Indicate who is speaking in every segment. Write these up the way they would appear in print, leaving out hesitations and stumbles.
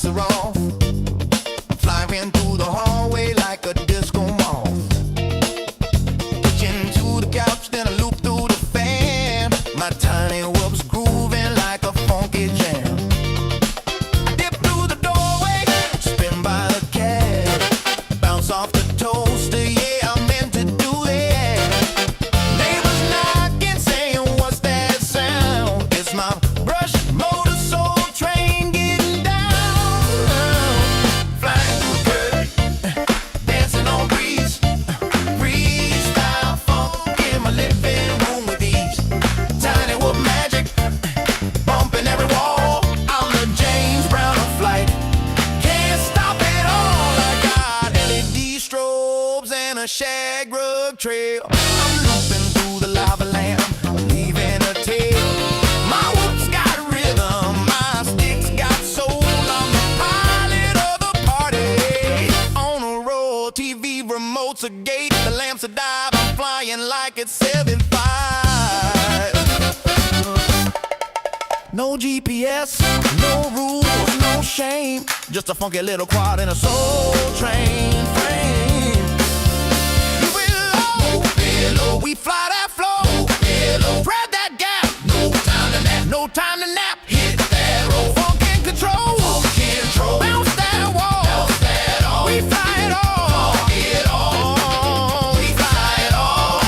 Speaker 1: are off. Flying through the hallway like a disco moth. Pitching to the couch, then I loop through the fan. My tiny whoop's grooving like a funky jam. I dip through the doorway, spin by the cat, bounce off the toaster, yeah, I meant to do that. Neighbors knocking, saying, what's that sound? It's my brush motor soul train getting down. Flying through the curtain, dancing on breeze. Freestyle funk in my living room with ease. Tiny whoop magic, bumping every wall. I'm the James Brown of flight. Can't stop it all. I got LED strobes and a shag rug trail. I'm looping through the lava lamp, leaving a tail. My whoop's got rhythm, my stick's got soul. I'm the pilot of the party. On a roll, TV remote's a gate, the lamps a dive. I'm flying like it's 7.5. No GPS, no rules, no shame. Just a funky little quad in a soul train frame. Below, we fly that flow. Below, grab that gap. No time to nap. No time to nap. Hit that roll. Funk and control. Funk and control. Bounce that wall. Bounce that all. We fly it all. Funk it all. We fly it all.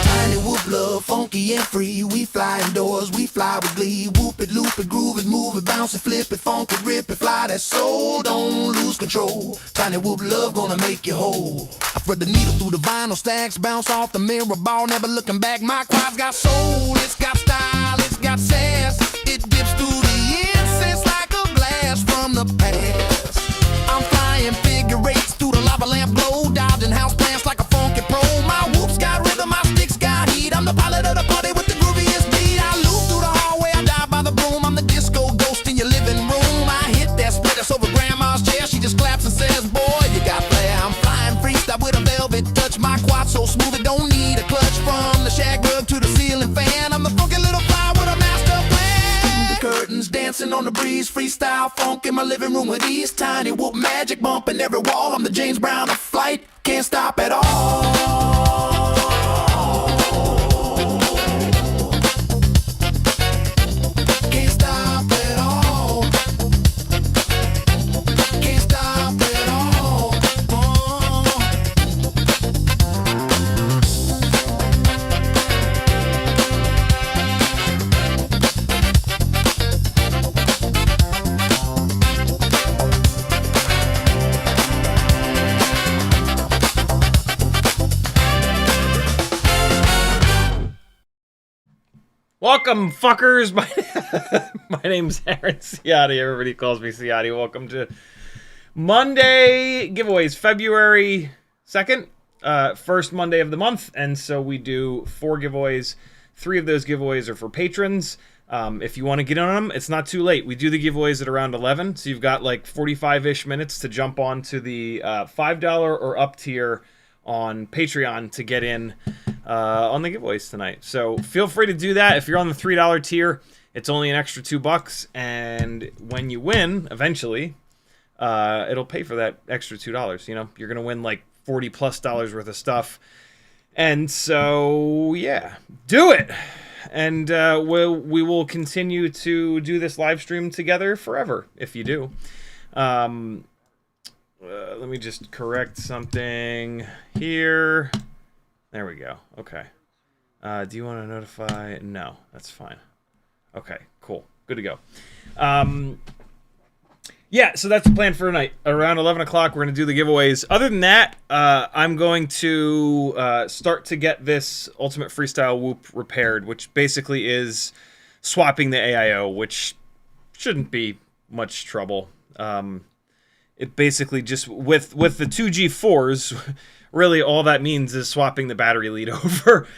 Speaker 1: Tiny whoop love, funky and free. We fly indoors, we fly with glee. Whoop it, loop it, groove it, move it, bounce it, flip it, funk it, rip it, fly that soul, don't lose control. Tiny whoop love gonna make you whole. I thread the needle through the vinyl stacks, bounce off the mirror ball, never looking back. My quad's got soul, it's got style, it's got sass. It dips through the incense like a blast from the past. I'm flying figure eights through the lava lamp glow, dodging house plants like a funky pro. My whoop's got rhythm, my stick's got heat. I'm the pilot of the party with the grooviest beat. I loop through the hallway, I dive by the broom. I'm the disco ghost in your living room. I hit that split, it's over grandma's chair. She just claps and says, boy, you got flair. I'm flying freestyle with a velvet touch. My quad so smooth it don't need a clutch. From the shag rug to the ceiling fan, I'm the funky little fly with a master plan. The curtains dancing on the breeze. Freestyle funk in my living room with ease. Tiny whoop magic bumping every wall. I'm the James Brown of flight. Can't stop at all. Can't stop at all. Can't stop at all.
Speaker 2: Welcome, fuckers. My name's Aaron Ciotti. Everybody calls me Ciotti. Welcome to Monday giveaways, February 2nd, first Monday of the month. And so we do 4 giveaways. 3 of those giveaways are for patrons. If you want to get on them, it's not too late. We do the giveaways at around 11, so you've got like 45-ish minutes to jump on to the $5 or up tier on Patreon to get in on the giveaways tonight. So feel free to do that. If you're on the $3 tier, it's only an extra $2, and when you win, eventually, it'll pay for that extra $2. You know, you're gonna win like $40+ worth of stuff, and so yeah, do it. And we will continue to do this live stream together forever if you do. Let me just correct something here. There we go. Okay. Do you want to notify? No, that's fine. Okay, cool. Good to go. yeah, so that's the plan for tonight. Around 11 o'clock, we're going to do the giveaways. Other than that, I'm going to start to get this Ultimate Freestyle Whoop repaired, which basically is swapping the AIO, which shouldn't be much trouble. It basically just, with the 2G4s, really all that means is swapping the battery lead over,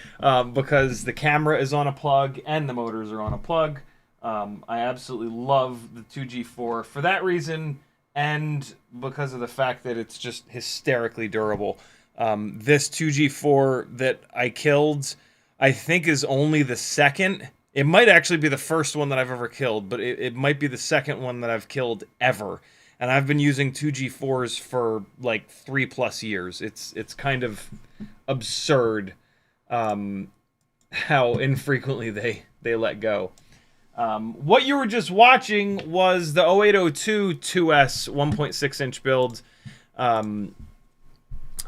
Speaker 2: because the camera is on a plug and the motors are on a plug. I absolutely love the 2G4 for that reason, and because of the fact that it's just hysterically durable. This 2G4 that I killed, I think is only the second. It might actually be the first one that I've ever killed, but it might be the second one that I've killed ever. And I've been using 2G4s for like 3+ years. It's kind of absurd how infrequently they let go. What you were just watching was the 0802 2S 1.6-inch build.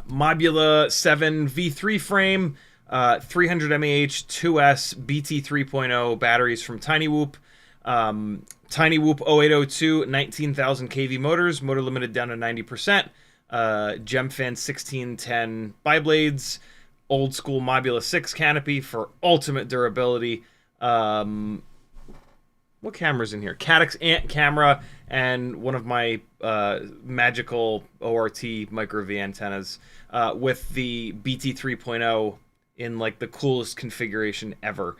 Speaker 2: Mobula 7 V3 frame, 300 mAh 2S BT 3.0 batteries from Tiny Whoop. Tiny Whoop 0802, 19,000 kV motors, motor limited down to 90%. Gemfan 1610 biblades, old school Mobula 6 canopy for ultimate durability. What camera's in here? Caddx Ant camera and one of my magical ORT micro V antennas with the BT 3.0 in like the coolest configuration ever.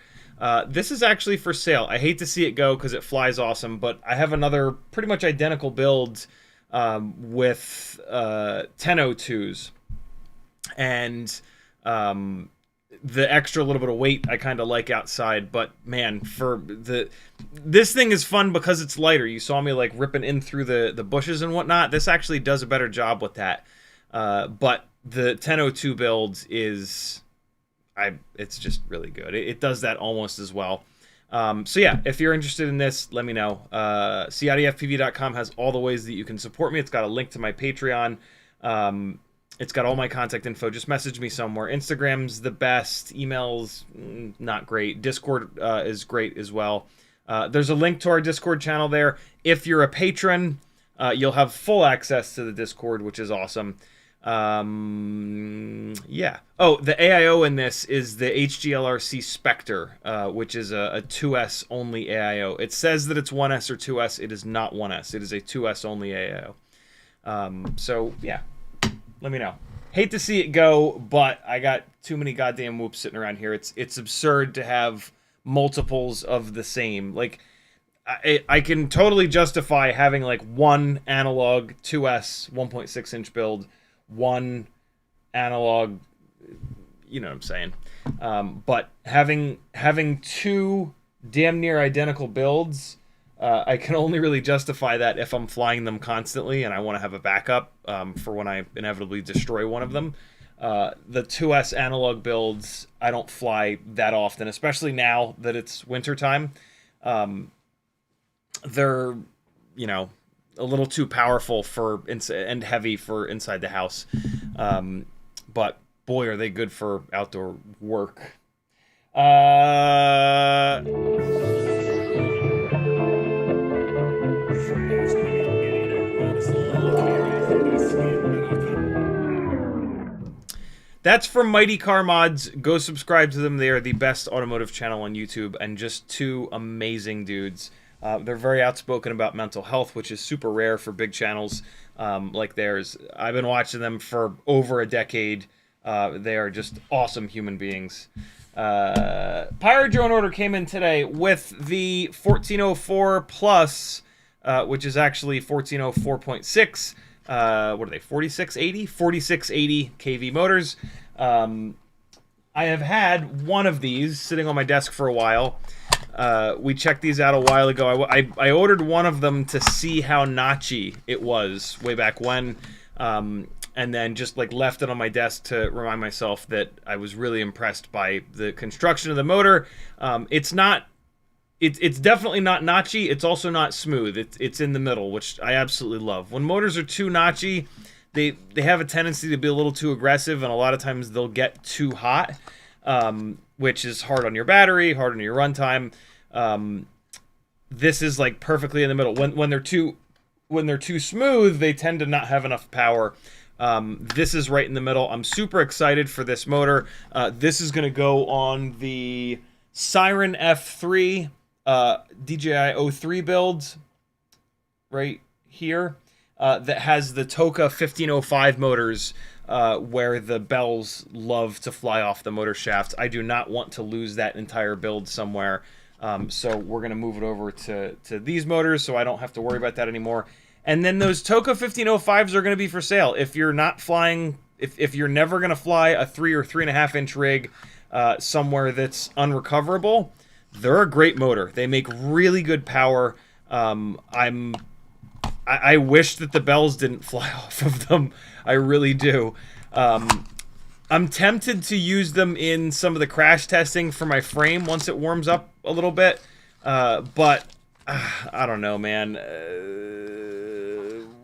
Speaker 2: This is actually for sale. I hate to see it go because it flies awesome, but I have another pretty much identical build with 1002s. And the extra little bit of weight I kind of like outside, but man, this thing is fun because it's lighter. You saw me like ripping in through the bushes and whatnot. This actually does a better job with that. But the 1002 build is, it's just really good. It does that almost as well. So yeah, if you're interested in this, let me know. CiottiFPV.com has all the ways that you can support me. It's got a link to my Patreon. It's got all my contact info. Just message me somewhere. Instagram's the best. Email's not great. Discord is great as well. There's a link to our Discord channel there. If you're a patron, you'll have full access to the Discord, which is awesome. Yeah. Oh, the AIO in this is the HGLRC Spectre, which is a 2S only AIO. It says that it's 1S or 2S. It is not 1S. It is a 2S only AIO. So, yeah. Let me know. Hate to see it go, but I got too many goddamn whoops sitting around here. It's absurd to have multiples of the same. Like, I can totally justify having like one analog 2S 1.6-inch build, one analog, you know what I'm saying. But having two damn near identical builds, I can only really justify that if I'm flying them constantly and I want to have a backup for when I inevitably destroy one of them. The 2S analog builds, I don't fly that often, especially now that it's wintertime. They're, you know, a little too powerful for and heavy for inside the house. But boy, are they good for outdoor work. That's from Mighty Car Mods. Go subscribe to them. They are the best automotive channel on YouTube and just two amazing dudes. They're very outspoken about mental health, which is super rare for big channels like theirs. I've been watching them for over a decade. They are just awesome human beings. Pirate Drone order came in today with the 1404 Plus, which is actually 1404.6. What are they, 4680? 4680 kV motors. I have had one of these sitting on my desk for a while. We checked these out a while ago. I ordered one of them to see how notchy it was way back when, and then just like left it on my desk to remind myself that I was really impressed by the construction of the motor. It's definitely not notchy. It's also not smooth. It's in the middle, which I absolutely love. When motors are too notchy, they have a tendency to be a little too aggressive, and a lot of times they'll get too hot, which is hard on your battery, hard on your runtime. This is like perfectly in the middle. When they're too when they're too smooth, they tend to not have enough power. This is right in the middle. I'm super excited for this motor. This is going to go on the Siren F3 DJI 03 build right here that has the Toka 1505 motors where the bells love to fly off the motor shafts. I do not want to lose that entire build somewhere. So we're going to move it over to these motors so I don't have to worry about that anymore. And then those Toka 1505s are going to be for sale. If you're not flying, if you're never going to fly a 3 or 3.5 inch rig somewhere that's unrecoverable, they're a great motor. They make really good power. I wish that the bells didn't fly off of them. I really do. I'm tempted to use them in some of the crash testing for my frame once it warms up a little bit. But I don't know, man.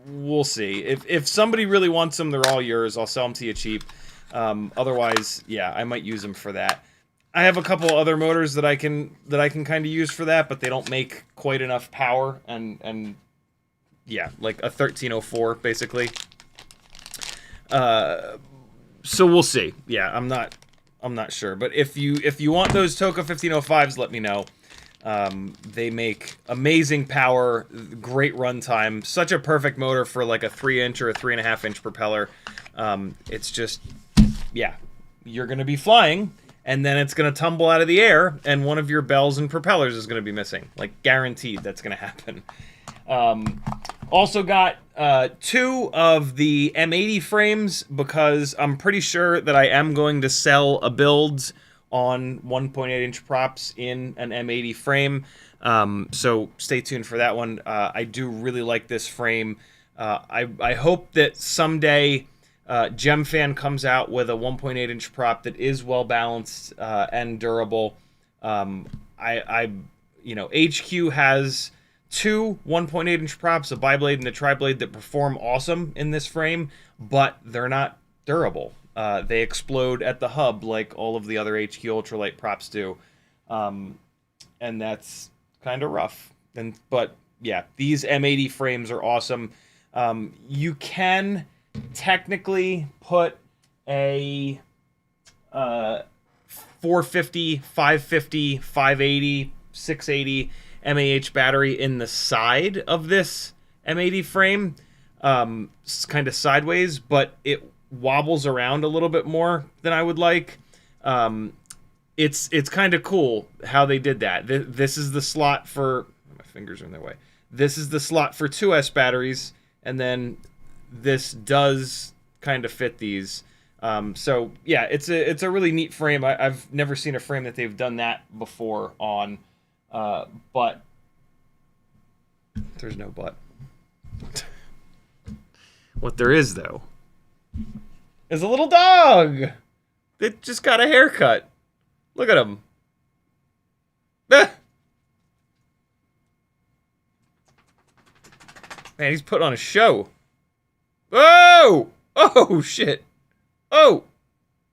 Speaker 2: We'll see. If somebody really wants them, they're all yours. I'll sell them to you cheap. Otherwise, yeah, I might use them for that. I have a couple other motors that I can kind of use for that, but they don't make quite enough power, and yeah, like a 1304 basically. So we'll see. Yeah, I'm not sure, but if you want those Toka 1505s, let me know. They make amazing power, great runtime, such a perfect motor for like a 3-inch or a 3.5-inch propeller. It's just, yeah, you're gonna be flying, and then it's going to tumble out of the air, and one of your bells and propellers is going to be missing. Like, guaranteed that's going to happen. Also got 2 of the M80 frames, because I'm pretty sure that I am going to sell a build on 1.8-inch props in an M80 frame. So stay tuned for that one. I do really like this frame. I hope that someday GemFan comes out with a 1.8-inch prop that is well balanced and durable. You know, HQ has 2 1.8-inch props, a biblade and a triblade, that perform awesome in this frame, but they're not durable. They explode at the hub like all of the other HQ ultralight props do, and that's kind of rough. But yeah, these M80 frames are awesome. You can technically put a 450, 550, 580, 680 mAh battery in the side of this M80 frame, kind of sideways, but it wobbles around a little bit more than I would like. It's kind of cool how they did that. This is the slot for, my fingers are in their way. This is the slot for 2S batteries, and then this does kind of fit these. So yeah, it's a really neat frame. I've never seen a frame that they've done that before on, but there's no but. What there is, though, is a little dog that just got a haircut. Look at him. Ah! Man, he's putting on a show. Oh! Oh, shit. Oh!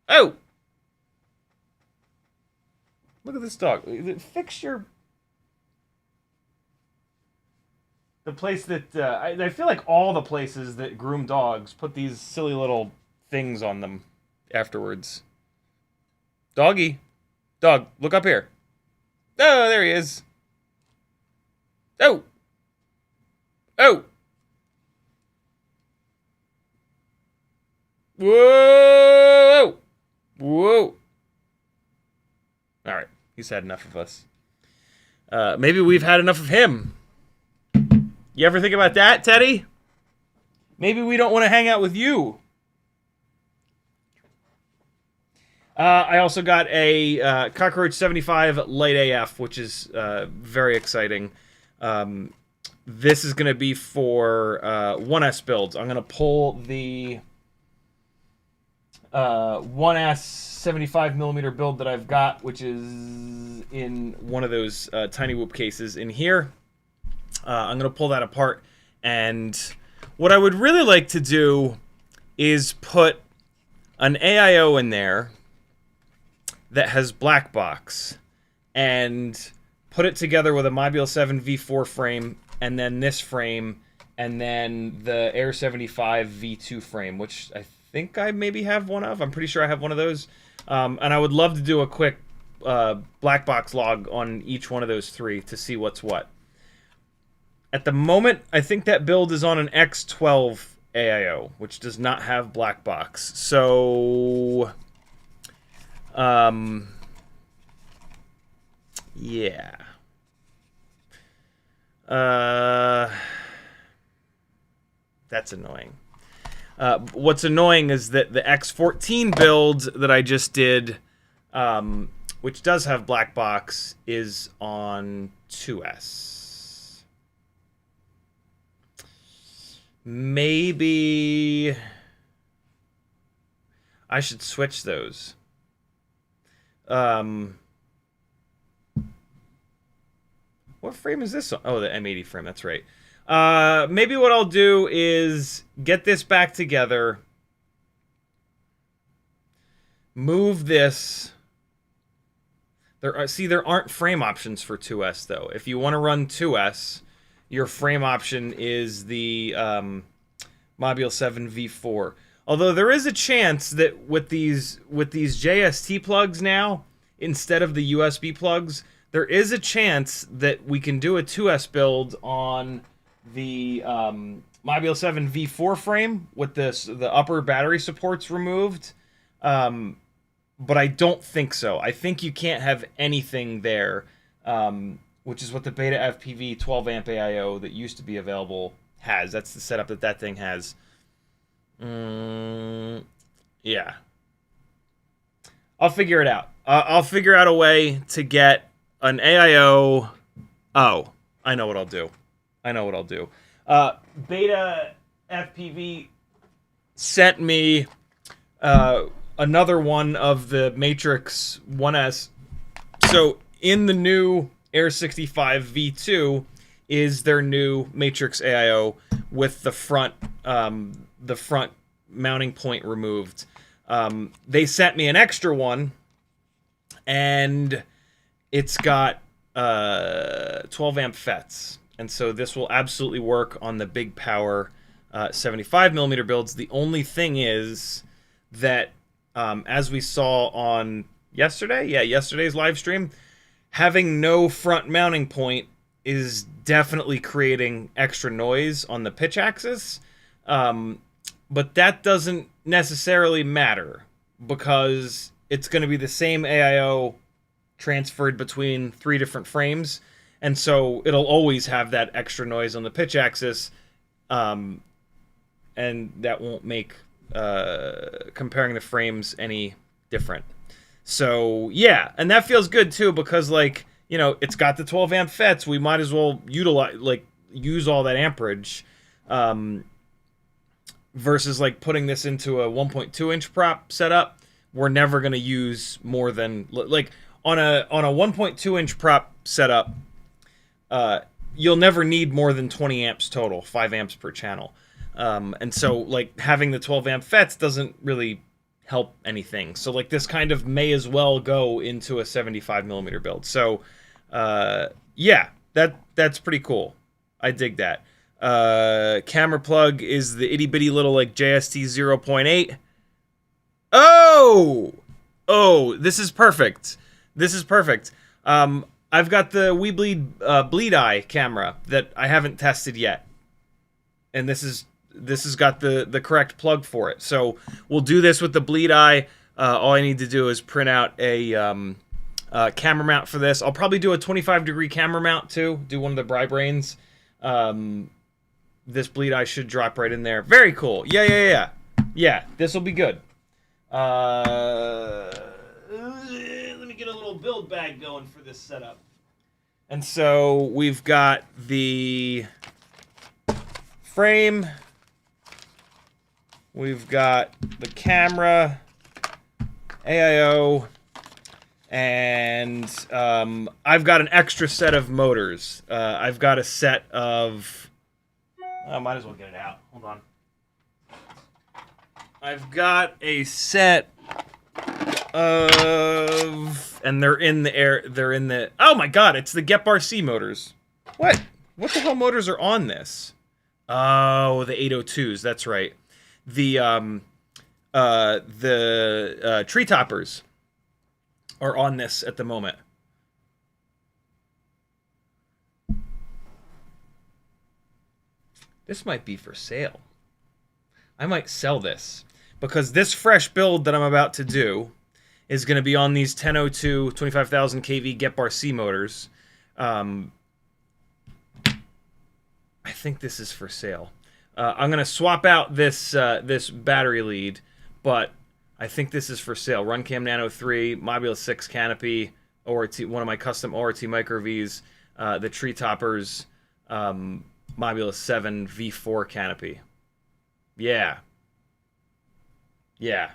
Speaker 2: Oh! Look at this dog. Fix your... The place that... I feel like all the places that groom dogs put these silly little things on them afterwards. Doggy. Dog, look up here. Oh, there he is. Oh! Oh! Whoa! Whoa! Alright, he's had enough of us. Maybe we've had enough of him. You ever think about that, Teddy? Maybe we don't want to hang out with you. I also got a Cockroach 75 Lite AF, which is very exciting. This is going to be for 1S builds. I'm going to pull the 1S 75mm build that I've got, which is in one of those Tiny Whoop cases in here. I'm going to pull that apart, and what I would really like to do is put an AIO in there that has black box, and put it together with a Mobile 7 V4 frame, and then this frame, and then the Air 75 V2 frame, which I think I maybe have one of. I'm pretty sure I have one of those. And I would love to do a quick black box log on each one of those three to see what's what. At the moment, I think that build is on an X12 AIO, which does not have black box. So, yeah. That's annoying. What's annoying is that the X14 build that I just did, which does have black box, is on 2S. Maybe I should switch those. What frame is this on? Oh, the M80 frame, that's right. Maybe what I'll do is get this back together, move this. There aren't frame options for 2S, though. If you want to run 2S, your frame option is the Module 7 V4. Although there is a chance that with these JST plugs now, instead of the USB plugs, there is a chance that we can do a 2S build on the Module 7 V4 frame with the upper battery supports removed. But I don't think so. I think you can't have anything there, which is what the Beta FPV 12 amp AIO that used to be available has. That's the setup that thing has. Yeah. I'll figure it out. I'll figure out a way to get an AIO. Oh, I know what I'll do. Beta FPV sent me another one of the Matrix 1S. So in the new Air 65 V2 is their new Matrix AIO with the front mounting point removed. They sent me an extra one, and it's got 12 amp FETs, and so this will absolutely work on the big power 75mm builds. The only thing is that as we saw on yesterday's live stream, having no front mounting point is definitely creating extra noise on the pitch axis. But that doesn't necessarily matter because it's going to be the same AIO transferred between 3 different frames. And so it'll always have that extra noise on the pitch axis. And that won't make comparing the frames any different. So yeah, and that feels good too because, like, you know, it's got the 12 amp FETs. We might as well use all that amperage, versus like putting this into a 1.2 inch prop setup. We're never gonna use more than like on a 1.2 inch prop setup. You'll never need more than 20 amps total, 5 amps per channel. And so, like, having the 12 amp FETs doesn't really help anything. So, like, this kind of may as well go into a 75mm build. So, yeah, that's pretty cool. I dig that. Camera plug is the itty bitty little, like, JST 0.8. Oh, this is perfect. I've got the WeBleed bleed eye camera that I haven't tested yet, and this has got the correct plug for it. So we'll do this with the bleed eye. All I need to do is print out a camera mount for this. I'll probably do a 25-degree camera mount too. Do one of the Bri-Brains. This bleed eye should drop right in there. Very cool. Yeah. This will be good. Let me get a little build bag going for this setup. And so we've got the frame, we've got the camera, AIO, and I've got an extra set of motors. I've got a set of... I might as well get it out. Hold on. I've got a set of... And they're in the air. They're in the... Oh my god, it's the Get Bar C motors. What the hell motors are on this? Oh, the 802s. That's right. The tree toppers are on this at the moment. This might be for sale. I might sell this because this fresh build that I'm about to do is going to be on these 1002 25,000 kV Get Bar C motors. I think this is for sale. I'm going to swap out this this battery lead, but I think this is for sale. Runcam Nano 3, Mobula 6 canopy, ORT, one of my custom ORT Micro Vs, the Tree Toppers, Mobula 7 V4 canopy. Yeah. Yeah.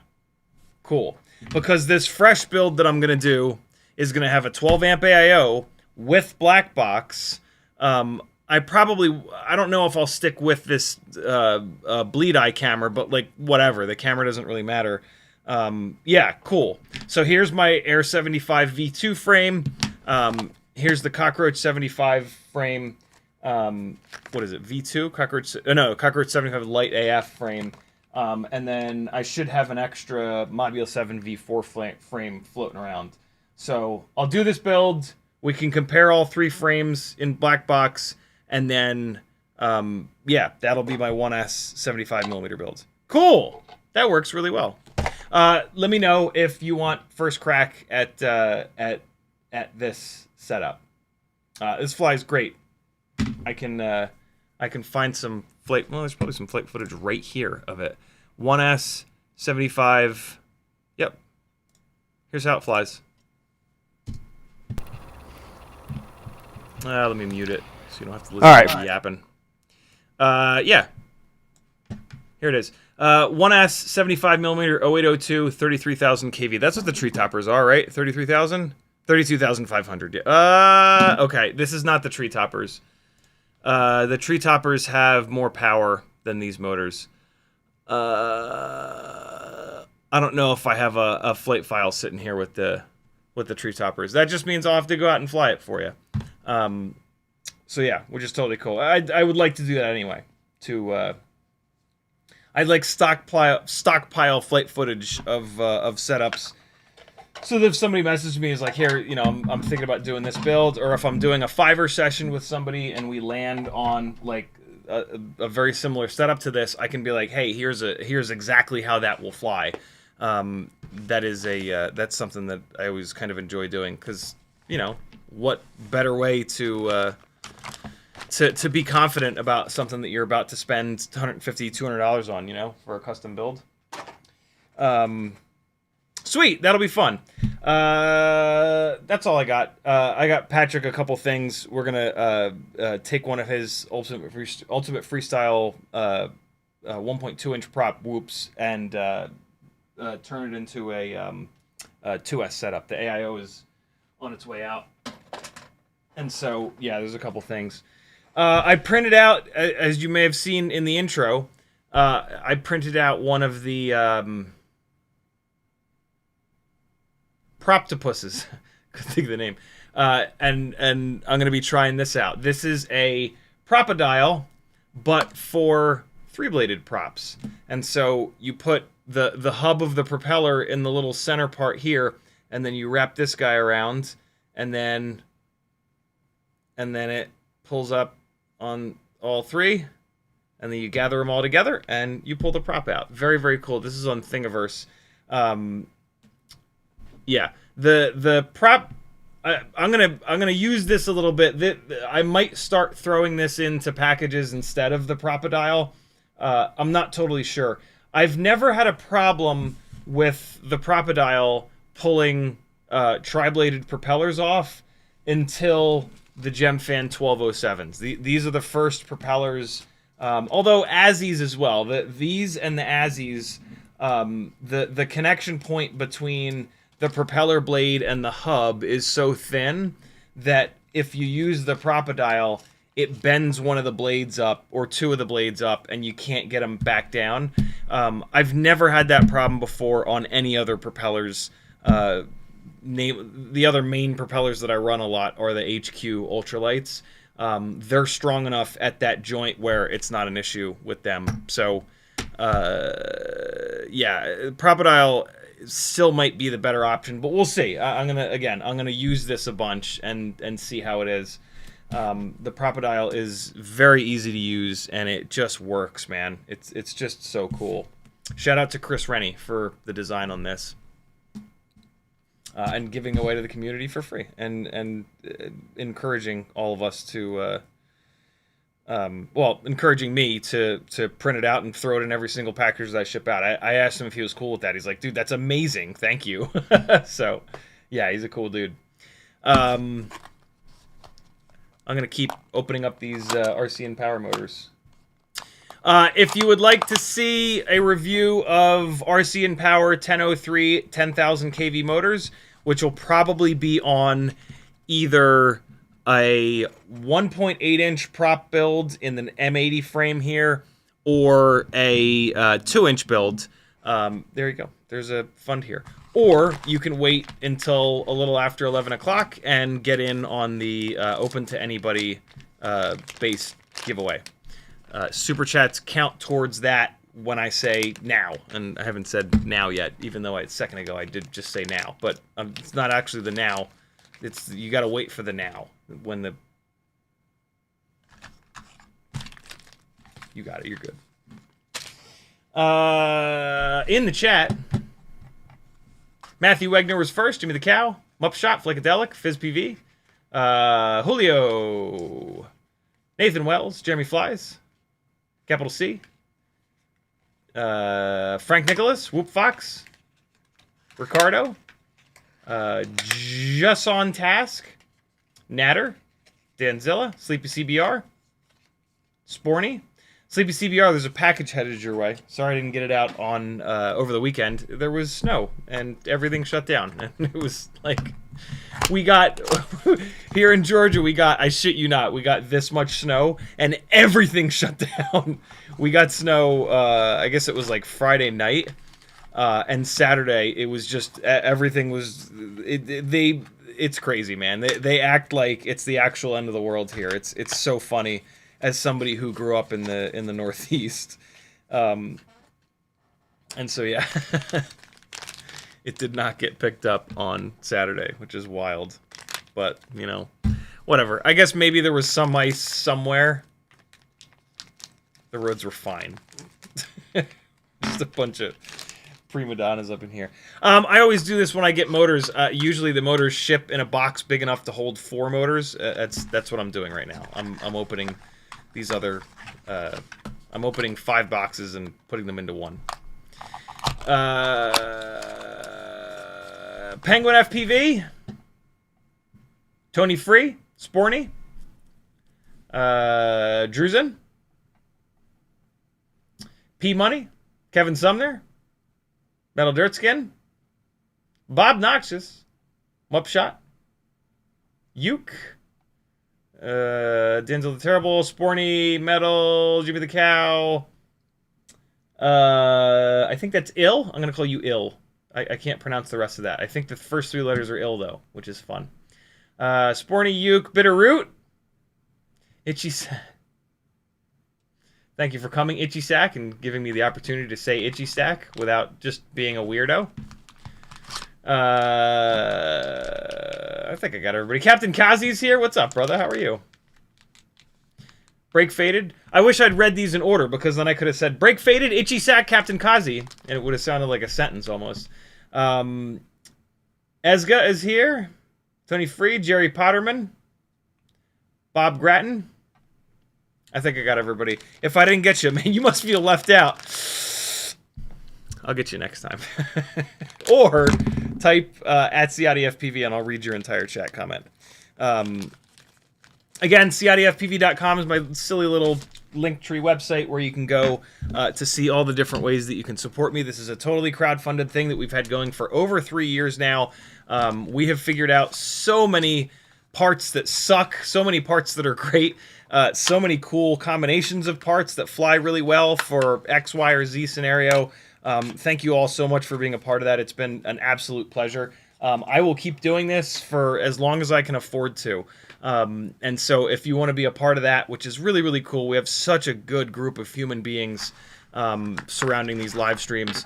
Speaker 2: Cool. Because this fresh build that I'm going to do is going to have a 12 amp AIO with black box. I don't know if I'll stick with this bleed eye camera, but like whatever, the camera doesn't really matter. Yeah, cool. So here's my Air 75 V2 frame. Here's the Cockroach 75 frame. What is it? V2? Cockroach 75 Lite AF frame. And then I should have an extra Mobula 7 V4 frame floating around. So I'll do this build. We can compare all three frames in black box. And then, yeah, that'll be my 1S 75mm build. Cool! That works really well. Let me know if you want first crack at this setup. This flies great. I can find some flight. Well, there's probably some flight footage right here of it. 1S 75. Yep. Here's how it flies. Let me mute it so you don't have to listen to me yapping. Yeah. Here it is. 1S 75mm 0802 33,000 kV. That's what the tree toppers are, right? 33,000? 32,500. Okay, this is not the tree toppers. The tree toppers have more power than these motors. I don't know if I have a flight file sitting here with the tree toppers. That just means I'll have to go out and fly it for you. So yeah, which is totally cool. I would like to do that anyway. I'd like stockpile flight footage of setups. So that if somebody messages me is like, here, you know, I'm thinking about doing this build, or if I'm doing a Fiverr session with somebody and we land on like a very similar setup to this, I can be like, hey, here's exactly how that will fly. That's something that I always kind of enjoy doing because, you know, what better way to be confident about something that you're about to spend $150, $200 on, you know, for a custom build. Sweet, that'll be fun. That's all I got. I got Patrick a couple things. We're gonna take one of his ultimate freestyle 1.2-inch prop whoops and turn it into a 2S setup. The AIO is on its way out, and so yeah, there's a couple things. I printed out, as you may have seen in the intro, I printed out one of the Proptopuses. Couldn't think of the name. And I'm going to be trying this out. This is a propodial, but for three-bladed props. And so you put the hub of the propeller in the little center part here, and then you wrap this guy around, and then it pulls up on all three, and then you gather them all together, and you pull the prop out. Very, very cool. This is on Thingiverse. Yeah, the prop. I'm gonna use this a little bit. I might start throwing this into packages instead of the propodial. I'm not totally sure. I've never had a problem with the propodial pulling tri-bladed propellers off until the Gemfan 1207s. These are the first propellers. Although Azzies as well. These and the Azzies, the connection point between the propeller blade and the hub is so thin that if you use the propodial, it bends one of the blades up or two of the blades up, and you can't get them back down. I've never had that problem before on any other propellers. The other main propellers that I run a lot are the HQ ultralights. they're strong enough at that joint where it's not an issue with them. So, yeah, Proptopus still might be the better option, but we'll see. I'm gonna use this a bunch and see how it is. The Proptopus is very easy to use, and it just works, man. It's just so cool. Shout out to Chris Rennie for the design on this, and giving away to the community for free, and encouraging all of us to, well, encouraging me to print it out and throw it in every single package that I ship out. I asked him if he was cool with that. He's like, dude, that's amazing. Thank you. So, yeah, he's a cool dude. I'm going to keep opening up these RCN power motors. If you would like to see a review of RCN Power 1003 10,000 kV motors, which will probably be on either a 1.8-inch prop build in the M80 frame here, or a 2-inch build, there you go. There's a fund here. Or you can wait until a little after 11 o'clock and get in on the open to anybody base giveaway. Super chats count towards that when I say now, and I haven't said now yet, even though a second ago I did just say now. But it's not actually the now. It's, you got to wait for the now when the. You got it. You're good. In the chat, Matthew Wegner was first. Jimmy the Cow, Mupshot, Flickadelic, FizzPV, Julio, Nathan Wells, Jeremy Flies, Capital C, Frank Nicholas, Whoop Fox, Ricardo, Just on Task, Natter, Danzilla, Sleepy CBR, Sporny. Sleepy CBR, there's a package headed your way. Sorry I didn't get it out on over the weekend. There was snow, and everything shut down. And it was like, we got, here in Georgia, we got, I shit you not, we got this much snow, and everything shut down. We got snow, I guess it was like Friday night, and Saturday, it was just, everything was, it's crazy, man. They act like it's the actual end of the world here. It's so funny. As somebody who grew up in the Northeast, and so yeah, it did not get picked up on Saturday, which is wild. But you know, whatever. I guess maybe there was some ice somewhere. The roads were fine. Just a bunch of prima donnas up in here. I always do this when I get motors. Usually the motors ship in a box big enough to hold 4 motors. That's what I'm doing right now. I'm opening these other, I'm opening 5 boxes and putting them into one. Penguin FPV, Tony Free, Sporny, Druzen, P Money, Kevin Sumner, Metal Dirtskin, Bob Noxious, Mupshot, Uke, Denzel the Terrible, Sporny, Metal, Jimmy the Cow. I think that's Ill. I'm gonna call you Ill. I can't pronounce the rest of that. I think the first 3 letters are Ill though, which is fun. Sporny, Uke, Bitterroot, Itchy. Thank you for coming, Itchy Sack, and giving me the opportunity to say Itchy Stack without just being a weirdo. I think I got everybody. Captain Kazi's here. What's up, brother? How are you? Break Faded. I wish I'd read these in order, because then I could have said Break Faded, Itchy Sack, Captain Kazi, and it would have sounded like a sentence almost. Esga is here. Tony Free, Jerry Potterman, Bob Grattan. I think I got everybody. If I didn't get you, man, you must feel left out. I'll get you next time. Or type at CiottiFPV and I'll read your entire chat comment. Again, CiottiFPV.com is my silly little Linktree website where you can go to see all the different ways that you can support me. This is a totally crowdfunded thing that we've had going for over 3 years now. We have figured out so many parts that suck, so many parts that are great, so many cool combinations of parts that fly really well for X, Y, or Z scenario. Thank you all so much for being a part of that. It's been an absolute pleasure. I will keep doing this for as long as I can afford to. And so if you want to be a part of that, which is really, really cool, we have such a good group of human beings surrounding these live streams.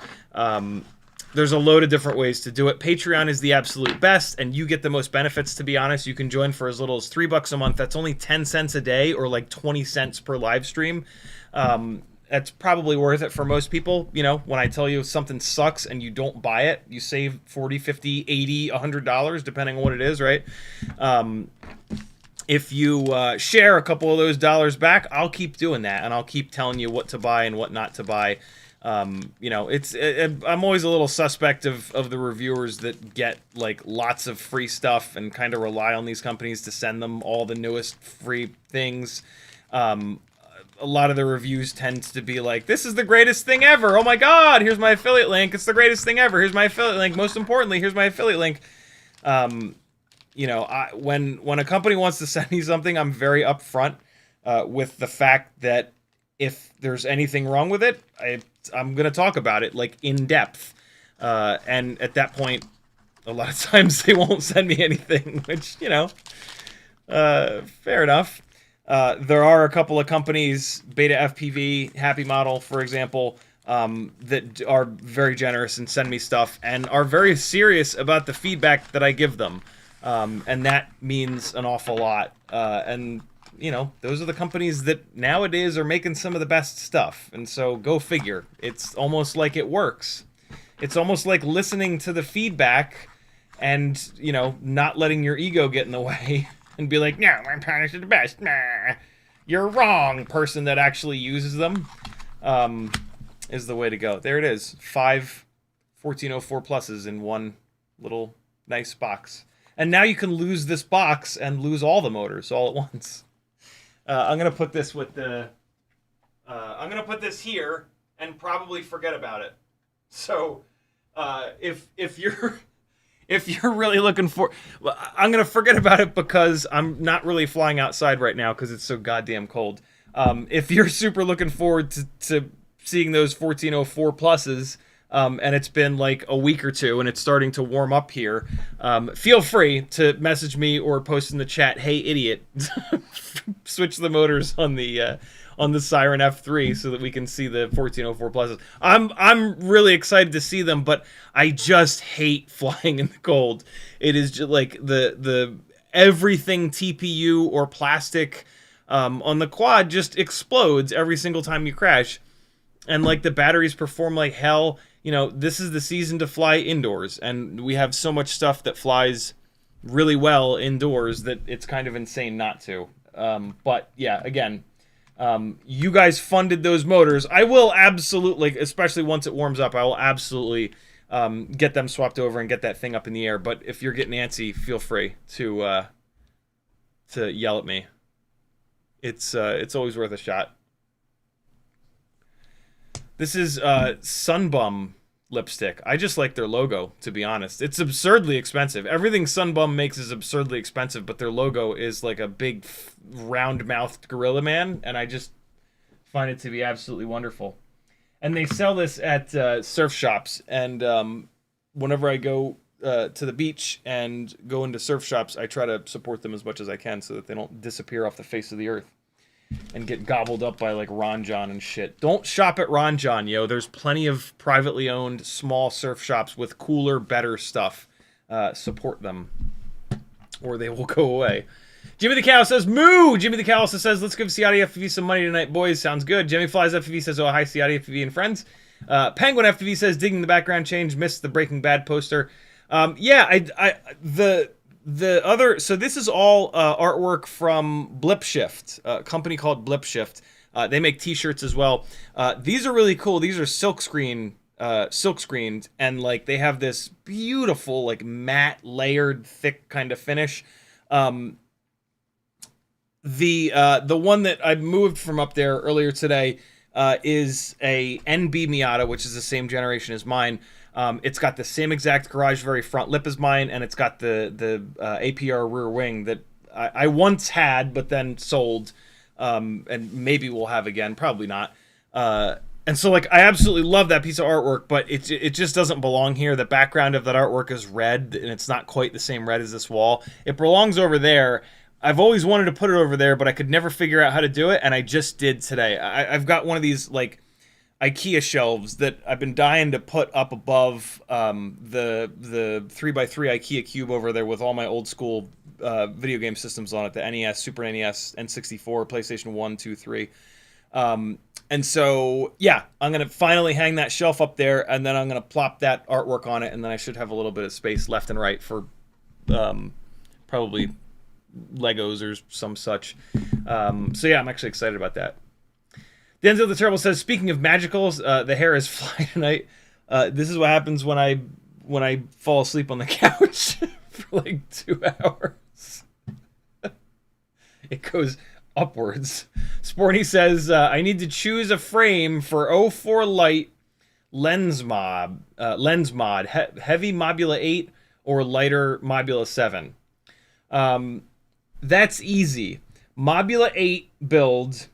Speaker 2: There's a load of different ways to do it. Patreon is the absolute best, and you get the most benefits, to be honest. You can join for as little as $3 a month. That's only 10 cents a day, or like 20 cents per live stream. That's probably worth it for most people. You know, when I tell you something sucks and you don't buy it, you save $40, $50, $80, $100, depending on what it is, right? If you share a couple of those dollars back, I'll keep doing that, and I'll keep telling you what to buy and what not to buy. You know, I'm always a little suspect of the reviewers that get like lots of free stuff and kind of rely on these companies to send them all the newest free things. A lot of the reviews tend to be like, this is the greatest thing ever. Oh my God, here's my affiliate link. It's the greatest thing ever. Here's my affiliate link. Most importantly, here's my affiliate link. You know, when a company wants to send me something, I'm very upfront with the fact that if there's anything wrong with it, I'm going to talk about it, like, in depth. And at that point, a lot of times they won't send me anything, which, you know, fair enough. There are a couple of companies, Beta FPV, Happy Model, for example, that are very generous and send me stuff and are very serious about the feedback that I give them. And that means an awful lot. And you know, those are the companies that nowadays are making some of the best stuff. And so go figure. It's almost like it works. It's almost like listening to the feedback and, you know, not letting your ego get in the way and be like, no, my products are the best. Nah. You're wrong, person that actually uses them, is the way to go. There it is. 5 1404 pluses in one little nice box. And now you can lose this box and lose all the motors all at once. I'm gonna put this with the. I'm gonna put this here and probably forget about it. So, if you're really looking for, well, I'm gonna forget about it because I'm not really flying outside right now because it's so goddamn cold. If you're super looking forward to seeing those 1404 pluses. And it's been like a week or two, and it's starting to warm up here. Feel free to message me or post in the chat, "Hey, idiot, switch the motors on the Siren F3 so that we can see the 1404 pluses." I'm really excited to see them, but I just hate flying in the cold. It is just like the everything TPU or plastic on the quad just explodes every single time you crash, and like the batteries perform like hell. You know, this is the season to fly indoors, and we have so much stuff that flies really well indoors that it's kind of insane not to. But yeah, again, you guys funded those motors. I will absolutely, especially once it warms up, I will absolutely get them swapped over and get that thing up in the air. But if you're getting antsy, feel free to yell at me. It's always worth a shot. This is Sunbum lipstick. I just like their logo, to be honest. It's absurdly expensive. Everything Sunbum makes is absurdly expensive, but their logo is like a big round-mouthed gorilla man, and I just find it to be absolutely wonderful. And they sell this at surf shops, and whenever I go to the beach and go into surf shops, I try to support them as much as I can so that they don't disappear off the face of the earth and get gobbled up by like Ron John and shit. Don't shop at Ron John, yo. There's plenty of privately owned small surf shops with cooler, better stuff. Support them, or they will go away. Jimmy the Cow says, moo! Jimmy the Cow also says, let's give CiottiFPV some money tonight, boys. Sounds good. Jimmy Flies FPV says, oh, hi, CiottiFPV and friends. Penguin FPV says, digging the background change, missed the Breaking Bad poster. The other, so this is all artwork from Blip Shift, a company called Blip Shift. They make t-shirts as well. These are really cool. These are silk screened, and like they have this beautiful, like matte, layered, thick kind of finish. The one that I moved from up there earlier today is a NB Miata, which is the same generation as mine. It's got the same exact garage very front lip as mine, and it's got the APR rear wing that I once had, but then sold, and maybe we'll have again, probably not. And so, like, I absolutely love that piece of artwork, but it just doesn't belong here. The background of that artwork is red, and it's not quite the same red as this wall. It belongs over there. I've always wanted to put it over there, but I could never figure out how to do it, and I just did today. I've got one of these like IKEA shelves that I've been dying to put up above the 3x3 IKEA cube over there with all my old school video game systems on it, the NES, Super NES, N64, PlayStation 1, 2, 3. And so, yeah, I'm going to finally hang that shelf up there, and then I'm going to plop that artwork on it, and then I should have a little bit of space left and right for probably Legos or some such. So yeah, I'm actually excited about that. Denzel the Terrible says, speaking of magicals, the hair is fly tonight. This is what happens when I fall asleep on the couch for like 2 hours. It goes upwards. Sporty says, I need to choose a frame for 04 Lite lens mod, heavy Mobula 8 or lighter Mobula 7. That's easy. Mobula 8 build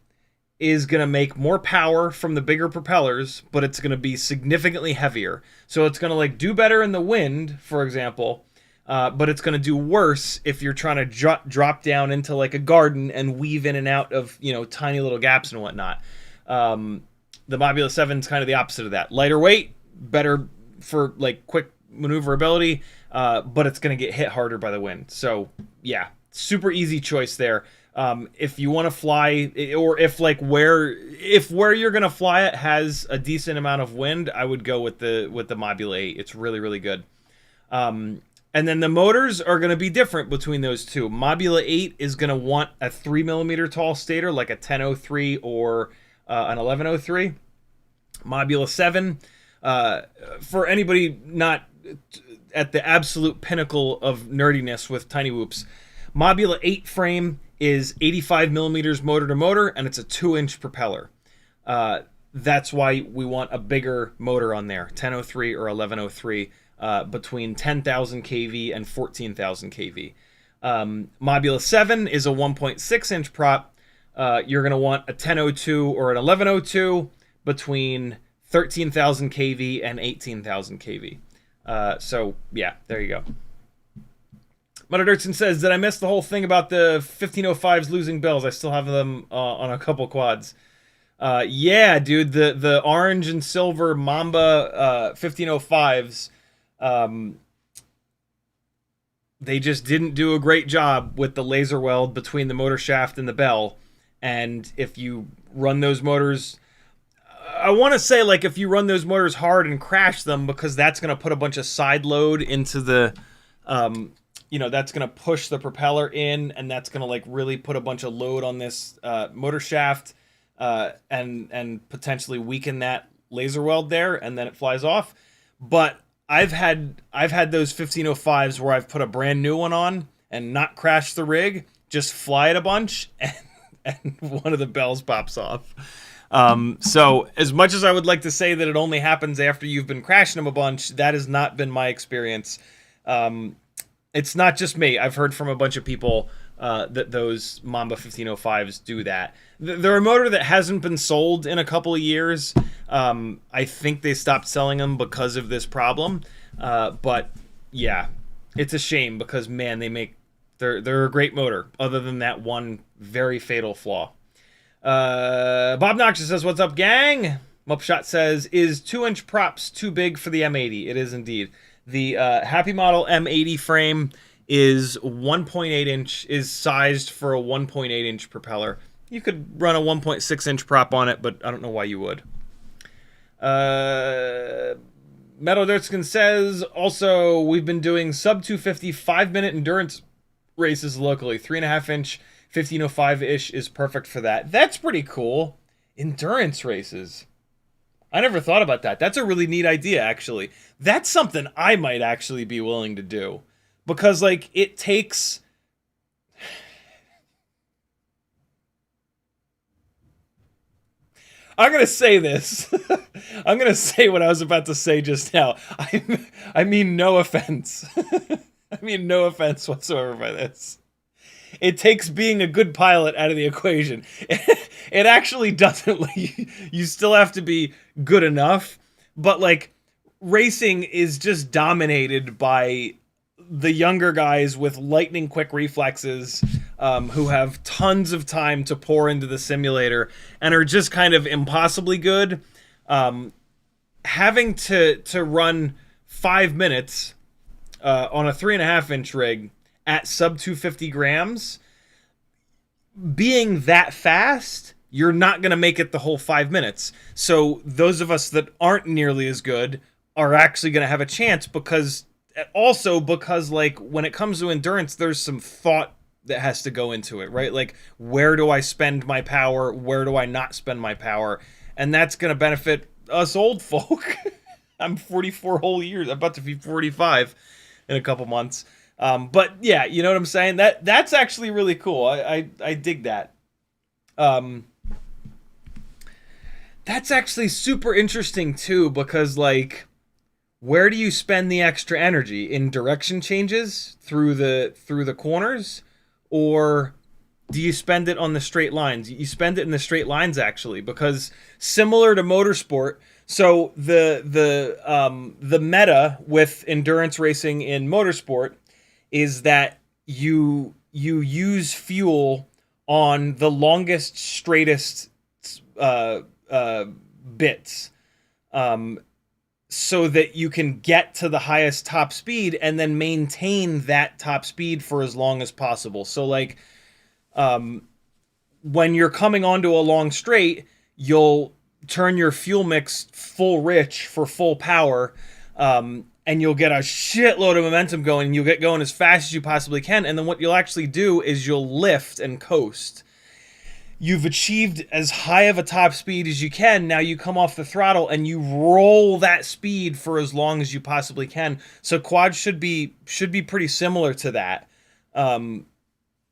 Speaker 2: is going to make more power from the bigger propellers, but it's going to be significantly heavier. So it's going to like do better in the wind, for example, but it's going to do worse if you're trying to drop down into like a garden and weave in and out of, you know, tiny little gaps and whatnot. The Mobula 7 is kind of the opposite of that. Lighter weight, better for like quick maneuverability, but it's going to get hit harder by the wind. So yeah, super easy choice there. If you want to fly, or if like where you're gonna fly it has a decent amount of wind, I would go with the Mobula 8. It's really, really good. And then the motors are gonna be different between those two. Mobula 8 is gonna want a 3mm tall stator, like a 1003 or an 1103. Mobula 7, for anybody not at the absolute pinnacle of nerdiness with tiny whoops, Mobula 8 frame is 85mm motor to motor, and it's a 2-inch propeller. That's why we want a bigger motor on there, 1003 or 1103, between 10,000 kV and 14,000 kV. Mobula 7 is a 1.6-inch prop. You're going to want a 1002 or an 1102 between 13,000 kV and 18,000 kV. So, yeah, there you go. Mudder Dirtson says, did I miss the whole thing about the 1505s losing bells? I still have them on a couple quads. Yeah, dude, the orange and silver Mamba 1505s, they just didn't do a great job with the laser weld between the motor shaft and the bell. And if you run those motors, I want to say, like, if you run those motors hard and crash them, because that's going to put a bunch of side load into the... you know, that's going to push the propeller in, and that's going to like really put a bunch of load on this motor shaft and potentially weaken that laser weld there, and then it flies off. But I've had those 1505s where I've put a brand new one on and not crash the rig, just fly it a bunch, and one of the bells pops off. So as much as I would like to say that it only happens after you've been crashing them a bunch, that has not been my experience. It's not just me. I've heard from a bunch of people that those Mamba 1505s do that. They're a motor that hasn't been sold in a couple of years. I think they stopped selling them because of this problem. But yeah, it's a shame because, man, they're a great motor, other than that one very fatal flaw. Bob Noxious says, what's up, gang? Mupshot says, is 2-inch props too big for the M80? It is indeed. The Happy Model M80 frame is 1.8 inch, is sized for a 1.8 inch propeller. You could run a 1.6 inch prop on it, but I don't know why you would. Metal Dirtskin says, also, we've been doing sub 250 5-minute endurance races locally. 3.5 inch 1505-ish is perfect for that. That's pretty cool. Endurance races. I never thought about that. That's a really neat idea, actually. That's something I might actually be willing to do. Because, like, it takes... I'm going to say this. I'm going to say what I was about to say just now. I mean no offense. I mean no offense whatsoever by this. It takes being a good pilot out of the equation. It actually doesn't. You still have to be good enough, but like racing is just dominated by the younger guys with lightning quick reflexes who have tons of time to pour into the simulator and are just kind of impossibly good. Having to run 5 minutes on a 3.5-inch rig at sub 250 grams, being that fast, you're not going to make it the whole 5 minutes. So those of us that aren't nearly as good are actually going to have a chance, because like when it comes to endurance, there's some thought that has to go into it, right? Like, where do I spend my power? Where do I not spend my power? And that's going to benefit us old folk. I'm 44 whole years. I'm about to be 45 in a couple months. But yeah, you know what I'm saying? That's actually really cool. I dig that. That's actually super interesting too, because like, where do you spend the extra energy? In direction changes through the corners, or do you spend it on the straight lines? You spend it in the straight lines, actually, because similar to motorsport. So the meta with endurance racing in motorsport is that you use fuel on the longest, straightest bits, so that you can get to the highest top speed and then maintain that top speed for as long as possible. So like, when you're coming onto a long straight, you'll turn your fuel mix full rich for full power, and you'll get a shitload of momentum going, and you'll get going as fast as you possibly can. And then what you'll actually do is you'll lift and coast. You've achieved as high of a top speed as you can. Now you come off the throttle and you roll that speed for as long as you possibly can. So quads should be pretty similar to that,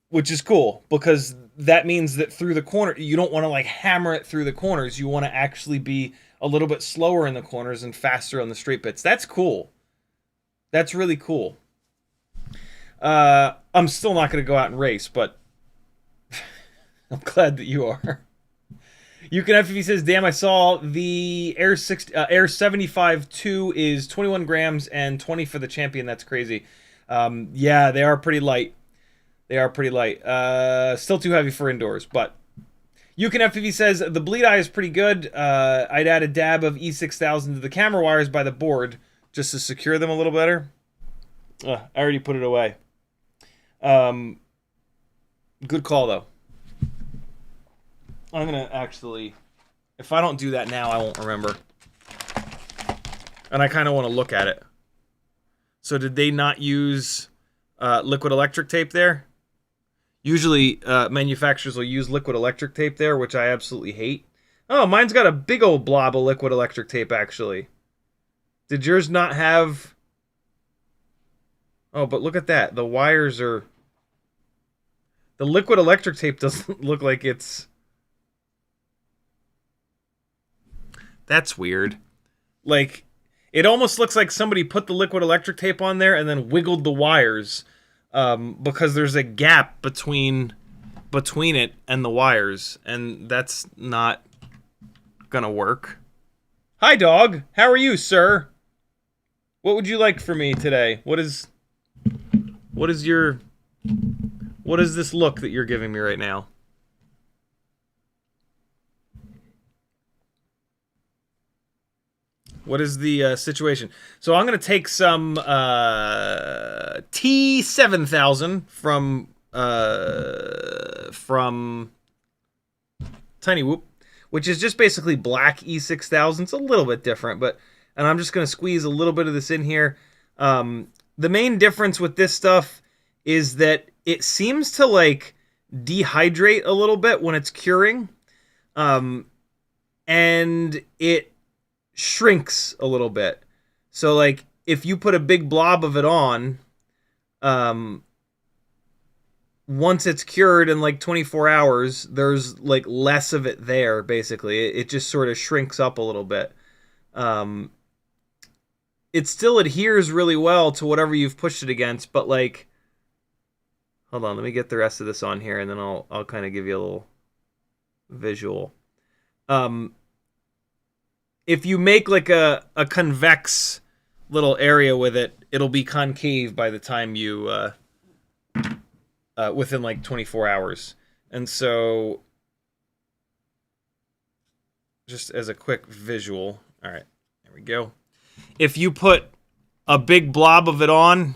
Speaker 2: which is cool, because that means that through the corner, you don't want to like hammer it through the corners. You want to actually be a little bit slower in the corners and faster on the straight bits. That's cool. That's really cool. I'm still not going to go out and race, but I'm glad that you are. You can FPV says, damn, I saw the Air 75-2 is 21 grams and 20 for the champion. That's crazy. Yeah, they are pretty light. They are pretty light. Still too heavy for indoors, but you can FPV says, the bleed eye is pretty good. I'd add a dab of E6000 to the camera wires by the board just to secure them a little better. I already put it away. Good call, though. I'm going to actually, if I don't do that now, I won't remember. And I kind of want to look at it. So did they not use liquid electric tape there? Usually manufacturers will use liquid electric tape there, which I absolutely hate. Oh, mine's got a big old blob of liquid electric tape, actually. Did yours not have... Oh, but look at that. The wires are... The liquid electric tape doesn't look like it's... That's weird. Like, it almost looks like somebody put the liquid electric tape on there and then wiggled the wires, because there's a gap between it and the wires, and that's not gonna work. Hi, dog. How are you, sir? What would you like for me today? What is this look that you're giving me right now? What is the situation? So I'm going to take some T7000 from Tiny Whoop, which is just basically black E6000. It's a little bit different, and I'm just going to squeeze a little bit of this in here. The main difference with this stuff is that it seems to like dehydrate a little bit when it's curing, and it shrinks a little bit. So like if you put a big blob of it on, once it's cured in like 24 hours, there's like less of it there. Basically, it just sort of shrinks up a little bit. It still adheres really well to whatever you've pushed it against, but like, hold on, let me get the rest of this on here, and then I'll kind of give you a little visual. If you make like a convex little area with it, it'll be concave by the time you within like 24 hours. And so, just as a quick visual, all right, there we go. If you put a big blob of it on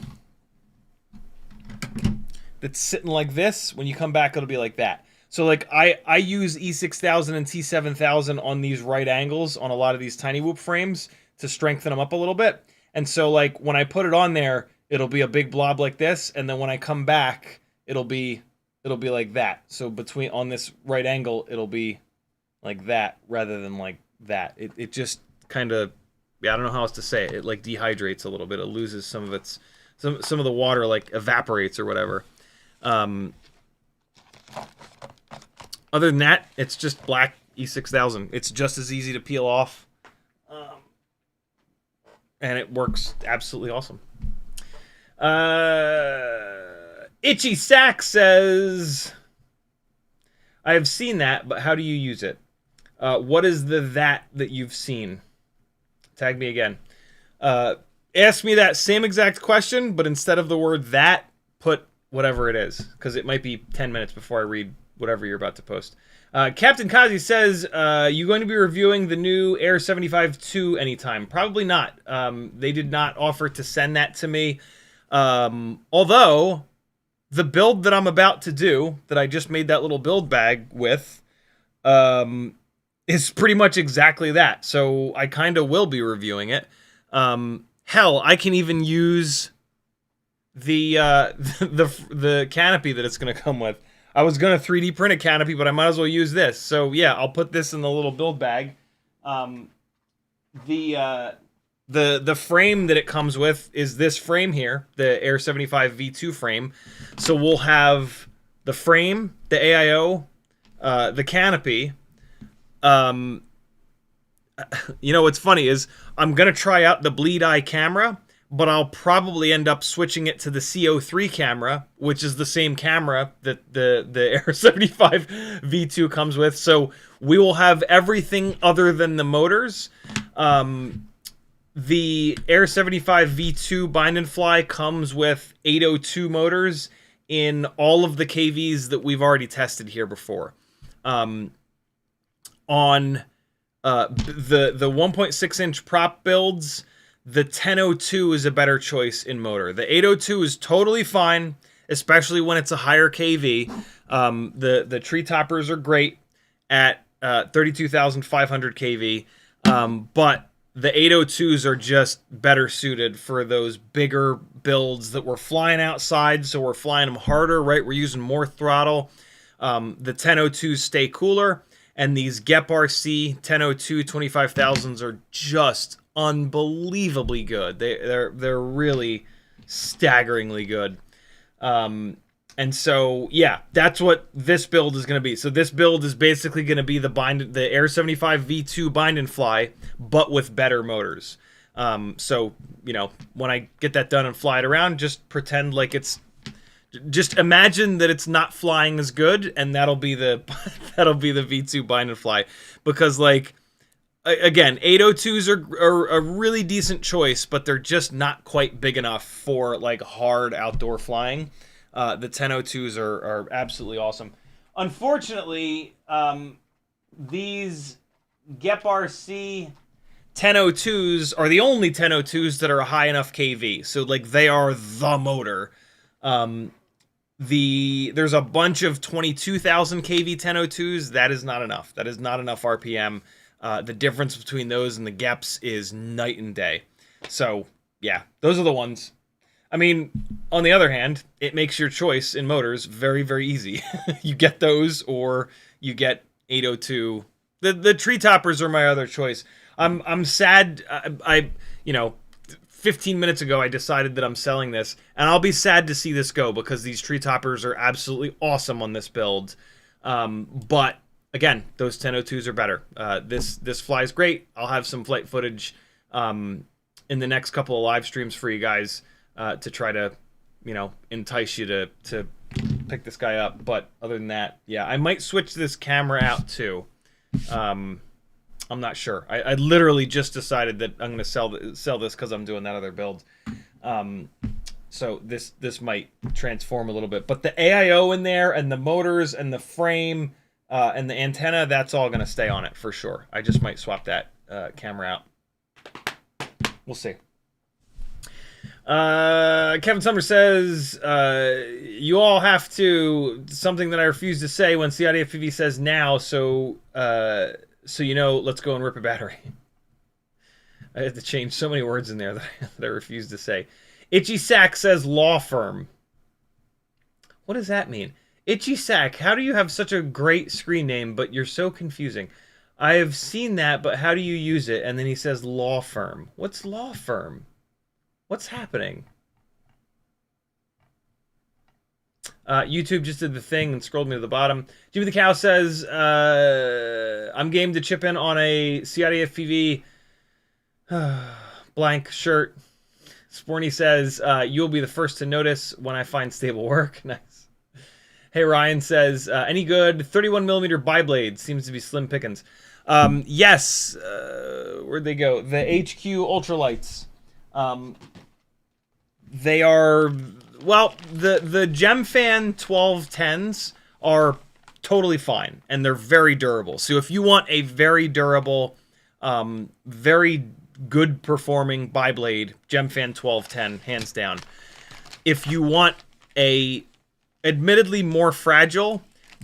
Speaker 2: that's sitting like this, when you come back, it'll be like that. So like I use E6000 and T7000 on these right angles on a lot of these tiny whoop frames to strengthen them up a little bit. And so like when I put it on there, it'll be a big blob like this, and then when I come back, it'll be like that. So between on this right angle, it'll be like that rather than like that. It just kind of, yeah, I don't know how else to say it. It like dehydrates a little bit. It loses some of its some of the water, like evaporates or whatever. Other than that, it's just black E6000. It's just as easy to peel off, and it works absolutely awesome. Itchy Sack says, I have seen that, but how do you use it? What is the that you've seen? Tag me again. Ask me that same exact question, but instead of the word that, put whatever it is, because it might be 10 minutes before I read whatever you're about to post. Captain Kazi says, you going to be reviewing the new Air 75-2 anytime? Probably not. They did not offer to send that to me. Although, the build that I'm about to do, that I just made that little build bag with, is pretty much exactly that. So I kind of will be reviewing it. Hell, I can even use the canopy that it's going to come with. I was going to 3D print a canopy, but I might as well use this. So yeah, I'll put this in the little build bag. The frame that it comes with is this frame here, the Air 75 V2 frame. So we'll have the frame, the AIO, the canopy. You know what's funny is I'm going to try out the bleed eye camera, but I'll probably end up switching it to the CO3 camera, which is the same camera that the Air 75 V2 comes with. So we will have everything other than the motors. The Air 75 V2 bind and fly comes with 802 motors in all of the KVs that we've already tested here before. On the 1.6-inch prop builds, the 1002 is a better choice in motor. The 802 is totally fine, especially when it's a higher KV. The tree toppers are great at 32,500 KV, but the 802s are just better suited for those bigger builds that we're flying outside, so we're flying them harder, right? We're using more throttle. The 1002s stay cooler, and these GEP RC 1002 25,000s are just unbelievably good. They're really staggeringly good. And so yeah, that's what this build is going to be. So this build is basically going to be the Air 75 V2 bind and fly, but with better motors. So you know, when I get that done and fly it around, just pretend like just imagine that it's not flying as good, and that'll be the V2 bind and fly, because like, again, 802s are a really decent choice, but they're just not quite big enough for like hard outdoor flying. The 1002s are absolutely awesome. Unfortunately, these GEP RC 1002s are the only 1002s that are a high enough KV. So like, they are the motor. There's a bunch of 22,000 KV 1002s. That is not enough. That is not enough RPM. The difference between those and the GEPs is night and day. So yeah, those are the ones. I mean, on the other hand, it makes your choice in motors very, very easy. You get those, or you get 802. The tree toppers are my other choice. I'm sad. You know, 15 minutes ago I decided that I'm selling this, and I'll be sad to see this go, because these tree toppers are absolutely awesome on this build. But again, those 1002s are better. This flies great. I'll have some flight footage in the next couple of live streams for you guys to try to, you know, entice you to pick this guy up. But other than that, yeah, I might switch this camera out too. I'm not sure. I literally just decided that I'm going to sell this because I'm doing that other build. So this might transform a little bit. But the AIO in there and the motors and the frame and the antenna, that's all going to stay on it for sure. I just might swap that camera out. We'll see. Kevin Summer says, you all have to, something that I refuse to say when CiottiFPV says now, so you know, let's go and rip a battery. I had to change so many words in there that I refuse to say. Itchy Sack says law firm. What does that mean? Itchy Sack, how do you have such a great screen name, but you're so confusing? I have seen that, but how do you use it? And then he says law firm. What's law firm? What's happening? YouTube just did the thing and scrolled me to the bottom. Jimmy the Cow says, I'm game to chip in on a CiottiFPV blank shirt. Sporny says, you'll be the first to notice when I find stable work. Nice. Hey, Ryan says, any good 31mm biblades? Seems to be slim pickings. Yes. Where'd they go? The HQ ultralights. They are, well, the Gemfan 1210s are totally fine, and they're very durable. So if you want a very durable, very good performing biblade, Gemfan 1210, hands down. If you want a admittedly more fragile,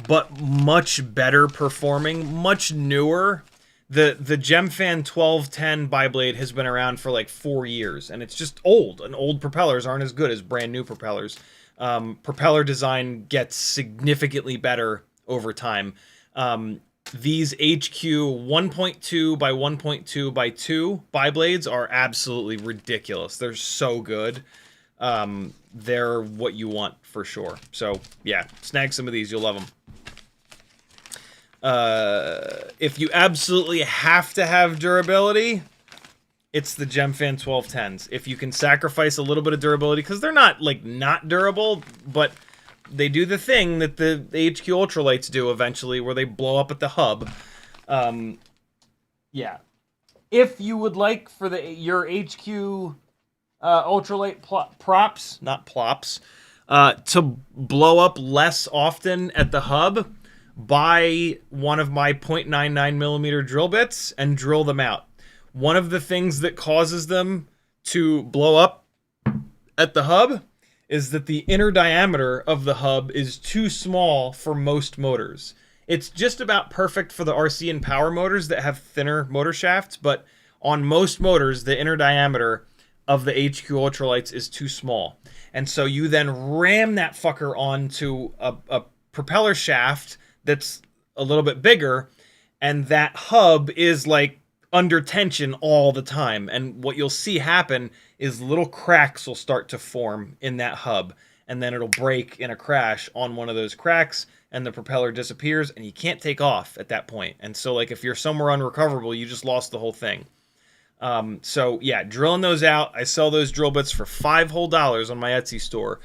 Speaker 2: but much better performing, much newer, the Gemfan 1210 biblade has been around for like 4 years, and it's just old, and old propellers aren't as good as brand new propellers. Propeller design gets significantly better over time. These HQ 1.2 by 1.2 by 2 biblades are absolutely ridiculous. They're so good. They're what you want for sure. So yeah, snag some of these. You'll love them. If you absolutely have to have durability, it's the Gemfan 1210s. If you can sacrifice a little bit of durability, because they're not like not durable, but they do the thing that the HQ ultralights do eventually, where they blow up at the hub. Yeah. If you would like for your HQ ultralight props, not plops, to blow up less often at the hub, buy one of my 0.99mm drill bits and drill them out. One of the things that causes them to blow up at the hub is that the inner diameter of the hub is too small for most motors. It's just about perfect for the RC and power motors that have thinner motor shafts, but on most motors, the inner diameter of the HQ ultralights is too small. And so you then ram that fucker onto a propeller shaft that's a little bit bigger, and that hub is like under tension all the time. And what you'll see happen is little cracks will start to form in that hub, and then it'll break in a crash on one of those cracks, and the propeller disappears, and you can't take off at that point. And so like if you're somewhere unrecoverable, you just lost the whole thing. So yeah, drilling those out. I sell those drill bits for $5 whole on my Etsy store.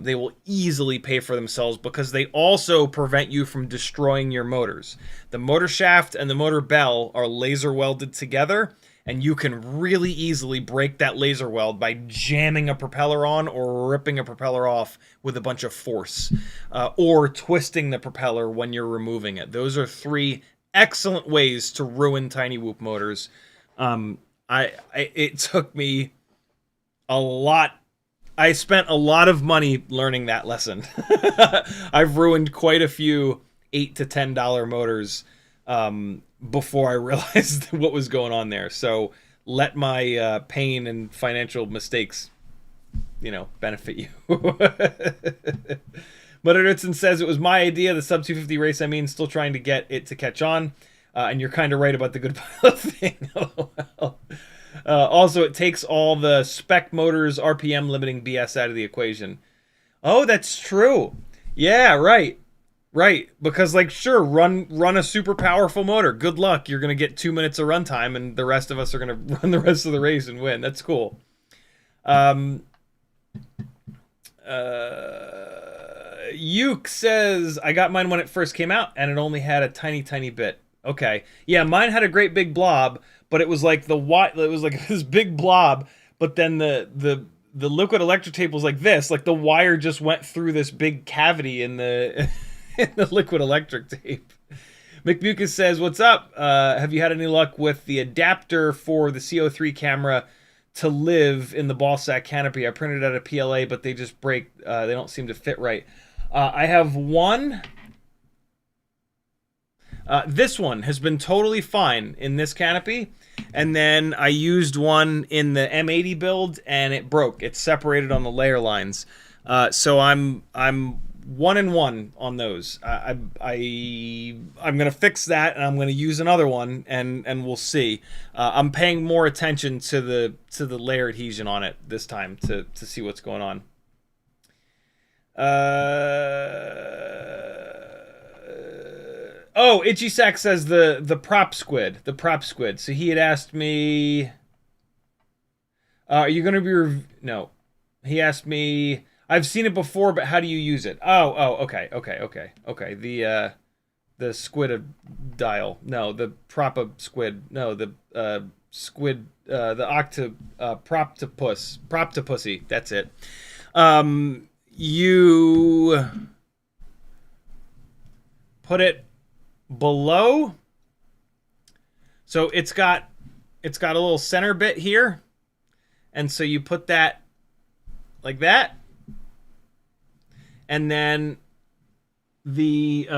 Speaker 2: They will easily pay for themselves because they also prevent you from destroying your motors. The motor shaft and the motor bell are laser welded together, and you can really easily break that laser weld by jamming a propeller on or ripping a propeller off with a bunch of force, or twisting the propeller when you're removing it. Those are 3 excellent ways to ruin tiny whoop motors. It took me a lot. I spent a lot of money learning that lesson. I've ruined quite a few $8 to $10 motors before I realized what was going on there. So let my pain and financial mistakes, benefit you. Mutterritson says, it was my idea, the sub 250 race, still trying to get it to catch on. And you're kind of right about the good pilot thing. LOL. Also, it takes all the spec motors RPM limiting BS out of the equation. Oh, that's true. Yeah, right. Right. Because, sure, run a super powerful motor. Good luck. You're going to get 2 minutes of runtime, and the rest of us are going to run the rest of the race and win. That's cool. Yuke says, I got mine when it first came out, and it only had a tiny, tiny bit. Okay. Yeah, mine had a great big blob, but it was like it was like this big blob, but then the the liquid electric tape was like this, like the wire just went through this big cavity in the in the liquid electric tape. McMucus says, "What's up? Have you had any luck with the adapter for the CO3 camera to live in the ball sack canopy? I printed out a PLA, but they just break. They don't seem to fit right. I have one. This one has been totally fine in this canopy, and then I used one in the M80 build, and it broke. It's separated on the layer lines. So I'm 1-in-1 on those. I'm gonna fix that, and I'm gonna use another one, and we'll see. I'm paying more attention to the layer adhesion on it this time to see what's going on. Oh, Itchy Sack says the prop squid. So he had asked me, are you going to be... No. He asked me, I've seen it before, but how do you use it? Oh, okay. The squid dial. No, the prop squid. No, the squid, the Proptopus. That's it. You put it below, so it's got a little center bit here, and so you put that like that, and then the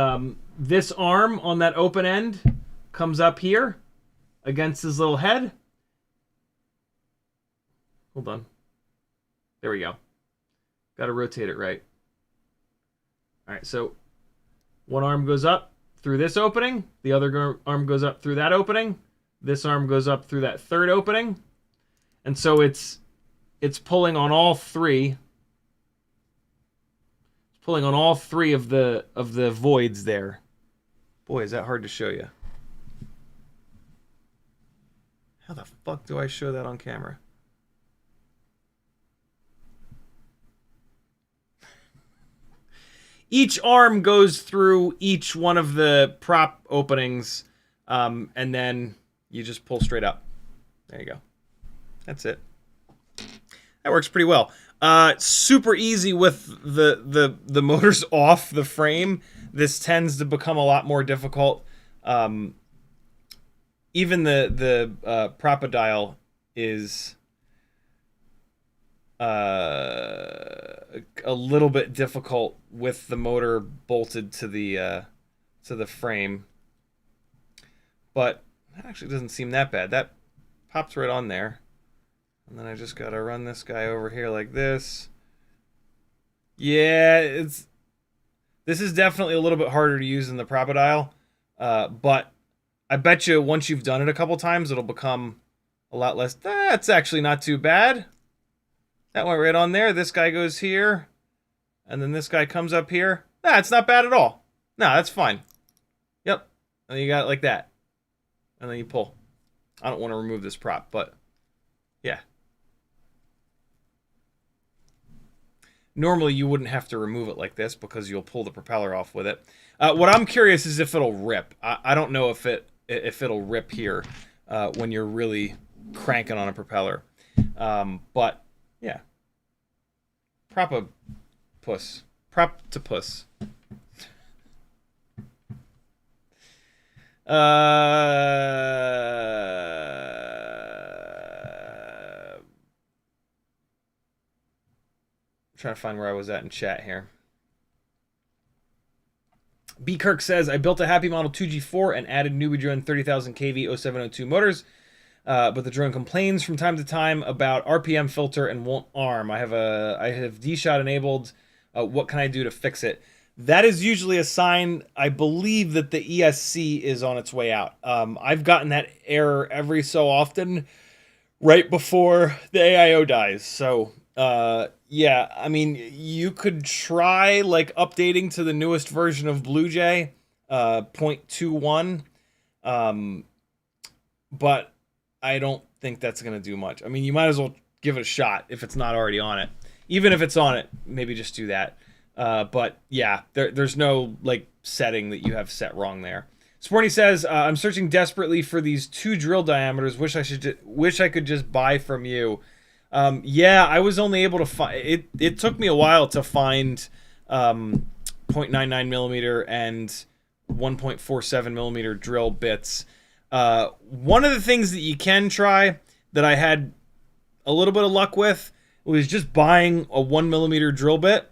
Speaker 2: this arm on that open end comes up here against his little head. Hold on, there we go. Got to rotate it right. All right, so one arm goes up through this opening, the other arm goes up through that opening, this arm goes up through that third opening, and so it's pulling on all three. It's pulling on all three of the voids there. Boy, is that hard to show you. How the fuck do I show that on camera? Each arm goes through each one of the prop openings, and then you just pull straight up. There you go. That's it. That works pretty well. Super easy with the motors off the frame. This tends to become a lot more difficult. Even the Proptopus is a little bit difficult with the motor bolted to the frame, but that actually doesn't seem that bad. That pops right on there, and then I just gotta run this guy over here like this. Yeah, this is definitely a little bit harder to use than the Proptopus, but I bet you once you've done it a couple times, it'll become a lot less. That's actually not too bad. That went right on there. This guy goes here, and then this guy comes up here. Nah, it's not bad at all. No, that's fine. Yep. And you got it like that. And then you pull. I don't want to remove this prop, but yeah. Normally you wouldn't have to remove it like this because you'll pull the propeller off with it. What I'm curious is if it'll rip. I don't know if it'll rip here when you're really cranking on a propeller. But yeah. Proptopus. Trying to find where I was at in chat here. B. Kirk says, I built a Happy Model 2G4 and added Newbie Drone 30,000 kV 0702 motors. But the drone complains from time to time about RPM filter and won't arm. I have D-Shot enabled. What can I do to fix it? That is usually a sign, I believe, that the ESC is on its way out. I've gotten that error every so often right before the AIO dies. So, yeah, I mean, you could try, like, updating to the newest version of BlueJ, 0.21, but I don't think that's going to do much. I mean, you might as well give it a shot if it's not already on it. Even if it's on it, maybe just do that. But yeah, there's no like setting that you have set wrong there. Sporty says, I'm searching desperately for these 2 drill diameters. Wish I could just buy from you. Yeah, I was only able to find it. It took me a while to find 0.99 millimeter and 1.47 millimeter drill bits. One of the things that you can try that I had a little bit of luck with was just buying a 1 millimeter drill bit,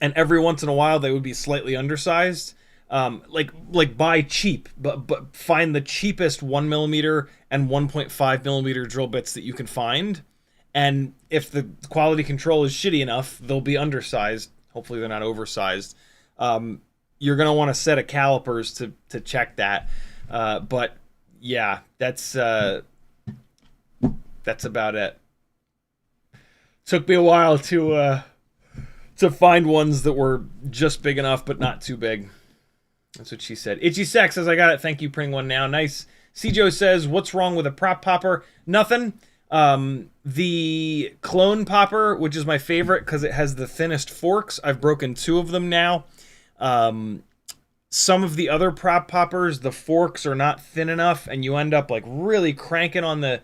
Speaker 2: and every once in a while they would be slightly undersized. Like buy cheap, but find the cheapest 1 millimeter and 1.5 millimeter drill bits that you can find. And if the quality control is shitty enough, they'll be undersized. Hopefully they're not oversized. You're going to want a set of calipers to check that. But yeah, that's about it. Took me a while to find ones that were just big enough, but not too big. That's what she said. Itchy Sex says, I got it. Thank you, printing one now. Nice. Cjo says, what's wrong with a prop popper? Nothing. The clone popper, which is my favorite because it has the thinnest forks. I've broken 2 of them now. Some of the other prop poppers, the forks are not thin enough, and you end up like really cranking on the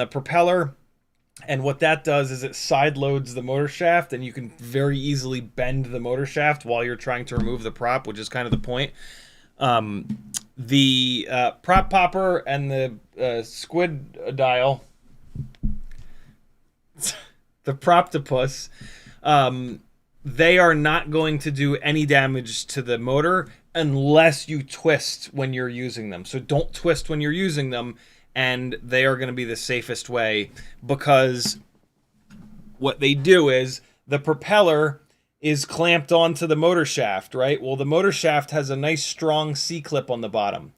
Speaker 2: propeller. And what that does is it side loads the motor shaft, and you can very easily bend the motor shaft while you're trying to remove the prop, which is kind of the point. The prop popper and the squid dial, the Proptopus, they are not going to do any damage to the motor unless you twist when you're using them. So don't twist when you're using them, and they are going to be the safest way, because what they do is the propeller is clamped onto the motor shaft, right? Well, the motor shaft has a nice strong C-clip on the bottom.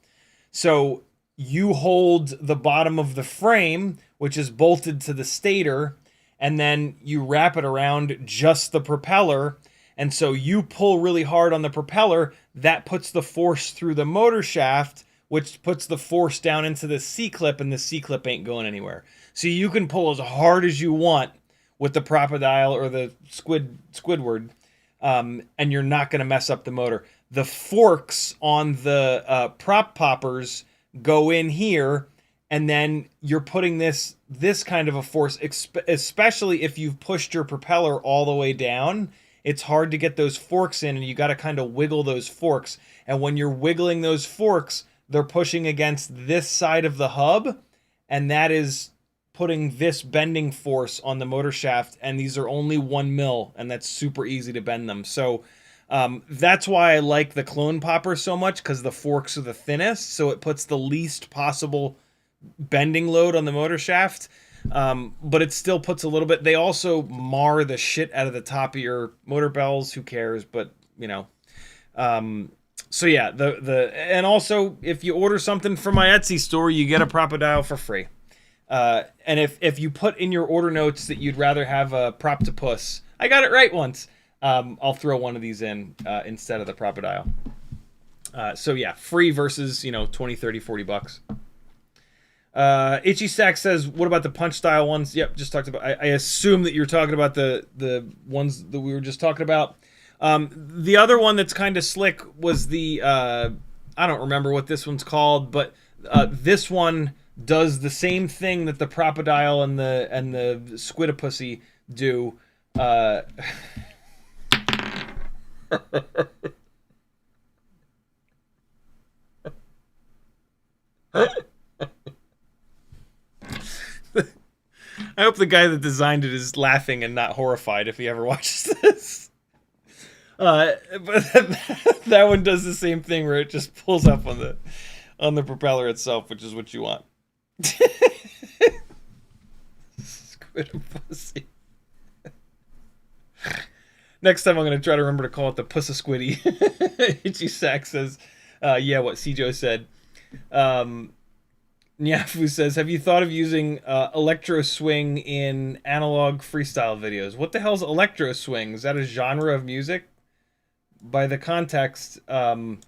Speaker 2: So you hold the bottom of the frame, which is bolted to the stator, and then you wrap it around just the propeller. And so you pull really hard on the propeller, that puts the force through the motor shaft, which puts the force down into the C-clip, and the C-clip ain't going anywhere. So you can pull as hard as you want with the Proptopus or the Squidward, and you're not going to mess up the motor. The forks on the prop poppers go in here, and then you're putting this kind of a force, especially if you've pushed your propeller all the way down. It's hard to get those forks in, and you got to kind of wiggle those forks. And when you're wiggling those forks, they're pushing against this side of the hub, and that is putting this bending force on the motor shaft, and these are only 1 mil, and that's super easy to bend them. So that's why I like the clone popper so much, because the forks are the thinnest, so it puts the least possible bending load on the motor shaft, but it still puts a little bit. They also mar the shit out of the top of your motor bells. Who cares? But, you know. So yeah, and also if you order something from my Etsy store, you get a Proptopus for free. And if you put in your order notes that you'd rather have a Proptopus, I got it right once. I'll throw one of these in instead of the Proptopus. So yeah, free versus 20, 30, 40 bucks. Itchy Sack says, what about the punch style ones? Yep, just talked about. I assume that you're talking about the ones that we were just talking about. The other one that's kind of slick was the I don't remember what this one's called, but this one does the same thing that the Proptopus and the Squidtopus do. I hope the guy that designed it is laughing and not horrified if he ever watches this. But that one does the same thing where it just pulls up on the propeller itself, which is what you want. Squidtopus. Next time I'm going to try to remember to call it the Pussa Squiddy. Itchy Sack says, yeah, what Cjo said. Nyafu says, have you thought of using electro swing in analog freestyle videos? What the hell's electro swing? Is that a genre of music? By the context, I'm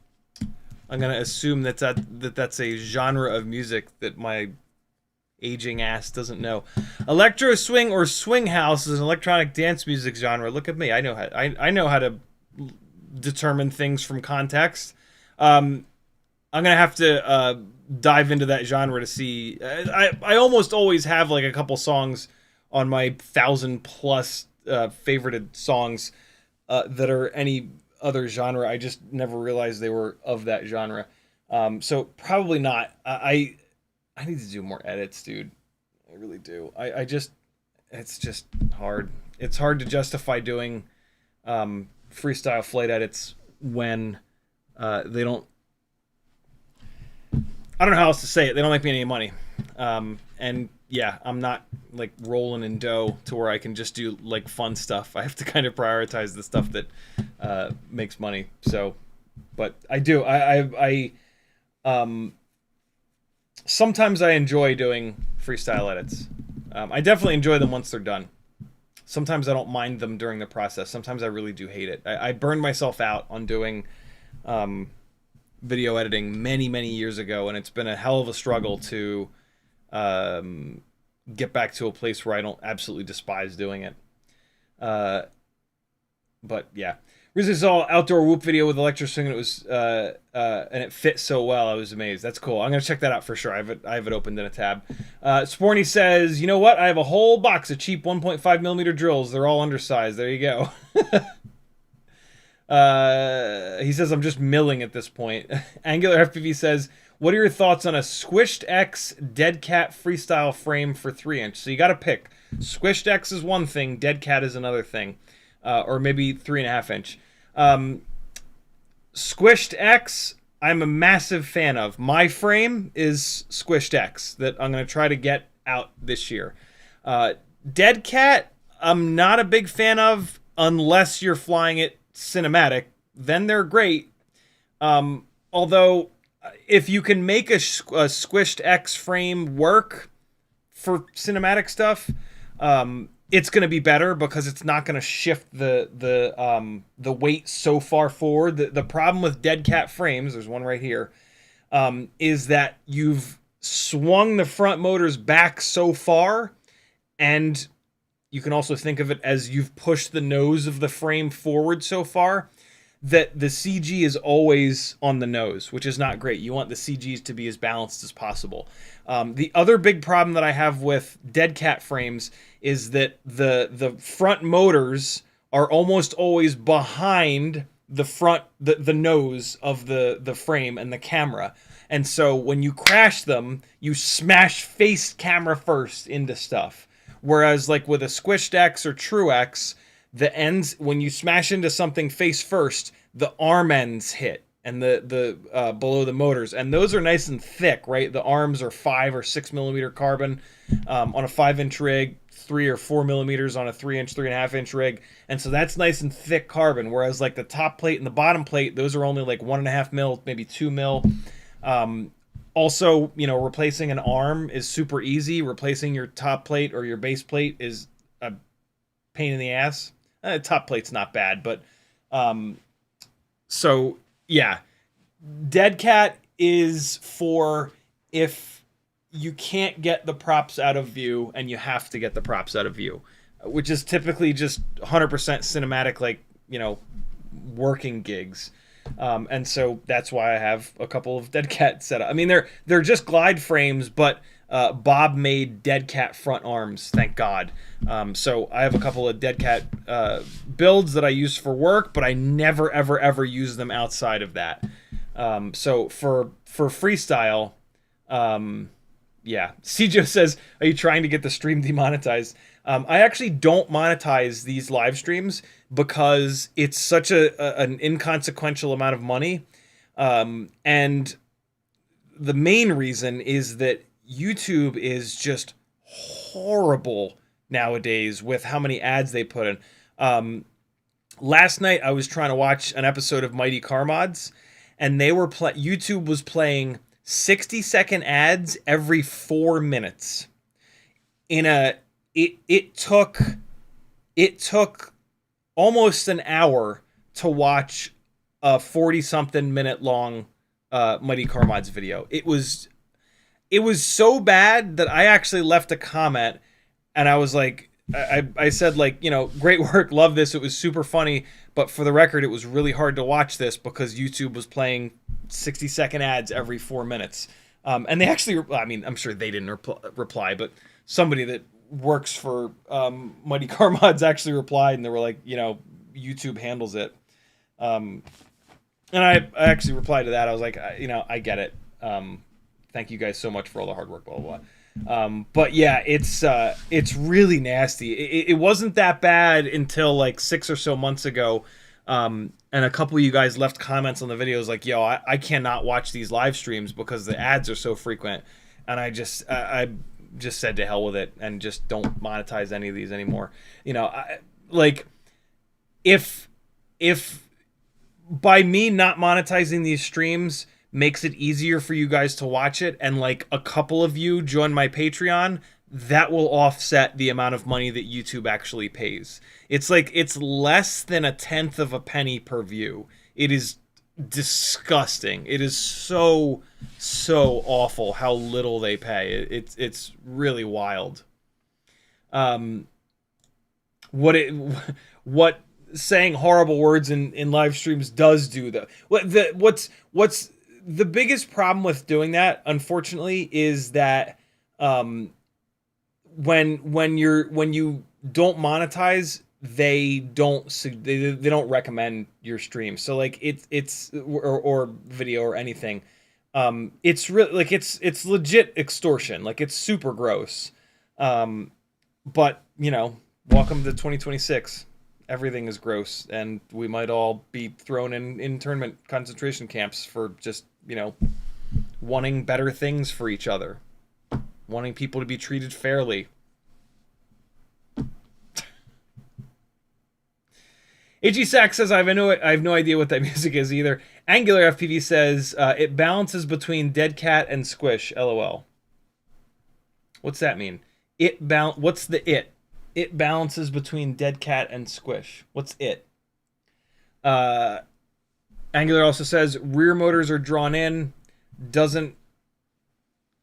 Speaker 2: going to assume that's a genre of music that my aging ass doesn't know. Electro swing or swing house is an electronic dance music genre. Look at me. I know how to determine things from context. I'm going to have to dive into that genre to see. I almost always have like a couple songs on my 1,000+ favorited songs that are any other genre. I just never realized they were of that genre. So probably not. I need to do more edits, dude. I really do. I just, it's just hard. It's hard to justify doing freestyle flight edits when they don't, I don't know how else to say it. They don't make me any money. And yeah, I'm not like rolling in dough to where I can just do like fun stuff. I have to kind of prioritize the stuff that makes money. So, but I do. I sometimes I enjoy doing freestyle edits. I definitely enjoy them once they're done. Sometimes I don't mind them during the process. Sometimes I really do hate it. I burned myself out on doing video editing many years ago, and it's been a hell of a struggle to get back to a place where I don't absolutely despise doing it. But yeah, recently saw outdoor whoop video with electro swing, and it was and it fit so well. I was amazed. That's cool. I'm gonna check that out for sure. I have it opened in a tab. Sporny says, you know what? I have a whole box of cheap 1.5mm drills. They're all undersized. There you go. He says I'm just milling at this point. Angular FPV says, what are your thoughts on a Squished-X Deadcat freestyle frame for 3-inch? So you got to pick. Squished-X is one thing, Deadcat is another thing, or maybe 3.5-inch. Squished-X, I'm a massive fan of. My frame is Squished-X that I'm going to try to get out this year. Deadcat, I'm not a big fan of unless you're flying it cinematic. Then they're great. Although, if you can make a Squished-X frame work for cinematic stuff, it's going to be better because it's not going to shift the weight so far forward. The problem with Deadcat frames, there's one right here, is that you've swung the front motors back so far, and you can also think of it as you've pushed the nose of the frame forward so far that the CG is always on the nose, which is not great. You want the CGs to be as balanced as possible. The other big problem that I have with Deadcat frames is that the front motors are almost always behind the nose of the frame and the camera. And so when you crash them, you smash face camera first into stuff. Whereas like with a Squished-X or True-X, the ends, when you smash into something face first, the arm ends hit and the below the motors, and those are nice and thick, right? The arms are 5 or 6 millimeter carbon on a 5-inch rig, 3 or 4 millimeters on a 3-inch, 3.5-inch rig, and so that's nice and thick carbon. Whereas like the top plate and the bottom plate, those are only like 1.5 mil, maybe 2 mil. Also, you know, replacing an arm is super easy. Replacing your top plate or your base plate is a pain in the ass. Top plate's not bad, but so yeah, Deadcat is for if you can't get the props out of view and you have to get the props out of view, which is typically just 100% cinematic, like, you know, working gigs. And so that's why I have a couple of Deadcat set up. I mean, they're just glide frames, but Bob made Deadcat front arms, thank God. So I have a couple of Deadcat builds that I use for work, but I never, ever use them outside of that. So for freestyle, yeah. Cjo says, are you trying to get the stream demonetized? I actually don't monetize these live streams because it's such an inconsequential amount of money. And the main reason is that YouTube is just horrible nowadays with how many ads they put in. Last night I was trying to watch an episode of Mighty Car Mods, and they were YouTube was playing 60-second ads every 4 minutes. It took almost an hour to watch a 40-something minute long Mighty Car Mods video. It was so bad that I actually left a comment, and I was like, I said, like, you know, great work, love this, it was super funny, but for the record, it was really hard to watch this because YouTube was playing 60-second ads every 4 minutes. And they actually, I mean, I'm sure they didn't reply, but somebody that works for Mighty Car Mods actually replied, and they were like, you know, YouTube handles it. And I actually replied to that. I was like, you know, I get it. Thank you guys so much for all the hard work, blah, blah, blah. But yeah, it's really nasty. It wasn't that bad until like 6 or so months ago. And a couple of you guys left comments on the videos like, yo, I cannot watch these live streams because the ads are so frequent. And I just said to hell with it and just don't monetize any of these anymore. You know, if by me not monetizing these streams makes it easier for you guys to watch it, and like a couple of you join my Patreon, that will offset the amount of money that YouTube actually pays. It's like, it's less than a tenth of a penny per view. It is disgusting. It is so awful how little they pay. It's really wild. What saying horrible words in live streams does do, though. What's the biggest problem with doing that, unfortunately, is that when you don't monetize, they don't recommend your stream. So like it's or video or anything. It's really like it's legit extortion. Like, it's super gross. But you know, welcome to 2026. Everything is gross, and we might all be thrown in internment concentration camps for just, you know, wanting better things for each other, wanting people to be treated fairly. AG Sack says, I have no idea what that music is either. Angular FPV says, it balances between Deadcat and Squish, LOL. What's that mean? What's the it? It balances between Deadcat and Squish. What's it? Angular also says, rear motors are drawn in. Doesn't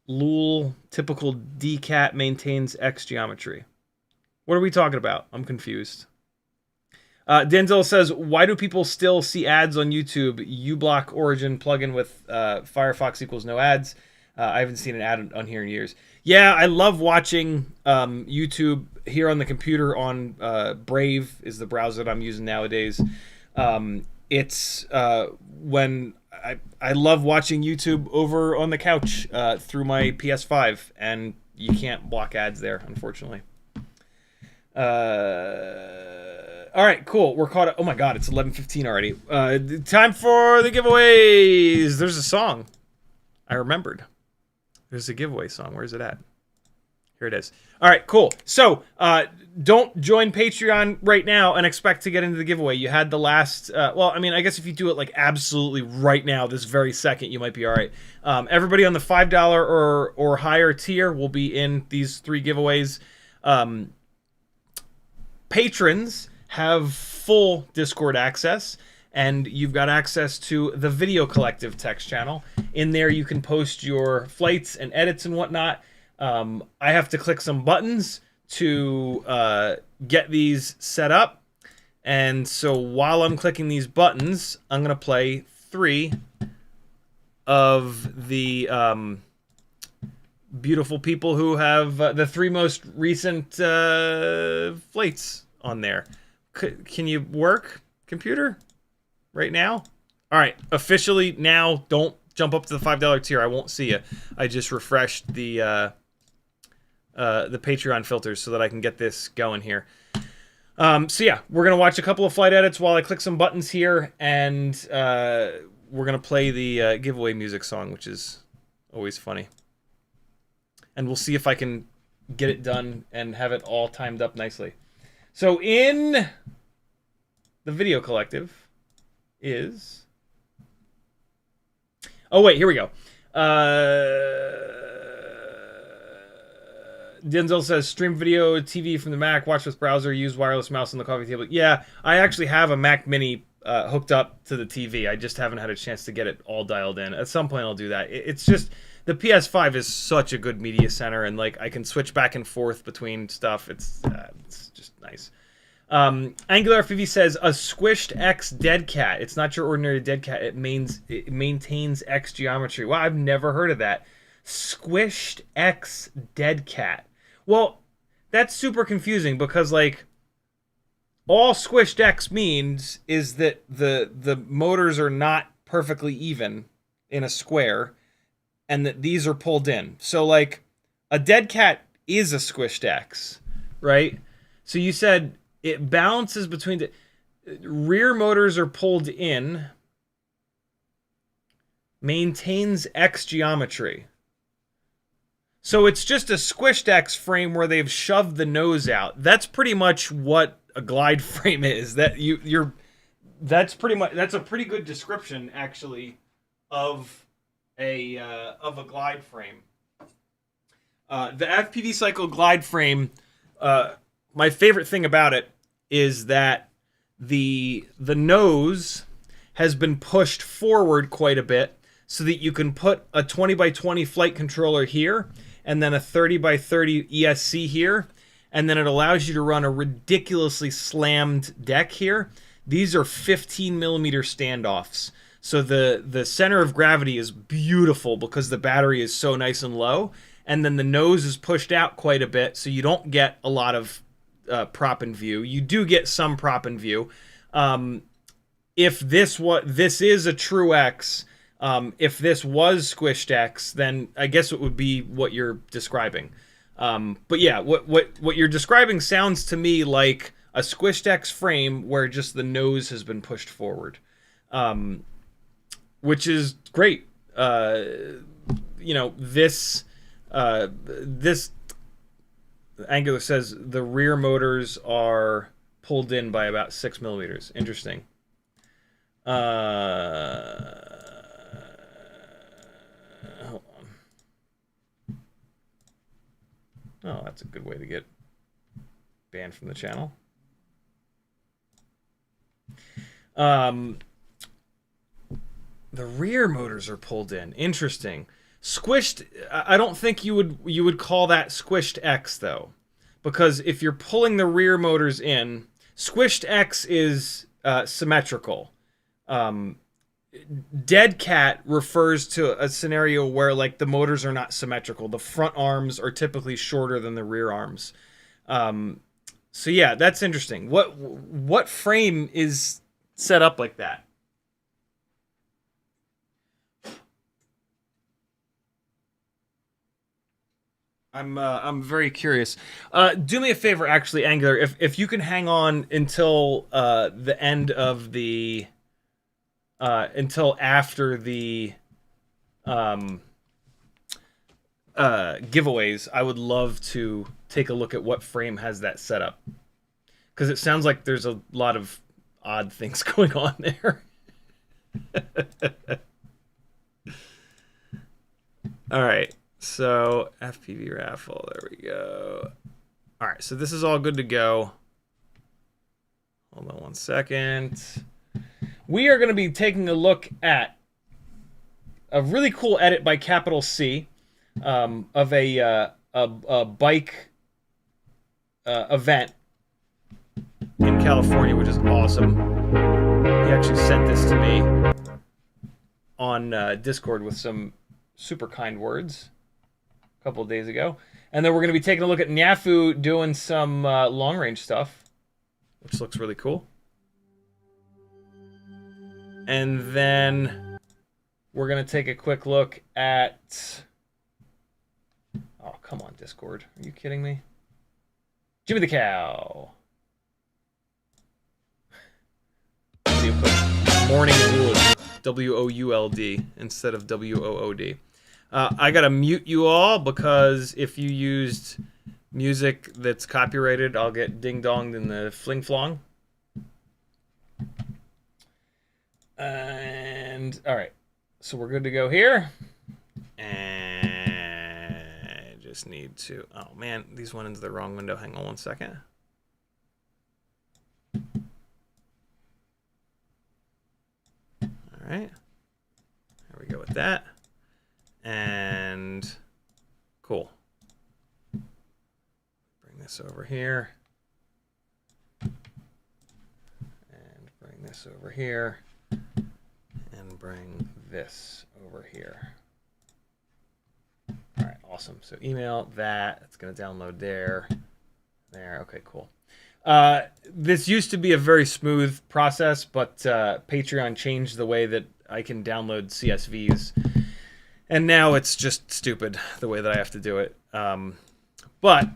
Speaker 2: Lul typical DCat maintains X geometry. What are we talking about? I'm confused. Denzel says, why do people still see ads on YouTube? uBlock Origin plugin with Firefox equals no ads. I haven't seen an ad on here in years. Yeah, I love watching YouTube here on the computer on Brave is the browser that I'm using nowadays. It's when I love watching YouTube over on the couch through my PS5, and you can't block ads there, unfortunately. All right, cool. We're caught up. Oh my god, it's 11:15 already. Time for the giveaways. There's a song. I remembered. There's a giveaway song. Where's it at? Here it is. All right, cool. So, don't join Patreon right now and expect to get into the giveaway. You had the last... well, I mean, I guess if you do it, like, absolutely right now, this very second, you might be all right. Everybody on the $5 or higher tier will be in these 3 giveaways. Patrons have full Discord access, and you've got access to the Video Collective text channel. In there, you can post your flights and edits and whatnot. I have to click some buttons to get these set up. And so while I'm clicking these buttons, I'm going to play 3 of the beautiful people who have the 3 most recent flights on there. Can you work, computer, right now? All right, officially now, don't jump up to the $5 tier. I won't see you. I just refreshed the Patreon filters so that I can get this going here. So yeah, we're gonna watch a couple of flight edits while I click some buttons here, and we're gonna play the giveaway music song, which is always funny. And we'll see if I can get it done and have it all timed up nicely. So in the Video Collective is... Oh, wait, here we go. Denzel says, stream video, TV from the Mac, watch with browser, use wireless mouse on the coffee table. Yeah, I actually have a Mac Mini hooked up to the TV. I just haven't had a chance to get it all dialed in. At some point, I'll do that. It's just... The PS5 is such a good media center, and like I can switch back and forth between stuff. It's just nice. Angular FPV says a Squished-X Deadcat. It's not your ordinary Deadcat. It maintains X geometry. Wow, I've never heard of that. Squished-X Deadcat. Well, that's super confusing because like all Squished-X means is that the motors are not perfectly even in a square, and that these are pulled in. So like a Deadcat is a Squished-X, right? So you said it balances between the rear motors are pulled in, maintains X geometry. So it's just a Squished-X frame where they've shoved the nose out. That's pretty much what a glide frame is. That's a pretty good description actually of a glide frame. The FPV Cycle glide frame, my favorite thing about it is that the nose has been pushed forward quite a bit so that you can put a 20x20 flight controller here and then a 30x30 ESC here, and then it allows you to run a ridiculously slammed deck here. These are 15mm standoffs. So the center of gravity is beautiful because the battery is so nice and low, and then the nose is pushed out quite a bit, so you don't get a lot of prop in view. You do get some prop in view. If this is a true X, if this was Squished-X, then I guess it would be what you're describing. But yeah, what you're describing sounds to me like a Squished-X frame where just the nose has been pushed forward, which is great. You know, this Angular says the rear motors are pulled in by about 6mm. Interesting. Hold on. Oh, that's a good way to get banned from the channel. The rear motors are pulled in. Interesting. Squished. I don't think you would call that Squished-X though, because if you're pulling the rear motors in, Squished-X is symmetrical. Deadcat refers to a scenario where like the motors are not symmetrical. The front arms are typically shorter than the rear arms. So yeah, that's interesting. What frame is set up like that? I'm very curious. Do me a favor, actually, Angular, if you can hang on until the end of the until after the giveaways, I would love to take a look at what frame has that set up, because it sounds like there's a lot of odd things going on there. All right, so FPV raffle, there we go. All right, so this is all good to go. Hold on one second. We are going to be taking a look at a really cool edit by Capital C of a bike event in California, which is awesome. He actually sent this to me on Discord with some super kind words a couple of days ago. And then we're going to be taking a look at Nyafu doing some long-range stuff, which looks really cool. And then we're going to take a quick look at... Oh, come on, Discord. Are you kidding me? Jimmy the Cow. Morning Wood. W-O-U-L-D instead of W-O-O-D. I gotta mute you all because if you used music that's copyrighted, I'll get ding-donged in the fling-flong. And, alright. So we're good to go here. And I just need to... Oh, man, these went into the wrong window. Hang on one second. Alright. There we go with that. And... Cool. Bring this over here. And bring this over here. And bring this over here. Alright, awesome. So email that. It's going to download there. There, okay, cool. This used to be a very smooth process, but Patreon changed the way that I can download CSVs. And now it's just stupid the way that I have to do it. But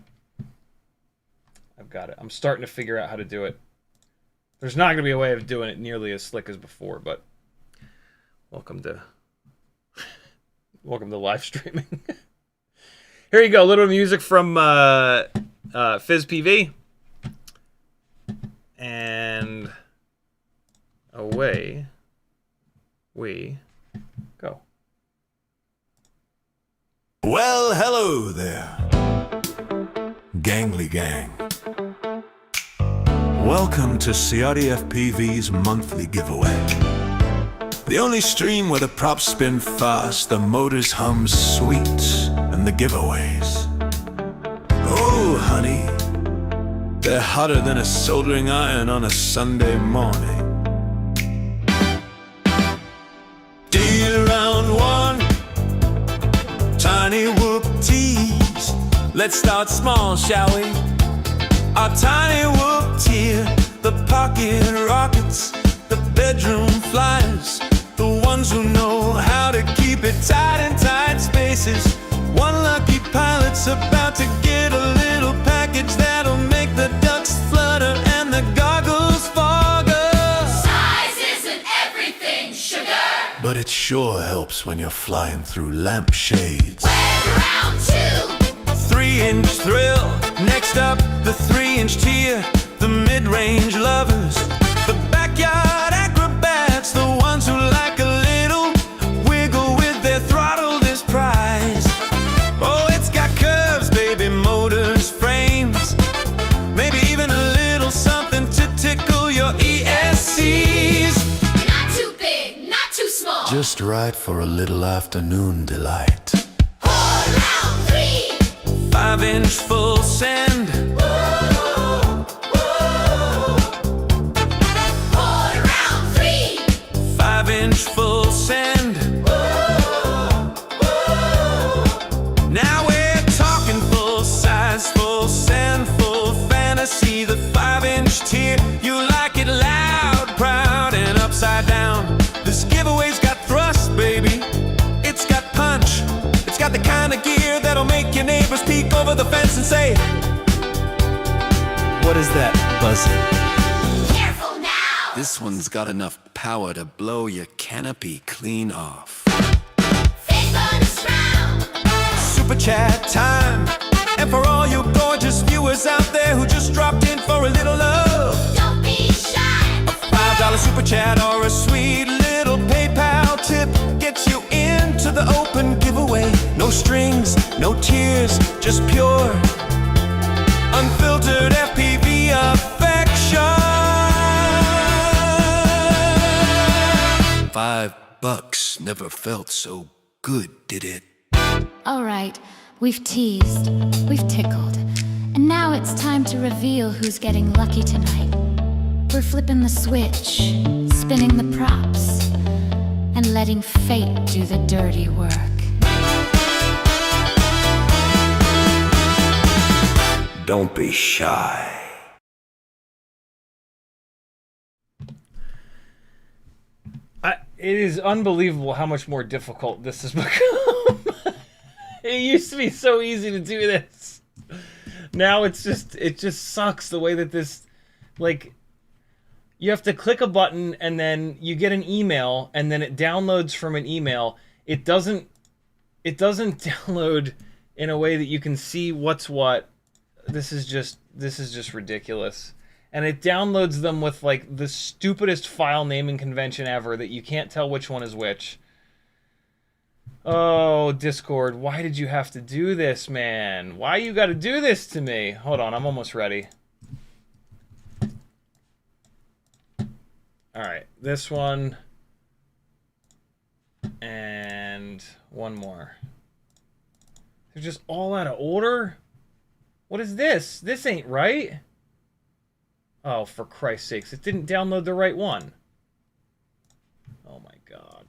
Speaker 2: I've got it. I'm starting to figure out how to do it. There's not going to be a way of doing it nearly as slick as before, but welcome to live streaming. Here you go, a little music from FizzPV. And away we go.
Speaker 1: Well, hello there, Gangly Gang. Welcome to CiottiFPV's monthly giveaway. The only stream where the props spin fast, the motors hum sweet, and the giveaways, oh honey, they're hotter than a soldering iron on a Sunday morning. Deal round one, tiny whoop-tees. Let's start small, shall we? Our tiny whoop-tier, the pocket rockets, the bedroom flyers, the ones who know how to keep it tight in tight spaces. One lucky pilot's about to get a little package that'll make the ducks flutter and the goggles fogger.
Speaker 3: Size isn't everything, sugar.
Speaker 1: But it sure helps when you're flying through lampshades.
Speaker 3: We're round 2.
Speaker 1: 3-inch thrill. Next up, the 3-inch tier, the mid-range lovers, the backyard acrobats, the ones who like a little wiggle with their throttle this prize. Oh, it's got curves, baby, motors, frames, maybe even a little something to tickle your ESCs.
Speaker 3: Not too big, not too small.
Speaker 1: Just right for a little afternoon delight. 5-inch full send.
Speaker 3: Round 3.
Speaker 1: 5-inch full send. Now we're talking full size, full send, full fantasy. The 5-inch tier, you like it loud, proud, and upside down. This giveaway's got thrust, baby. It's got punch. It's got the kind of gear that'll make your neighbors peek over the fence and say, "What is that buzzing?"
Speaker 3: Careful now.
Speaker 4: This one's got enough power to blow your canopy clean off.
Speaker 3: Fake bonus round.
Speaker 1: Super chat time. And for all you gorgeous viewers out there who just dropped in for a little love,
Speaker 3: Don't be shy.
Speaker 1: $5 super chat or a sweet little PayPal tip gets you into the open giveaway. No strings, no tears, just pure, unfiltered FPV affection.
Speaker 4: $5 never felt so good, did it?
Speaker 5: All right, we've teased, we've tickled, and now it's time to reveal who's getting lucky tonight. We're flipping the switch, spinning the props, and letting fate do the dirty work.
Speaker 1: Don't be shy.
Speaker 2: It is unbelievable how much more difficult this has become. It used to be so easy to do this. Now it just sucks the way that this, like, you have to click a button and then you get an email and then it downloads from an email. It doesn't download in a way that you can see what's what. This is just ridiculous. And it downloads them with like the stupidest file naming convention ever that you can't tell which one is which. Oh, Discord, why did you have to do this, man? Why you gotta do this to me? Hold on, I'm almost ready. Alright, this one. And one more. They're just all out of order? What is this? This ain't right. Oh, for Christ's sakes, it didn't download the right one. Oh my god.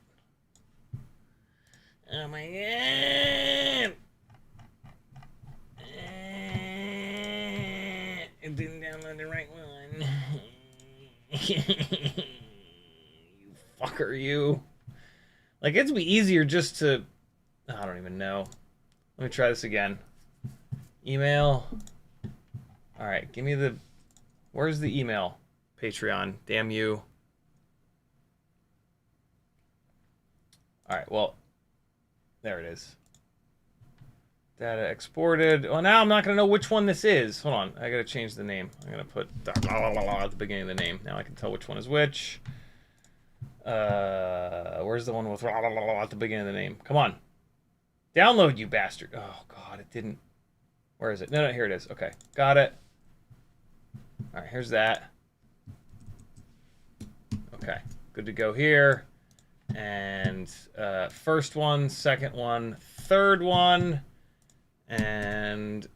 Speaker 2: Oh my god. doing the right one. You fucker, you. Like, it'd be easier just to... I don't even know. Let me try this again. Email. Alright, give me the... Where's the email? Patreon. Damn you. Alright, well... There it is. Data exported. Well, now I'm not going to know which one this is. Hold on. I got to change the name. I'm going to put at the beginning of the name. Now I can tell which one is which. Where's the one with at the beginning of the name? Come on. Download, you bastard. Oh, God. It didn't. Where is it? No, here it is. Okay. Got it. All right. Here's that. Okay. Good to go here. And first one, second one, third one. And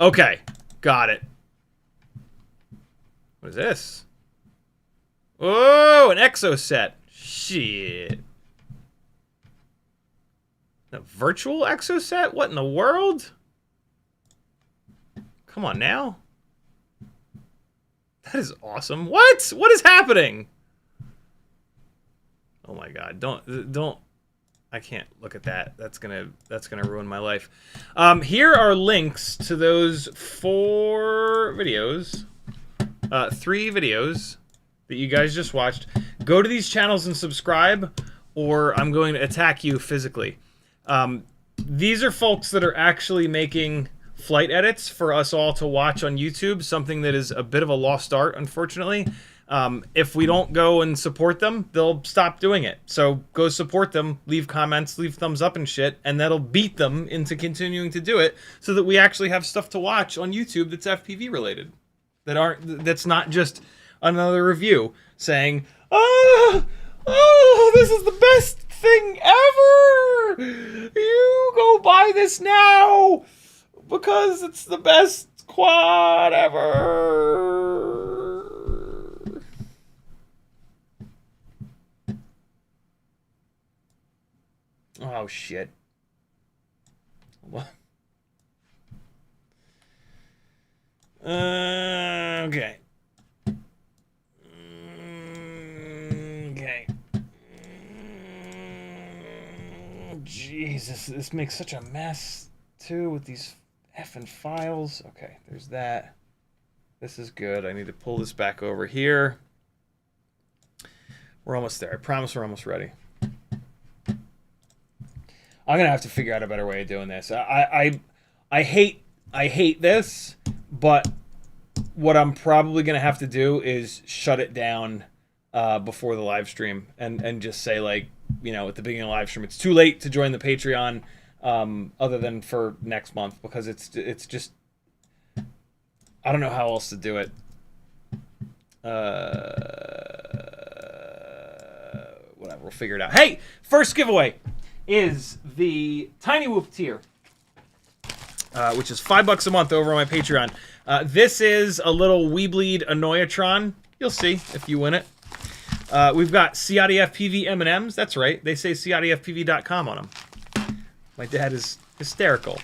Speaker 2: okay, got it. What is this? Oh, an exo set. Shit. A virtual exo set? What in the world? Come on now. That is awesome. What? What is happening? Oh my God! Don't. I can't look at that. That's gonna ruin my life. Here are links to those 4 videos, 3 videos that you guys just watched. Go to these channels and subscribe, or I'm going to attack you physically. These are folks that are actually making flight edits for us all to watch on YouTube, something that is a bit of a lost art, unfortunately. If we don't go and support them, they'll stop doing it. So go support them, leave comments, leave thumbs up and shit, and that'll beat them into continuing to do it so that we actually have stuff to watch on YouTube that's FPV related. That's not just another review saying, oh, this is the best thing ever! You go buy this now because it's the best quad ever! Oh, shit. What? Okay. Okay. Jesus, this makes such a mess, too, with these effing files. Okay, there's that. This is good. I need to pull this back over here. We're almost there. I promise we're almost ready. I'm gonna have to figure out a better way of doing this. I hate this, but what I'm probably gonna have to do is shut it down before the live stream and just say, like, you know, at the beginning of the live stream, it's too late to join the Patreon, other than for next month, because it's just, I don't know how else to do it. Whatever, we'll figure it out. Hey, first giveaway is the Tiny Whoop tier, which is $5 a month over on my Patreon. This is a little Weebleed Annoyatron. You'll see if you win it. We've got CiottiFPV M&Ms. That's right. They say CiottiFPV.com on them. My dad is hysterical.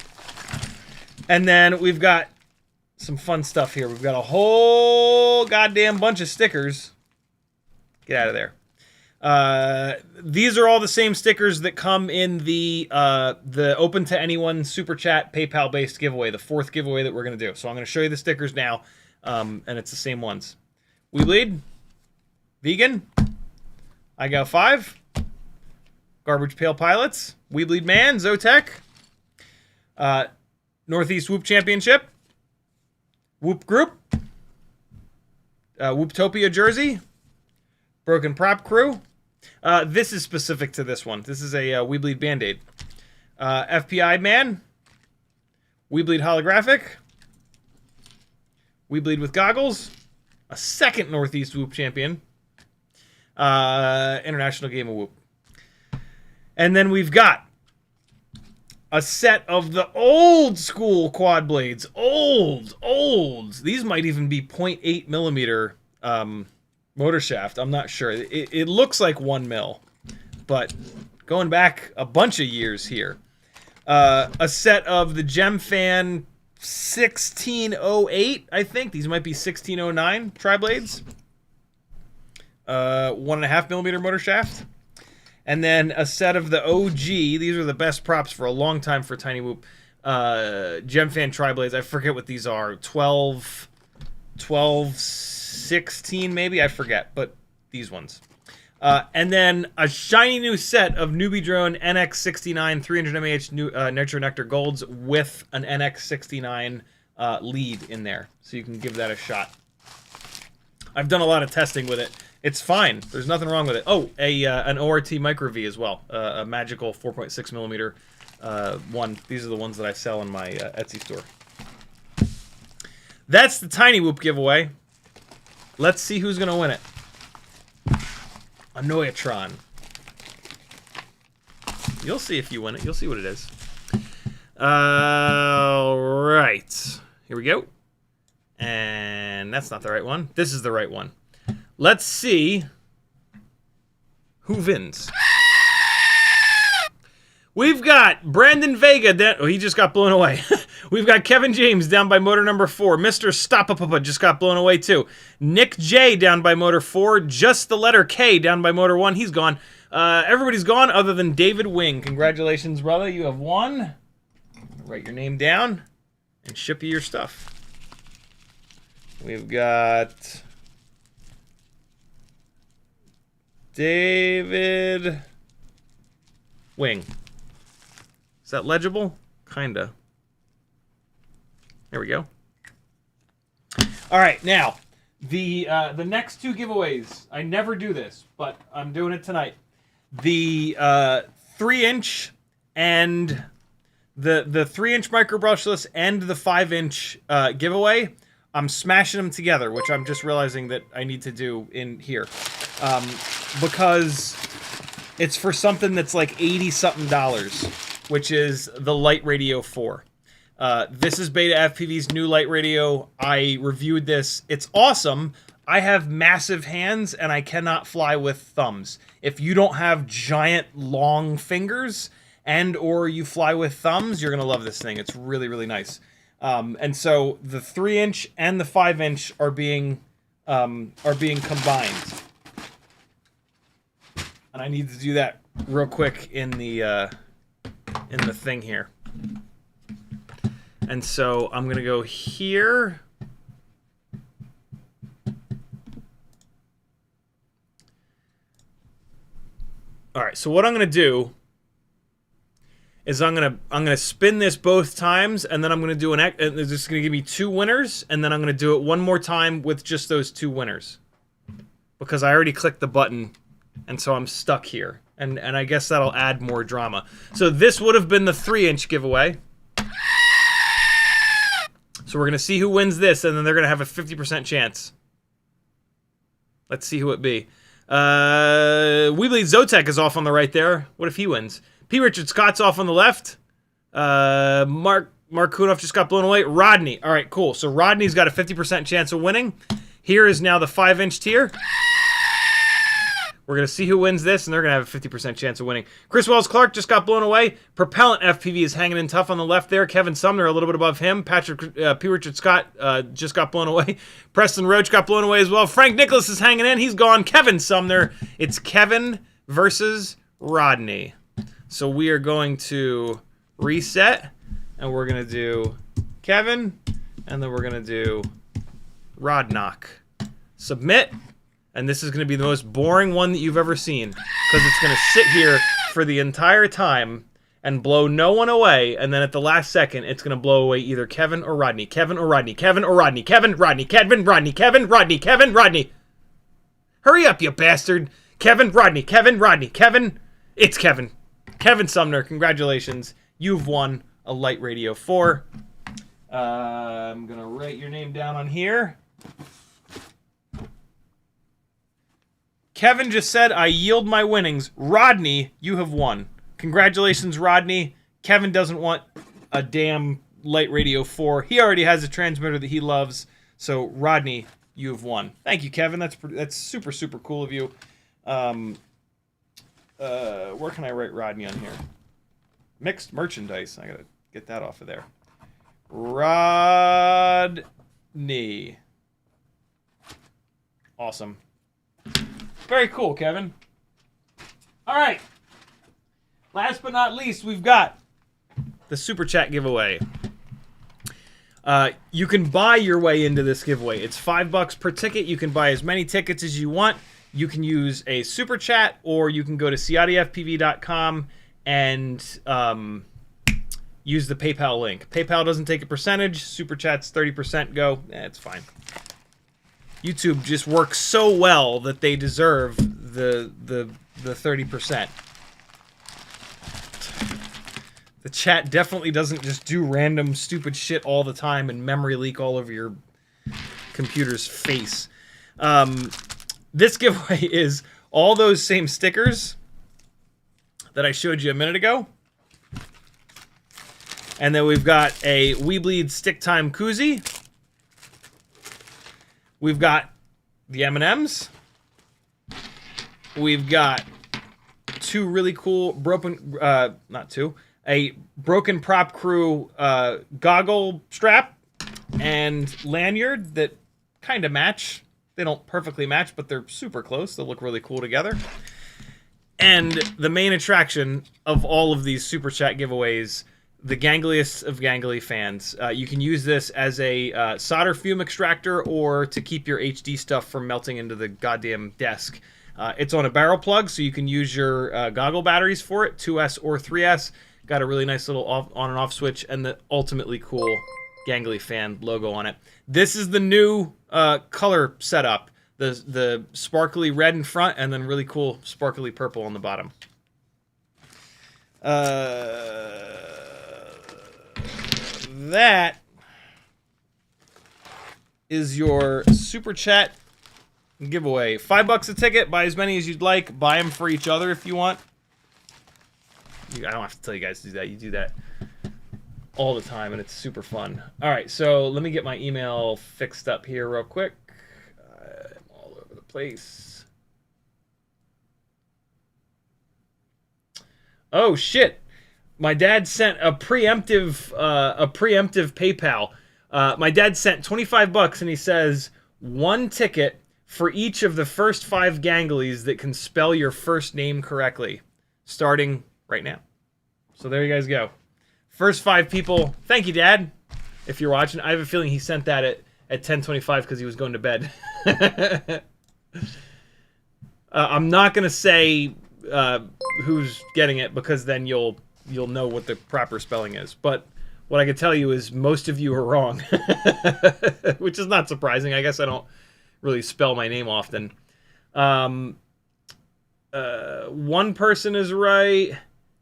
Speaker 2: And then we've got some fun stuff here. We've got a whole goddamn bunch of stickers. Get out of there. These are all the same stickers that come in the open to anyone super chat PayPal based giveaway, the 4th giveaway that we're gonna do. So I'm gonna show you the stickers now, and it's the same ones. We bleed, vegan, I got 5, Garbage Pail Pilots, We Bleed Man, Zotec, Northeast Whoop Championship, Whoop Group, Whooptopia Jersey, Broken Prop Crew. This is specific to this one. This is a We Bleed Band-Aid. FPI Man. We Bleed Holographic. We Bleed with Goggles. A second Northeast Whoop champion. International Game of Whoop. And then we've got a set of the old school quad blades. Old. These might even be 0.8 millimeter motor shaft. I'm not sure. It looks like 1 mil, but going back a bunch of years here. A set of the Gem Fan 1608, I think. These might be 1609 tri-blades. 1.5 millimeter motor shaft. And then a set of the OG. These are the best props for a long time for Tiny Whoop. Gemfan tri-blades. I forget what these are. 12, 16 maybe? I forget. But these ones. And then a shiny new set of Newbie Drone NX69 300 mAh Nitro Nectar Golds with an NX69 lead in there. So you can give that a shot. I've done a lot of testing with it. It's fine. There's nothing wrong with it. Oh, an ORT Micro V as well. A magical 4.6 millimeter one. These are the ones that I sell in my Etsy store. That's the Tiny Whoop giveaway. Let's see who's going to win it. A Noyatron. You'll see if you win it. You'll see what it is. All right. Here we go. And that's not the right one. This is the right one. Let's see who wins. We've got Brandon Vega. Oh, he just got blown away. We've got Kevin James down by motor number 4. Mr. Stopapapa just got blown away too. Nick J down by motor 4. Just the letter K down by motor 1. He's gone. Everybody's gone other than David Wing. Congratulations, brother. You have won. Write your name down and ship you your stuff. We've got David Wing. Is that legible? Kinda. There we go. All right, now the next two giveaways. I never do this, but I'm doing it tonight. The 3-inch and the 3-inch micro brushless and the 5-inch giveaway. I'm smashing them together, which I'm just realizing that I need to do in here, because it's for something that's like $80-something, which is the Lite Radio 4. This is Beta FPV's new Lite Radio. I reviewed this. It's awesome. I have massive hands, and I cannot fly with thumbs. If you don't have giant, long fingers, and or you fly with thumbs, you're going to love this thing. It's really, really nice. And so the 3-inch and the 5-inch are being combined. And I need to do that real quick in the thing here. And so I'm going to go here. All right, so what I'm going to do is I'm gonna spin this both times, and then I'm gonna do this is gonna give me 2 winners, and then I'm gonna do it one more time with just those 2 winners, because I already clicked the button, and so I'm stuck here, and I guess that'll add more drama. So this would have been the 3-inch giveaway. So we're gonna see who wins this, and then they're gonna have a 50% chance. Let's see who it be. Weebly Zotek is off on the right there. What if he wins? P. Richard Scott's off on the left. Mark Kunoff just got blown away. Rodney. All right, cool. So Rodney's got a 50% chance of winning. Here is now the 5-inch tier. We're going to see who wins this, and they're going to have a 50% chance of winning. Chris Wells Clark just got blown away. Propellant FPV is hanging in tough on the left there. Kevin Sumner a little bit above him. P. Richard Scott just got blown away. Preston Roach got blown away as well. Frank Nicholas is hanging in. He's gone. Kevin Sumner. It's Kevin versus Rodney. So we are going to reset, and we're going to do Kevin, and then we're going to do Rodnock. Submit, and this is going to be the most boring one that you've ever seen, because it's going to sit here for the entire time and blow no one away, and then at the last second, it's going to blow away either Kevin or Rodney. Kevin or Rodney. Kevin or Rodney. Kevin, Rodney. Kevin, Rodney. Kevin, Rodney. Kevin, Rodney. Hurry up, you bastard. Kevin, Rodney. Kevin, Rodney. Kevin. It's Kevin. Kevin Sumner, congratulations. You've won a Lite Radio 4. I'm going to write your name down on here. Kevin just said, I yield my winnings. Rodney, you have won. Congratulations, Rodney. Kevin doesn't want a damn Lite Radio 4. He already has a transmitter that he loves. So, Rodney, you have won. Thank you, Kevin. That's super, super cool of you. Where can I write Rodney on here? Mixed merchandise. I gotta get that off of there. Rodney. Awesome. Very cool, Kevin. All right. Last but not least, we've got the Super Chat giveaway. You can buy your way into this giveaway. It's $5 per ticket. You can buy as many tickets as you want. You can use a Super Chat, or you can go to CiottiFPV.com and use the PayPal link. PayPal doesn't take a percentage. Super Chat's 30%. Go. It's fine. YouTube just works so well that they deserve the 30%. The chat definitely doesn't just do random stupid shit all the time and memory leak all over your computer's face. This giveaway is all those same stickers that I showed you a minute ago. And then we've got a We Bleed Stick Time koozie. We've got the M&Ms. We've got two really cool broken, a Broken Prop Crew goggle strap and lanyard that kind of match. They don't perfectly match, but they're super close. They look really cool together. And the main attraction of all of these Super Chat giveaways, the gangliest of gangly fans. You can use this as a solder fume extractor or to keep your HD stuff from melting into the goddamn desk. It's on a barrel plug, so you can use your goggle batteries for it, 2S or 3S. Got a really nice little on and off switch and the ultimately cool gangly fan logo on it. This is the new color setup. The sparkly red in front and then really cool sparkly purple on the bottom. That is your Super Chat giveaway. $5 a ticket. Buy as many as you'd like. Buy them for each other if you want. I don't have to tell you guys to do that. You do that all the time, and it's super fun. All right, so let me get my email fixed up here real quick. I'm all over the place. Oh, shit. My dad sent a preemptive PayPal. My dad sent $25, and he says, 1 ticket for each of the first 5 ganglies that can spell your first name correctly, starting right now. So there you guys go. First 5 people. Thank you, Dad. If you're watching, I have a feeling he sent that at 10:25 because he was going to bed. I'm not gonna say who's getting it because then you'll know what the proper spelling is. But what I can tell you is most of you are wrong, which is not surprising. I guess I don't really spell my name often. 1 person is right.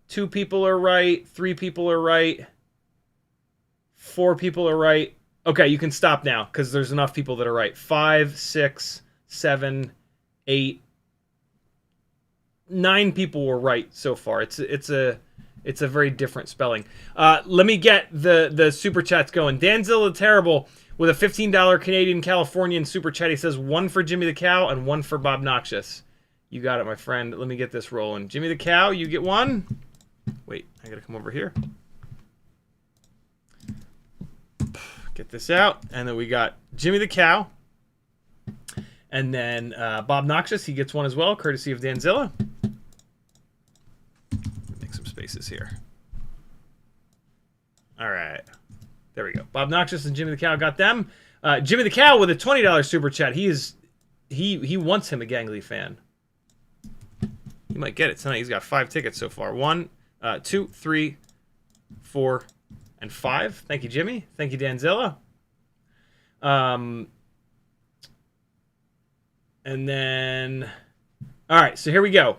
Speaker 2: 2 people are right. 3 people are right. 4 people are right. Okay, you can stop now because there's enough people that are right. 5, 6, 7, 8, 9 people were right so far. It's a very different spelling. Let me get the super chats going. Danzilla Terrible with a $15 Canadian Californian super chat. He says 1 for Jimmy the Cow and 1 for Bob Noxious. You got it, my friend. Let me get this rolling. Jimmy the Cow, you get 1. Wait, I gotta come over here. Get this out. And then we got Jimmy the Cow. And then Bob Noxious, he gets 1 as well, courtesy of Danzilla. Make some spaces here. All right. There we go. Bob Noxious and Jimmy the Cow got them. Jimmy the Cow with a $20 super chat. He wants him a gangly fan. He might get it tonight. He's got 5 tickets so far. 1, 2, 3, 4, and 5. Thank you, Jimmy. Thank you, Danzilla. And then, all right, so here we go.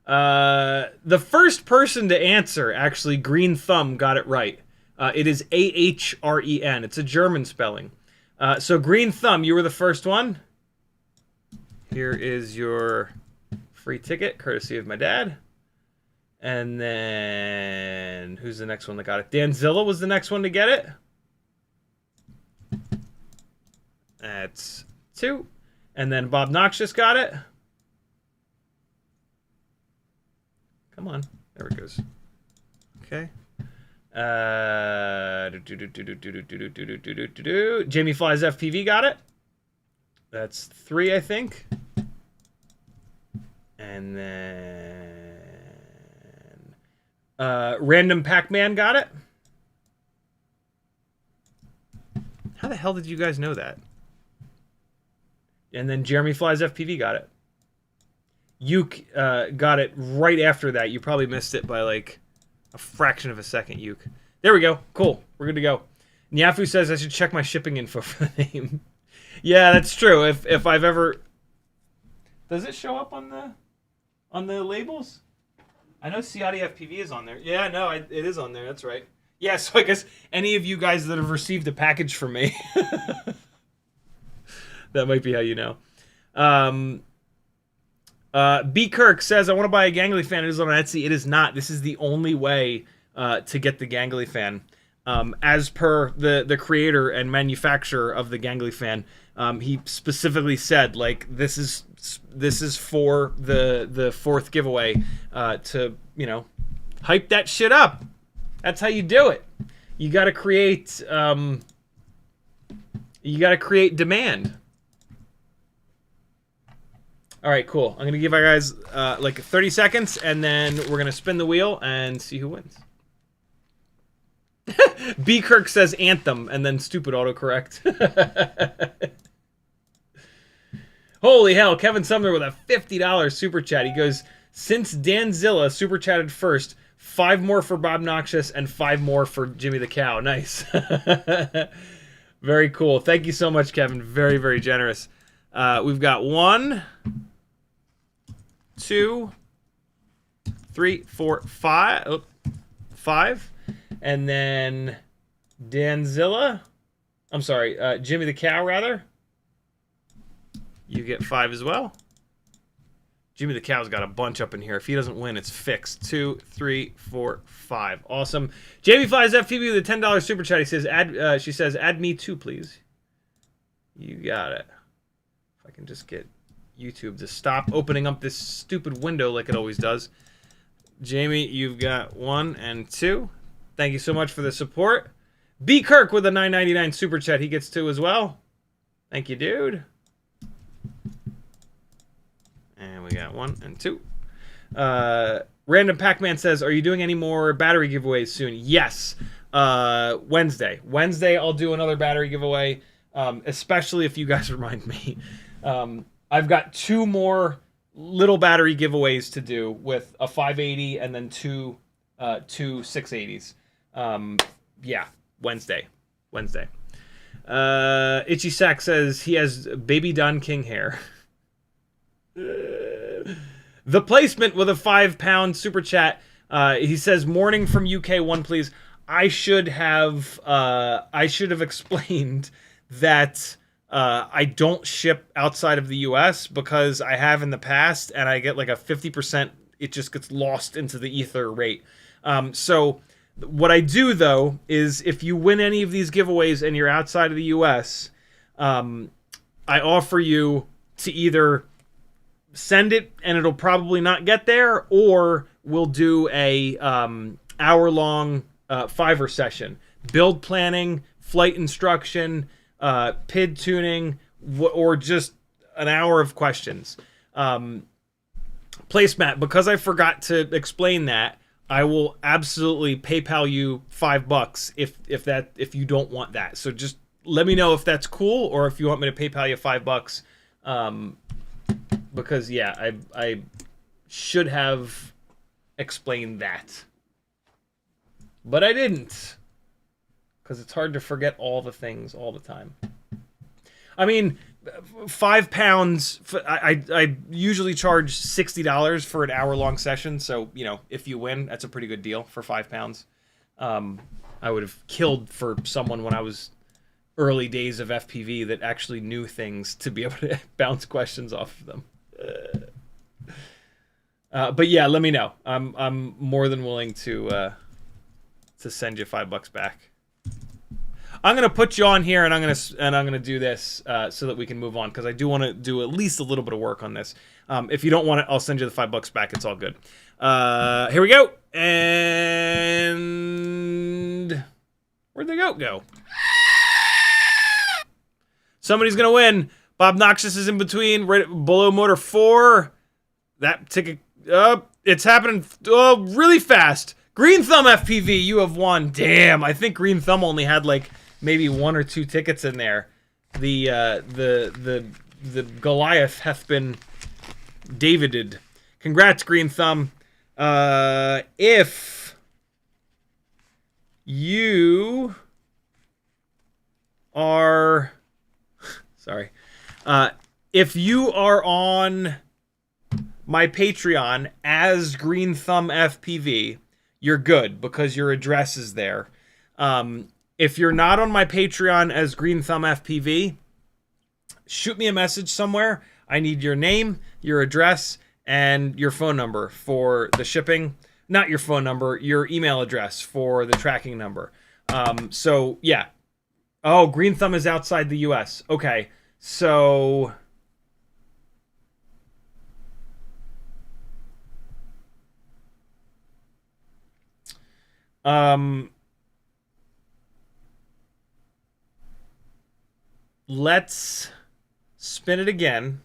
Speaker 2: The first person to answer, actually, Green Thumb got it right. It is A-H-R-E-N. It's a German spelling. So Green Thumb, you were the first one. Here is your free ticket, courtesy of my dad. And then, who's the next one that got it? Danzilla was the next one to get it. That's 2. And then Bob Noxious got it. Come on. There it goes. Okay. Jamie Flies FPV got it. That's 3, I think. And then Random Pac-Man got it. How the hell did you guys know that? And then Jeremy Flies FPV got it. Uke got it right after that. You probably missed it by like a fraction of a second, Uke. There we go. Cool. We're good to go. Nyafu says I should check my shipping info for the name. Yeah, that's true. If I've ever... Does it show up on the labels? I know CiottiFPV is on there. Yeah, no, it is on there. That's right. Yeah, so I guess any of you guys that have received a package from me, that might be how you know. B. Kirk says, I want to buy a Gangly fan. It is on Etsy. It is not. This is the only way to get the Gangly fan. As per the creator and manufacturer of the Gangly fan, he specifically said, like, this is for the 4th giveaway to, you know, hype that shit up. That's how you do it. You got to create demand. All right, cool. I'm going to give our guys like 30 seconds, and then we're going to spin the wheel and see who wins. B. Kirk says Anthem, and then stupid autocorrect. Holy hell, Kevin Sumner with a $50 super chat. He goes, since Danzilla super chatted first, 5 more for Bob Noxious and 5 more for Jimmy the Cow. Nice. Very cool. Thank you so much, Kevin. Very, very generous. We've got 1, 2, 3, 4, 5. Oh, 5. And then Danzilla. I'm sorry, Jimmy the Cow, rather. You get 5 as well. Jimmy the Cow's got a bunch up in here. If he doesn't win, it's fixed. 2, 3, 4, 5. Awesome. Jamie Flies FPV with a $10 super chat. He says, she says, add me too, please. You got it. If I can just get YouTube to stop opening up this stupid window like it always does. Jamie, you've got 1 and 2. Thank you so much for the support. B. Kirk with a $9.99 super chat. He gets 2 as well. Thank you, dude. And we got 1 and 2. Random Pac-Man says, are you doing any more battery giveaways soon? Yes. Wednesday. Wednesday, I'll do another battery giveaway, especially if you guys remind me. I've got 2 more little battery giveaways to do with a 580 and then two 680s. Yeah, Wednesday. Itchy Sack says he has baby Don King hair. The placement with a £5 super chat. He says, morning from UK 1, please. I should have explained that I don't ship outside of the US because I have in the past, and I get like a 50%. It just gets lost into the ether rate. So what I do though is if you win any of these giveaways and you're outside of the US, I offer you to either send it and it'll probably not get there, or we'll do a hour-long Fiverr session. Build planning, flight instruction, PID tuning, or just an hour of questions. Placemat, because I forgot to explain that, I will absolutely PayPal you $5 if you don't want that. So just let me know if that's cool, or if you want me to PayPal you $5. Because yeah, I should have explained that, but I didn't, because it's hard to forget all the things all the time. I mean, £5. I usually charge $60 for an hour-long session. So you know, if you win, that's a pretty good deal for £5. I would have killed for someone when I was early days of FPV that actually knew things to be able to bounce questions off of them. But yeah, let me know. I'm more than willing to send you $5 back. I'm gonna put you on here, and I'm gonna do this so that we can move on, because I do want to do at least a little bit of work on this. If you don't want it, I'll send you the $5 back. It's all good. Here we go. And where'd the goat go? Somebody's gonna win. Bob Noxious is in between, right below motor 4. That ticket, it's happening really fast. Green Thumb FPV, you have won. Damn, I think Green Thumb only had like maybe 1 or 2 tickets in there. The Goliath hath been Davided. Congrats, Green Thumb. If you are sorry. If you are on my Patreon as Green Thumb FPV, you're good because your address is there. If you're not on my Patreon as Green Thumb FPV, shoot me a message somewhere. I need your name, your address, and your phone number for the shipping. Not your phone number, your email address for the tracking number. So, yeah. Oh, Green Thumb is outside the US. Okay, so... let's spin it again.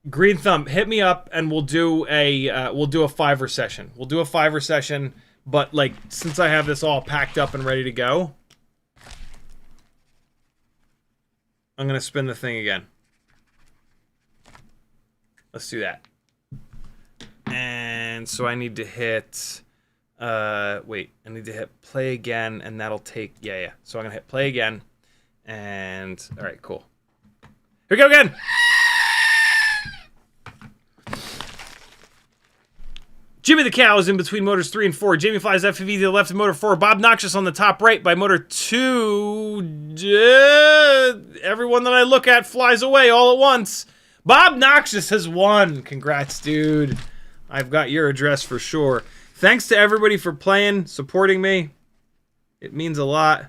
Speaker 2: Green Thumb, hit me up and we'll do a 5er session. We'll do a 5er session, but like since I have this all packed up and ready to go, I'm gonna spin the thing again. Let's do that. And so I need to hit wait, I need to hit play again, and that'll take yeah. So I'm gonna hit play again, and all right, cool. Here we go again. Jimmy the Cow is in between motors 3 and 4. Jamie Flies FPV to the left of motor 4. Bob Noxious on the top right by motor 2. Everyone that I look at flies away all at once. Bob Noxious has won. Congrats, dude. I've got your address for sure. Thanks to everybody for playing, supporting me. It means a lot.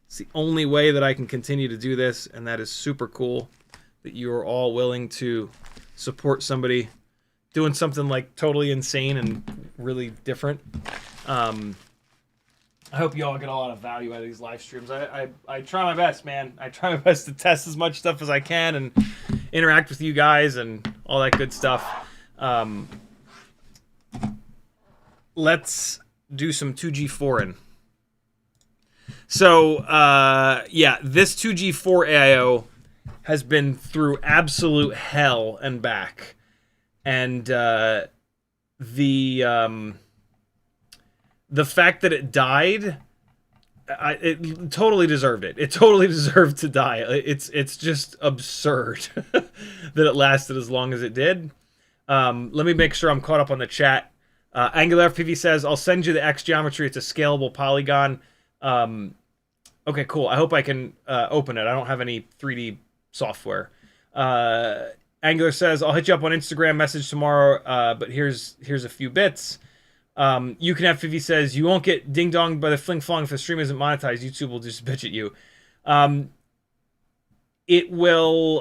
Speaker 2: It's the only way that I can continue to do this, and that is super cool that you are all willing to support somebody doing something like totally insane and really different. I hope you all get a lot of value out of these live streams. I try my best, man. I try my best to test as much stuff as I can and interact with you guys and all that good stuff. Let's do some 2G4ing. So, yeah, this 2G4 AIO has been through absolute hell and back. And the fact that it died, it totally deserved it. It totally deserved to die. It's just absurd that it lasted as long as it did. Let me make sure I'm caught up on the chat. Angular FPV says, I'll send you the X geometry. It's a scalable polygon. Okay, cool. I hope I can open it. I don't have any 3D software. Angular says, I'll hit you up on Instagram message tomorrow, but here's a few bits. You Can FPV says, you won't get ding-donged by the fling-flong if the stream isn't monetized. YouTube will just bitch at you. It will...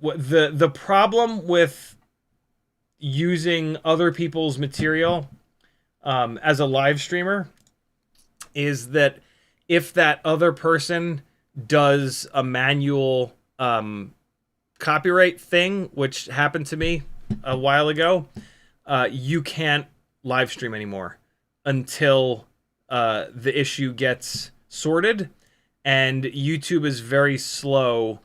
Speaker 2: the problem with using other people's material as a live streamer is that if that other person does a manual... copyright thing, which happened to me a while ago, you can't live stream anymore until the issue gets sorted, and YouTube is very slow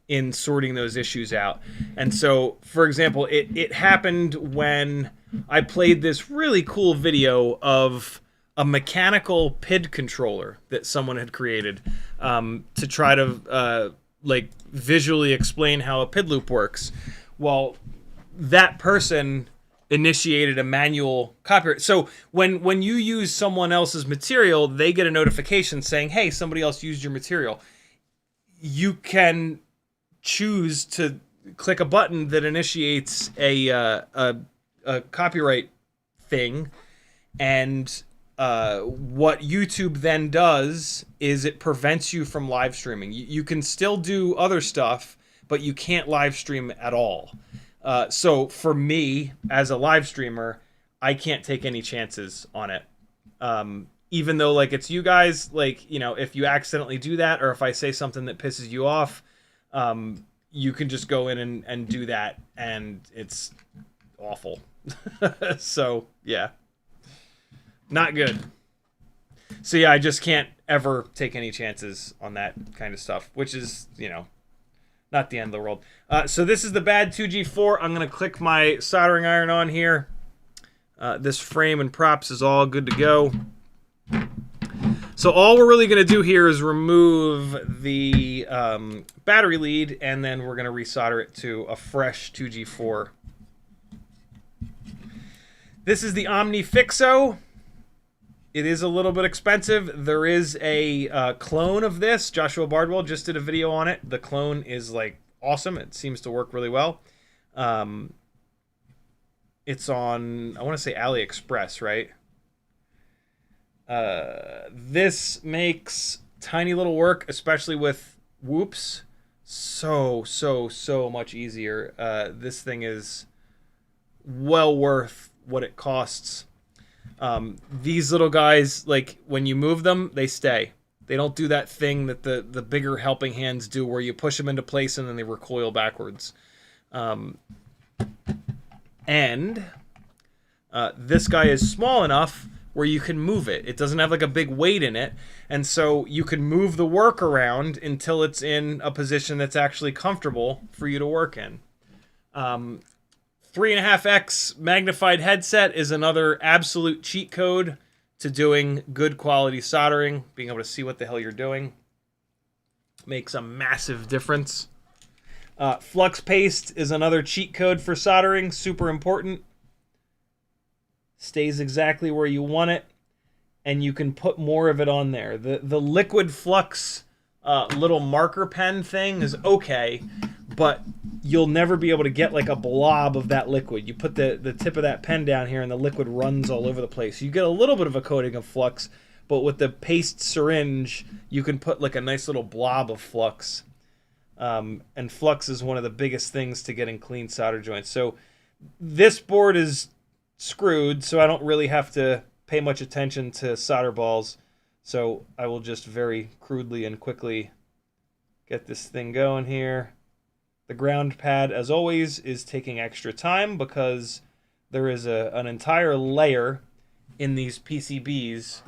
Speaker 2: in sorting those issues out. And so, for example, it happened when I played this really cool video of a mechanical PID controller that someone had created to try to like visually explain how a PID loop works. Well, that person initiated a manual copyright. So when you use someone else's material, they get a notification saying, hey, somebody else used your material. You can choose to click a button that initiates a copyright thing, and what YouTube then does is it prevents you from live streaming. You can still do other stuff, but you can't live stream at all. So for me, as a live streamer, I can't take any chances on it. Even though, like, it's you guys, like, you know, if you accidentally do that, or if I say something that pisses you off, you can just go in and do that, and it's awful. So, yeah. Not good. So, yeah, I just can't ever take any chances on that kind of stuff, which is, you know, not the end of the world. So this is the bad 2G4. I'm going to click my soldering iron on here. This frame and props is all good to go. So all we're really going to do here is remove the battery lead, and then we're going to resolder it to a fresh 2G4. This is the Omni Fixo. It is a little bit expensive. There is a clone of this. Joshua Bardwell just did a video on it. The clone is like awesome. It seems to work really well. It's on, I want to say AliExpress, right? This makes tiny little work, especially with whoops, so much easier. This thing is well worth what it costs. These little guys, like, when you move them, they stay. They don't do that thing that the bigger helping hands do where you push them into place and then they recoil backwards. This guy is small enough where you can move it. It doesn't have like a big weight in it, and so you can move the work around until it's in a position that's actually comfortable for you to work in. 3.5x magnified headset is another absolute cheat code to doing good quality soldering. Being able to see what the hell you're doing makes a massive difference. Flux paste is another cheat code for soldering, super important. Stays exactly where you want it, and you can put more of it on there. The liquid flux little marker pen thing is okay, but you'll never be able to get like a blob of that liquid. You put the tip of that pen down here and the liquid runs all over the place. You get a little bit of a coating of flux, but with the paste syringe, you can put like a nice little blob of flux. And flux is one of the biggest things to getting clean solder joints. So this board is screwed, so I don't really have to pay much attention to solder balls. So I will just very crudely and quickly get this thing going here. The ground pad, as always, is taking extra time because there is an entire layer in these PCBs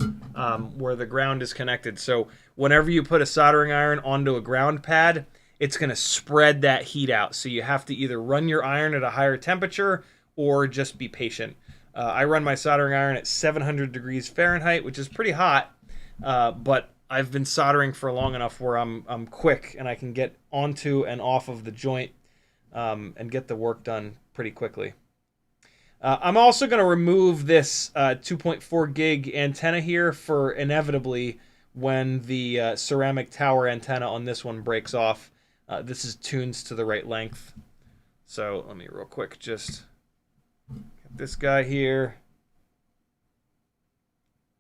Speaker 2: where the ground is connected. So whenever you put a soldering iron onto a ground pad, it's going to spread that heat out. So you have to either run your iron at a higher temperature or just be patient. I run my soldering iron at 700 degrees Fahrenheit, which is pretty hot, but I've been soldering for long enough where I'm quick and I can get onto and off of the joint and get the work done pretty quickly. I'm also going to remove this 2.4 gig antenna here for inevitably when the ceramic tower antenna on this one breaks off. This is tuned to the right length. So let me real quick just get this guy here.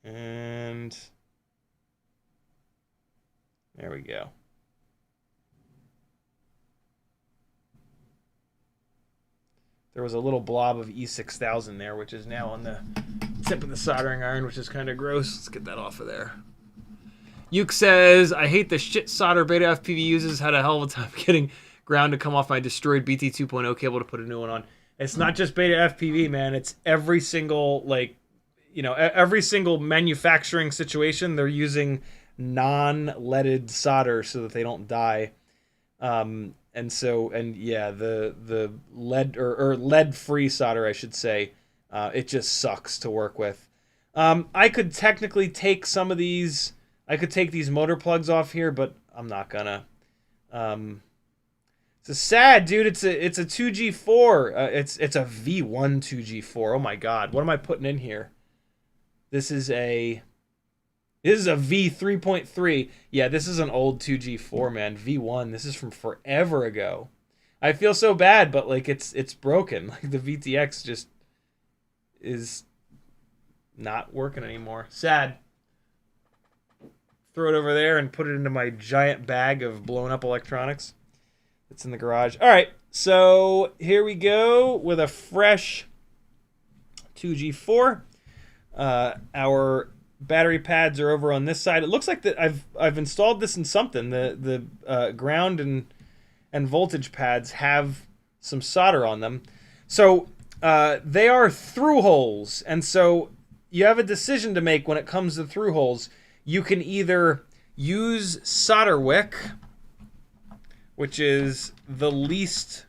Speaker 2: And there we go. There was a little blob of E6000 there, which is now on the tip of the soldering iron, which is kind of gross. Let's get that off of there. Yuke says, I hate the shit solder Beta FPV uses. Had a hell of a time getting ground to come off my destroyed BT 2.0 cable to put a new one on. It's not just Beta FPV, man. It's every single, like, you know, every single manufacturing situation. They're using non-leaded solder so that they don't die. And yeah, the lead or lead-free solder, I should say, it just sucks to work with. I could technically take some of these. I could take these motor plugs off here, but I'm not gonna. It's a sad, dude. It's a 2G4. It's a V1 2G4. Oh my god, what am I putting in here? This is a V3.3. Yeah, this is an old 2G4, man. V1. This is from forever ago. I feel so bad, but like it's broken. Like the VTX just is not working anymore. Sad. Throw it over there and put it into my giant bag of blown up electronics. It's in the garage. All right, so here we go with a fresh 2G4. Our battery pads are over on this side. It looks like that I've installed this in something. The ground and voltage pads have some solder on them. So they are through holes, and so you have a decision to make when it comes to through holes. You can either use solder wick, which is the least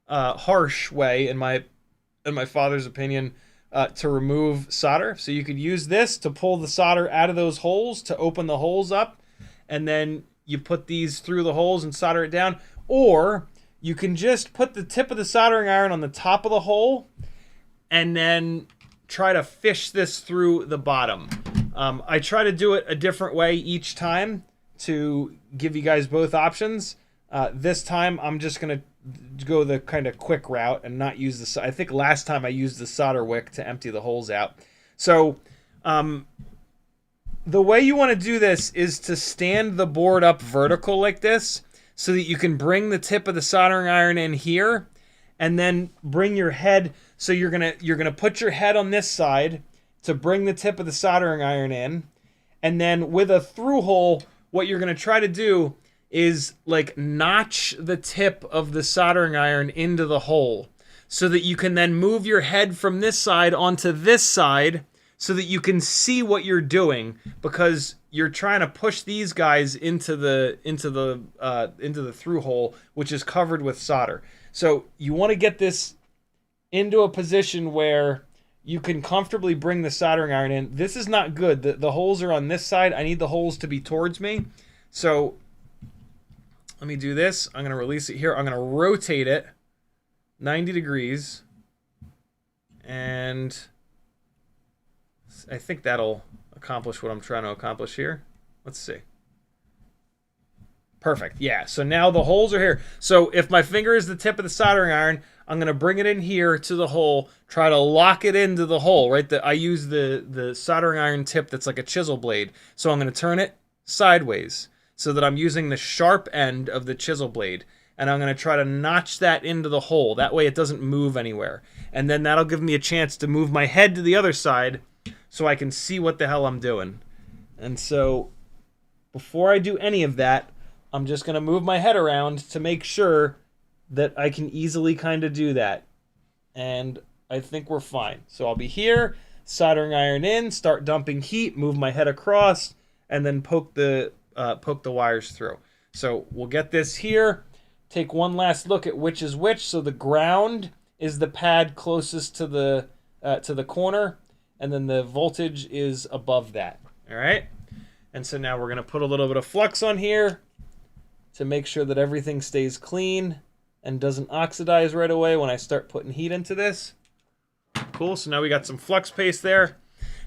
Speaker 2: harsh way, in my father's opinion, to remove solder. So you could use this to pull the solder out of those holes, to open the holes up, and then you put these through the holes and solder it down. Or you can just put the tip of the soldering iron on the top of the hole and then try to fish this through the bottom. I try to do it a different way each time to give you guys both options. This time I'm just going to go the kind of quick route and not use the... I think last time I used the solder wick to empty the holes out. So the way you want to do this is to stand the board up vertical like this, so that you can bring the tip of the soldering iron in here, and then bring your head. So you're gonna put your head on this side to bring the tip of the soldering iron in, and then with a through hole, what you're gonna try to do is like notch the tip of the soldering iron into the hole, so that you can then move your head from this side onto this side, so that you can see what you're doing, because you're trying to push these guys into the through hole, which is covered with solder. So you want to get this into a position where you can comfortably bring the soldering iron in. This is not good. The holes are on this side. I need the holes to be towards me. So let me do this. I'm going to release it here. I'm going to rotate it 90 degrees. And I think that'll accomplish what I'm trying to accomplish here. Let's see. Perfect. Yeah. So now the holes are here. So if my finger is the tip of the soldering iron, I'm going to bring it in here to the hole, try to lock it into the hole, right? I use the soldering iron tip that's like a chisel blade. So I'm going to turn it sideways so that I'm using the sharp end of the chisel blade. And I'm going to try to notch that into the hole. That way it doesn't move anywhere. And then that'll give me a chance to move my head to the other side so I can see what the hell I'm doing. And so before I do any of that, I'm just going to move my head around to make sure that I can easily kind of do that. And I think we're fine. So I'll be here, soldering iron in, start dumping heat, move my head across, and then poke the wires through. So we'll get this here, take one last look at which is which. So the ground is the pad closest to the corner, and then the voltage is above that. All right? And so now we're going to put a little bit of flux on here to make sure that everything stays clean and doesn't oxidize right away when I start putting heat into this. Cool. So now we got some flux paste there.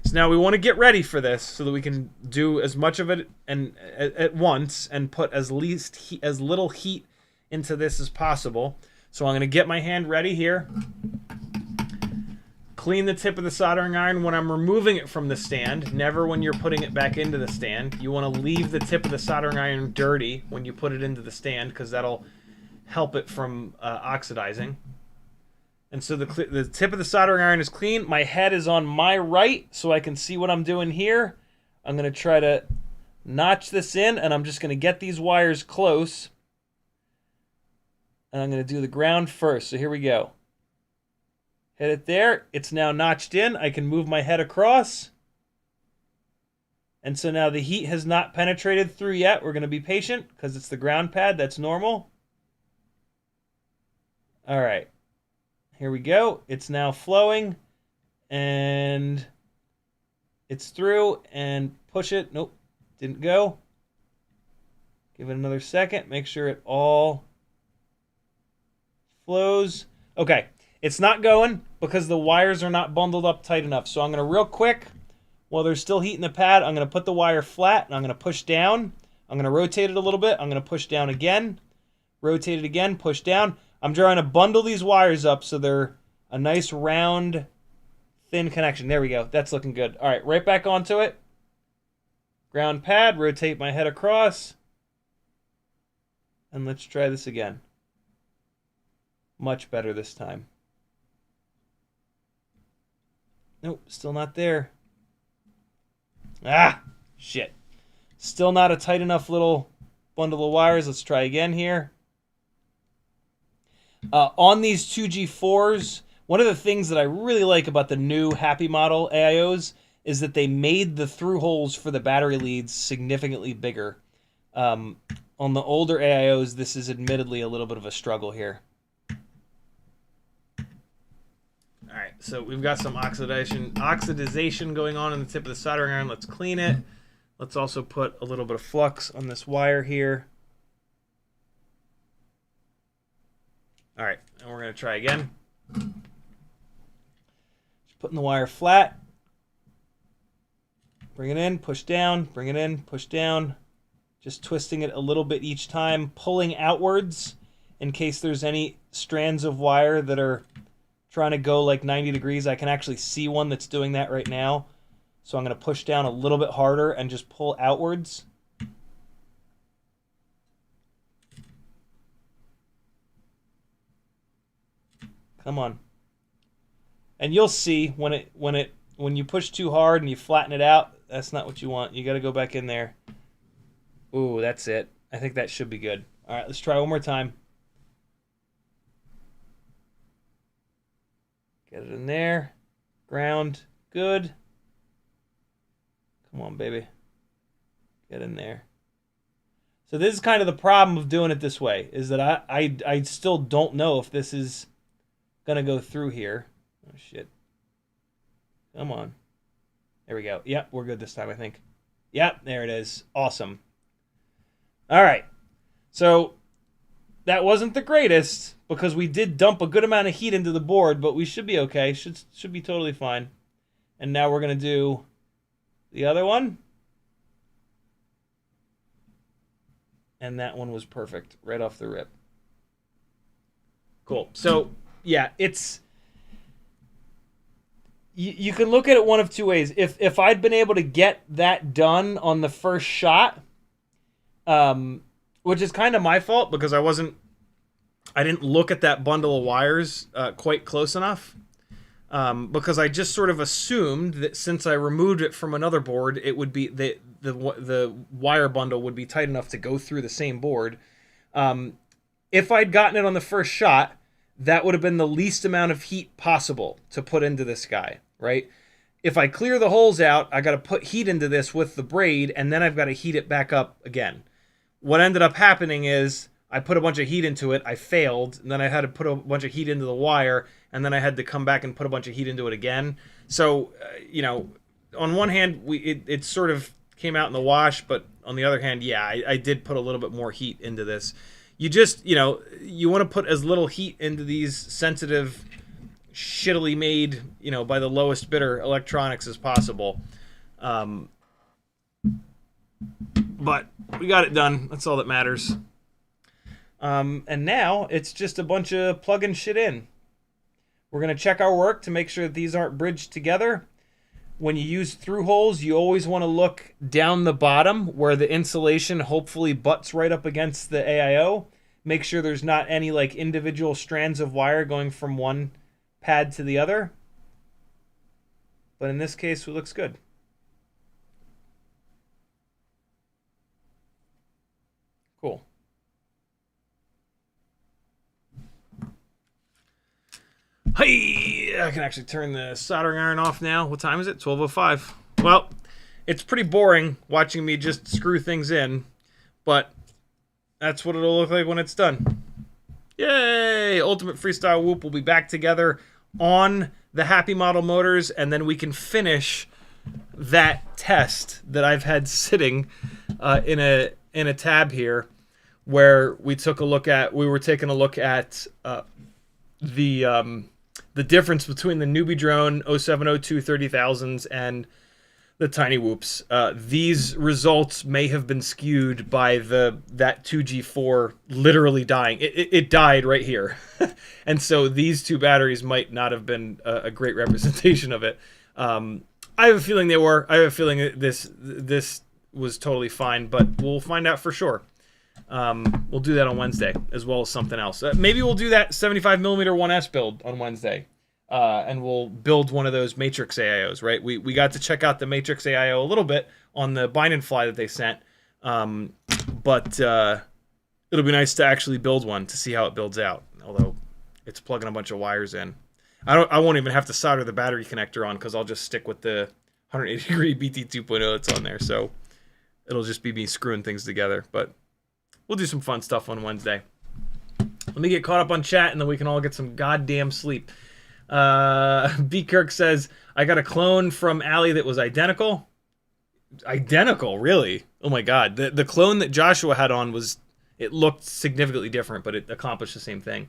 Speaker 2: So now we want to get ready for this so that we can do as much of it and at once and put as little heat into this as possible. So I'm going to get my hand ready here. Clean the tip of the soldering iron when I'm removing it from the stand, never when you're putting it back into the stand. You want to leave the tip of the soldering iron dirty when you put it into the stand, because that'll help it from oxidizing. And so the tip of the soldering iron is clean. My head is on my right, so I can see what I'm doing here. I'm going to try to notch this in, and I'm just going to get these wires close. And I'm going to do the ground first. So here we go. Hit it there. It's now notched in. I can move my head across. And so now the heat has not penetrated through yet. We're going to be patient because it's the ground pad. That's normal. All right. Here we go. It's now flowing. And it's through. And push it. Nope. Didn't go. Give it another second. Make sure it all flows. Okay. It's not going because the wires are not bundled up tight enough. So I'm going to real quick, while there's still heat in the pad, I'm going to put the wire flat and I'm going to push down. I'm going to rotate it a little bit. I'm going to push down again. Rotate it again, push down. I'm trying to bundle these wires up so they're a nice round thin connection. There we go. That's looking good. All right, right back onto it. Ground pad, rotate my head across. And let's try this again. Much better this time. Nope, still not there. Ah, shit. Still not a tight enough little bundle of wires. Let's try again here. On these 2G4s, one of the things that I really like about the new Happy Model AIOs is that they made the through holes for the battery leads significantly bigger. On the older AIOs, this is admittedly a little bit of a struggle here. All right, so we've got some oxidization going on in the tip of the soldering iron. Let's clean it. Let's also put a little bit of flux on this wire here. All right, and we're going to try again. Just putting the wire flat. Bring it in, push down, bring it in, push down. Just twisting it a little bit each time, pulling outwards in case there's any strands of wire that are trying to go like 90 degrees. I can actually see one that's doing that right now. So I'm going to push down a little bit harder and just pull outwards. Come on. And you'll see when you push too hard and you flatten it out, that's not what you want. You got to go back in there. Ooh, that's it. I think that should be good. All right, let's try one more time. Get it in there. Ground. Good. Come on, baby. Get in there. So this is kind of the problem of doing it this way, is that I still don't know if this is going to go through here. Oh, shit. Come on. There we go. Yep, we're good this time, I think. Yep, there it is. Awesome. All right. So that wasn't the greatest because we did dump a good amount of heat into the board, but we should be okay. Should be totally fine. And now we're going to do the other one. And that one was perfect right off the rip. Cool. So, yeah, it's... You can look at it one of two ways. If I'd been able to get that done on the first shot, which is kind of my fault because I didn't look at that bundle of wires quite close enough, because I just sort of assumed that since I removed it from another board, it would be the wire bundle would be tight enough to go through the same board. If I'd gotten it on the first shot, that would have been the least amount of heat possible to put into this guy, right? If I clear the holes out, I got to put heat into this with the braid, and then I've got to heat it back up again. What ended up happening is I put a bunch of heat into it, I failed, and then I had to put a bunch of heat into the wire, and then I had to come back and put a bunch of heat into it again. So, on one hand, it sort of came out in the wash, but on the other hand, yeah, I did put a little bit more heat into this. You just, you want to put as little heat into these sensitive, shittily made, by the lowest bidder electronics as possible. But we got it done. That's all that matters. And now it's just a bunch of plugging shit in. We're going to check our work to make sure that these aren't bridged together. When you use through holes, you always want to look down the bottom where the insulation hopefully butts right up against the AIO. Make sure there's not any like individual strands of wire going from one pad to the other. But in this case, it looks good. Cool. Hey, I can actually turn the soldering iron off now. What time is it? 12:05. Well, it's pretty boring watching me just screw things in, but that's what it'll look like when it's done. Yay! Ultimate Freestyle Whoop will be back together on the Happy Model motors, and then we can finish that test that I've had sitting in a tab here, where we were taking a look at the difference between the newbie drone 0702 30,000s and the tiny whoops. These results may have been skewed by that 2G4 literally dying. It died right here. And so these two batteries might not have been a great representation of it. I have a feeling they were. I have a feeling that this was totally fine, but we'll find out for sure. We'll do that on Wednesday, as well as something else. Maybe we'll do that 75mm 1S build on Wednesday. And we'll build one of those Matrix AIOs, right? We got to check out the Matrix AIO a little bit on the bind and fly that they sent. But it'll be nice to actually build one to see how it builds out. Although it's plugging a bunch of wires in. I won't even have to solder the battery connector on because I'll just stick with the 180 degree BT 2.0 that's on there. So it'll just be me screwing things together. But we'll do some fun stuff on Wednesday. Let me get caught up on chat and then we can all get some goddamn sleep. B. Kirk says, I got a clone from Allie that was identical. Identical, really? Oh my god. The clone that Joshua had on it looked significantly different, but it accomplished the same thing.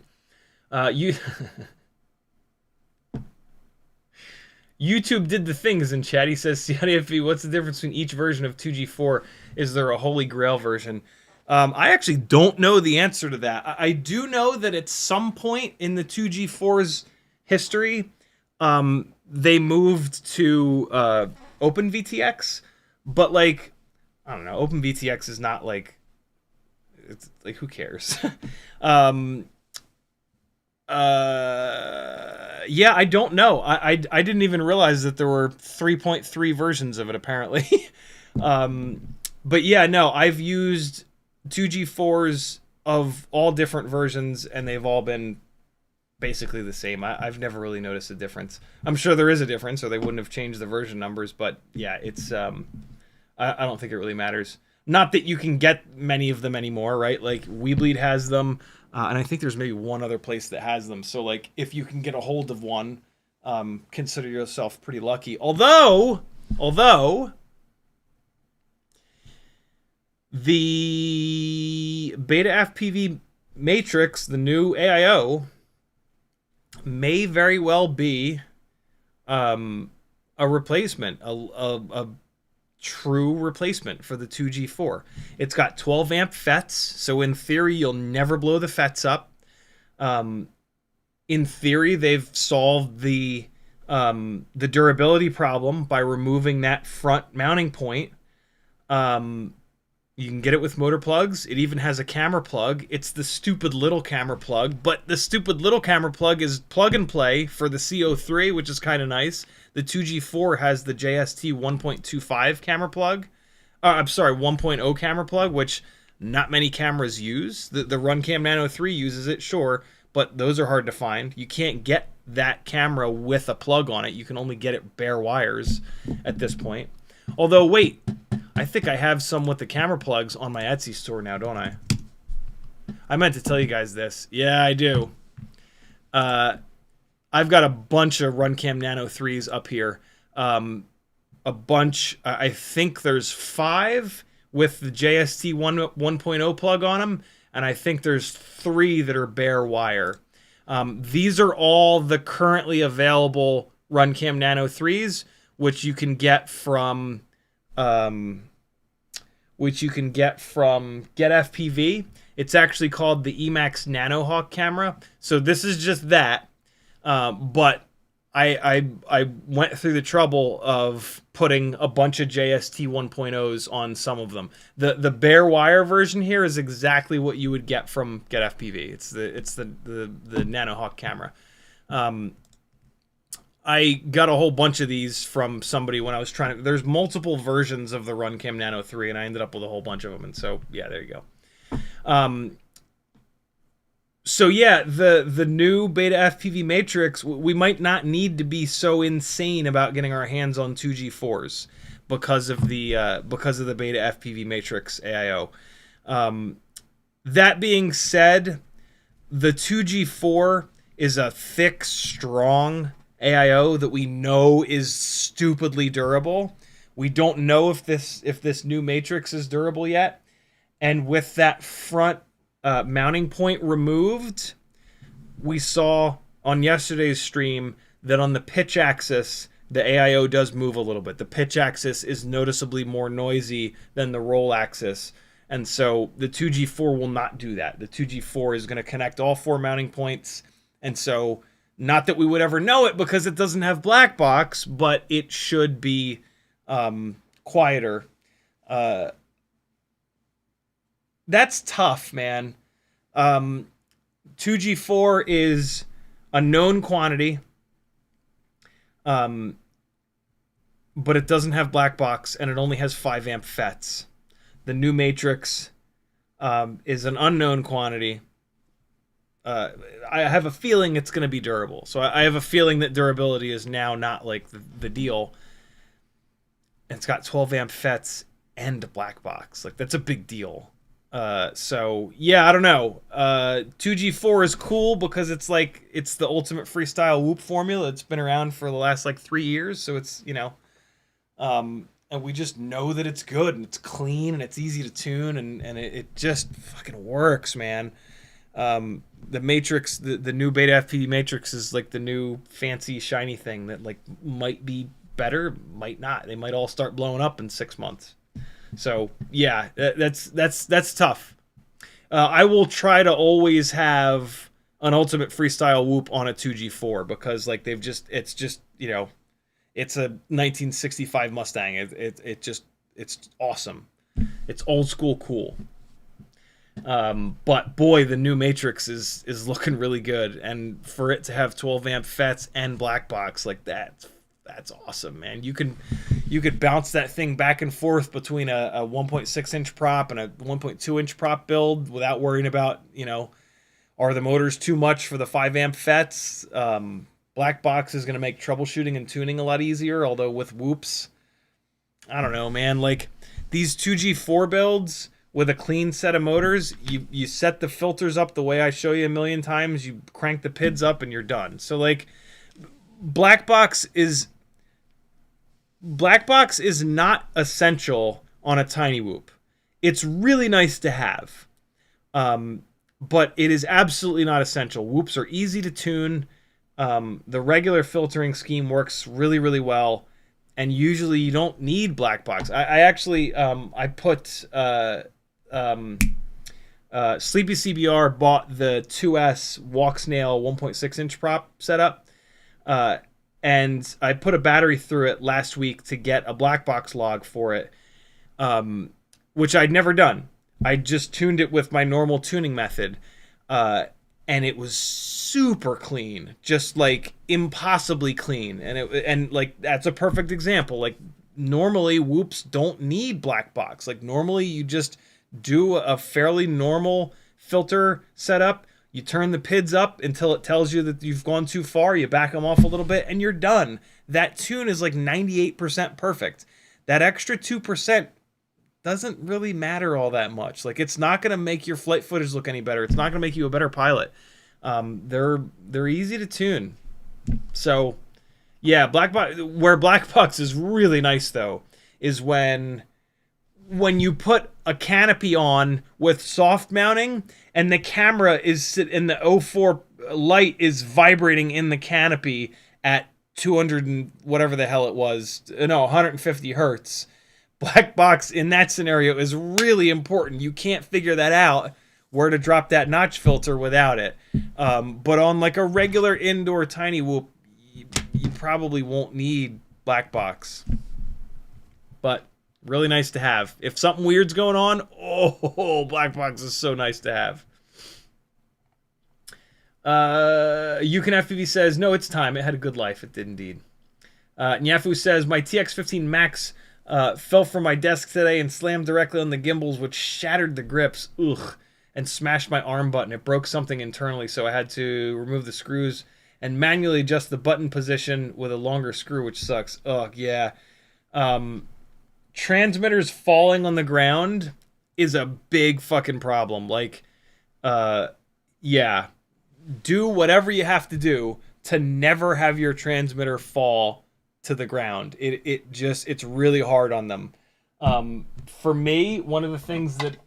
Speaker 2: YouTube did the things in chat. He says, CiottiFPV, what's the difference between each version of 2G4? Is there a Holy Grail version? I actually don't know the answer to that. I do know that at some point in the 2G4's history, they moved to OpenVTX, but like, I don't know, OpenVTX is not like, it's like, who cares? Yeah, I don't know. I didn't even realize that there were 3.3 versions of it, apparently. But yeah, no, I've used 2G4s of all different versions, and they've all been basically the same. I've never really noticed a difference. I'm sure there is a difference, or they wouldn't have changed the version numbers, but yeah, it's I don't think it really matters. Not that you can get many of them anymore, right? Like, Weebleed has them, and I think there's maybe one other place that has them. So, like, if you can get a hold of one, consider yourself pretty lucky. Although, the Beta FPV Matrix, the new AIO, may very well be a replacement, a true replacement for the 2G4. It's got 12 amp FETs, so in theory you'll never blow the FETs up. In theory, they've solved the durability problem by removing that front mounting point. You can get it with motor plugs. It even has a camera plug. It's the stupid little camera plug, but the stupid little camera plug is plug and play for the CO3, which is kind of nice. The 2G4 has the JST 1.25 camera plug. I'm sorry, 1.0 camera plug, which not many cameras use. The RunCam Nano 3 uses it, sure, but those are hard to find. You can't get that camera with a plug on it. You can only get it bare wires at this point. Although, wait, I think I have some with the camera plugs on my Etsy store now, don't I? I meant to tell you guys this. Yeah, I do. I've got a bunch of RunCam Nano 3s up here. A bunch, I think there's 5 with the JST 1.0 plug on them, and I think there's 3 that are bare wire. These are all the currently available RunCam Nano 3s, which you can get from GetFPV. It's actually called the Emax Nanohawk camera. So this is just that. But I went through the trouble of putting a bunch of JST 1.0s on some of them. The bare wire version here is exactly what you would get from GetFPV. It's the Nanohawk camera. I got a whole bunch of these from somebody when I was trying to... There's multiple versions of the RunCam Nano 3, and I ended up with a whole bunch of them. And so, yeah, there you go. So, yeah, the new Beta FPV Matrix, we might not need to be so insane about getting our hands on 2G4s because of the Beta FPV Matrix AIO. That being said, the 2G4 is a thick, strong AIO that we know is stupidly durable. We don't know if this new Matrix is durable yet. And with that front mounting point removed, we saw on yesterday's stream that on the pitch axis the AIO does move a little bit. The pitch axis is noticeably more noisy than the roll axis. And so the 2G4 will not do that. The 2G4 is going to connect all 4 mounting points. And so, not that we would ever know it because it doesn't have black box, but it should be quieter. That's tough, man. 2G4 is a known quantity. But it doesn't have black box, and it only has 5 amp FETs. The new matrix is an unknown quantity. I have a feeling it's going to be durable. So I have a feeling that durability is now not like the deal. And it's got 12 amp FETs and black box. Like, that's a big deal. So yeah, I don't know. 2G4 is cool because it's like, it's the ultimate freestyle whoop formula. It's been around for the last like 3 years. So it's, you know, and we just know that it's good and it's clean and it's easy to tune and it just fucking works, man. The matrix, the new beta FPV matrix is like the new fancy shiny thing that like might be better, might not. They might all start blowing up in 6 months. So yeah, that's tough. I will try to always have an ultimate freestyle whoop on a 2G4 because like it's just, you know, it's a 1965 Mustang. It's awesome. It's old school cool. But boy, the new matrix is looking really good, and for it to have 12 amp FETs and black box like that's awesome, man. You could bounce that thing back and forth between a 1.6 inch prop and a 1.2 inch prop build without worrying about, you know, are the motors too much for the 5 amp FETs? Black box is going to make troubleshooting and tuning a lot easier, although with whoops, I don't know, man. Like, these 2G4 builds with a clean set of motors, you set the filters up the way I show you a million times, you crank the PIDs up, and you're done. So, like, black box is not essential on a tiny whoop. It's really nice to have, but it is absolutely not essential. Whoops are easy to tune. The regular filtering scheme works really, really well, and usually you don't need black box. I actually I put Sleepy CBR bought the 2S Walk Snail 1.6 inch prop setup, and I put a battery through it last week to get a black box log for it, which I'd never done. I just tuned it with my normal tuning method, and it was super clean, just like impossibly clean. And like, that's a perfect example. Like, normally whoops don't need black box. Like, normally you just do a fairly normal filter setup. You turn the PIDs up until it tells you that you've gone too far. You back them off a little bit and you're done. That tune is like 98% perfect. That extra 2% doesn't really matter all that much. Like, it's not going to make your flight footage look any better. It's not going to make you a better pilot. They're easy to tune. So yeah, where black box is really nice though is when you put a canopy on with soft mounting and the camera is in the 04 light is vibrating in the canopy at 200 and whatever the hell it was, no, 150 hertz. Black box in that scenario is really important. You can't figure that out, where to drop that notch filter without it. But on like a regular indoor tiny whoop, you probably won't need black box. But really nice to have. If something weird's going on, oh, black box is so nice to have. You Can FPV says, no, it's time. It had a good life. It did indeed. Nyafu says, my TX-15 Max fell from my desk today and slammed directly on the gimbals, which shattered the grips. Ugh. And smashed my arm button. It broke something internally, so I had to remove the screws and manually adjust the button position with a longer screw, which sucks. Ugh, yeah. Transmitters falling on the ground is a big fucking problem. Like, yeah. Do whatever you have to do to never have your transmitter fall to the ground. It's really hard on them. For me, one of the things that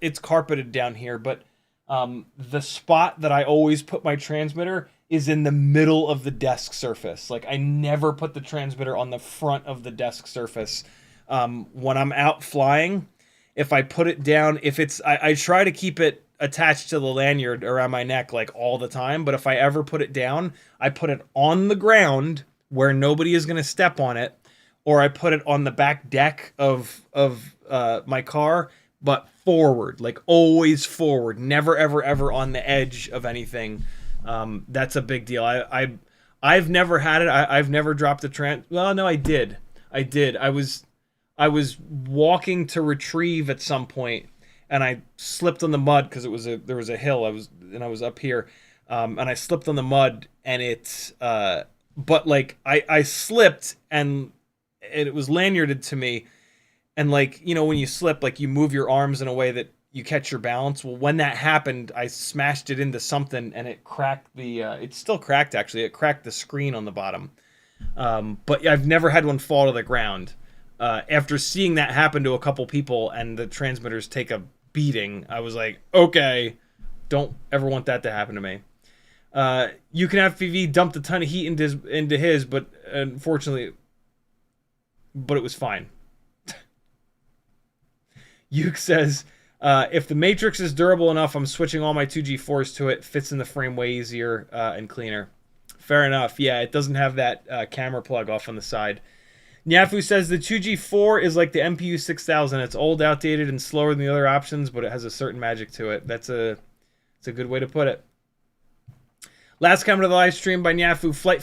Speaker 2: it's carpeted down here, but the spot that I always put my transmitter is in the middle of the desk surface. Like, I never put the transmitter on the front of the desk surface. When I'm out flying, if I put it down, if it's, I try to keep it attached to the lanyard around my neck like all the time, but if I ever put it down, I put it on the ground where nobody is going to step on it, or I put it on the back deck of my car, but forward, like always forward, never ever ever on the edge of anything. That's a big deal. I've never had it. I've never dropped a well, no, I did. I was walking to retrieve at some point, and I slipped on the mud because there was a hill. I was up here, and I slipped on the mud, and but like I slipped, and it was lanyarded to me, and like, you know, when you slip, like you move your arms in a way that you catch your balance. Well, when that happened, I smashed it into something, and it cracked it's still cracked, actually. It cracked the screen on the bottom. But I've never had one fall to the ground. After seeing that happen to a couple people and the transmitters take a beating, I was like, okay, don't ever want that to happen to me. You can have FPV dumped a ton of heat into his, but unfortunately, but it was fine. Yuke says, if the matrix is durable enough, I'm switching all my 2G4s to it. Fits in the frame way easier and cleaner. Fair enough. Yeah, it doesn't have that camera plug off on the side. Nyafu says the 2G4 is like the MPU 6000. It's old, outdated, and slower than the other options, but it has a certain magic to it. It's a good way to put it. Last comment of the live stream by Nyafu. Flight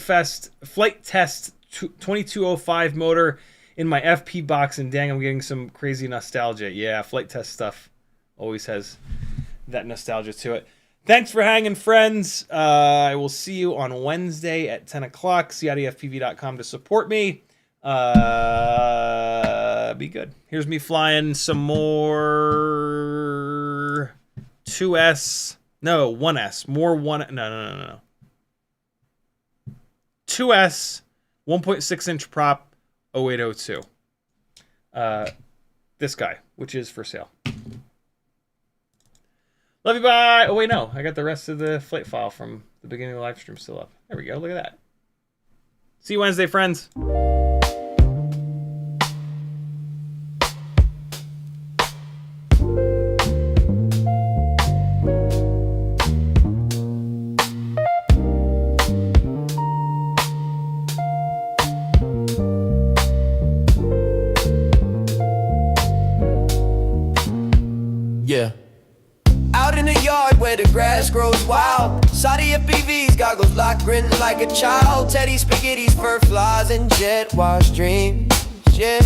Speaker 2: test 2205 motor in my FP box, and dang, I'm getting some crazy nostalgia. Yeah, flight test stuff always has that nostalgia to it. Thanks for hanging, friends. I will see you on Wednesday at 10 o'clock. CiottiFPV.com to support me. Be good. Here's me flying some more 2S. No, 1S. More 1. No. 2S 1.6 inch prop 0802. This guy, which is for sale. Love you, bye. Oh, wait, no. I got the rest of the flight file from the beginning of the live stream still up. There we go. Look at that. See you Wednesday, friends.
Speaker 1: Yeah. Out in the yard where the grass grows wild, CiottiFPV's goggles locked, grinning like a child. Teddy Spaghetti's fur flies and jet wash dreams, yeah.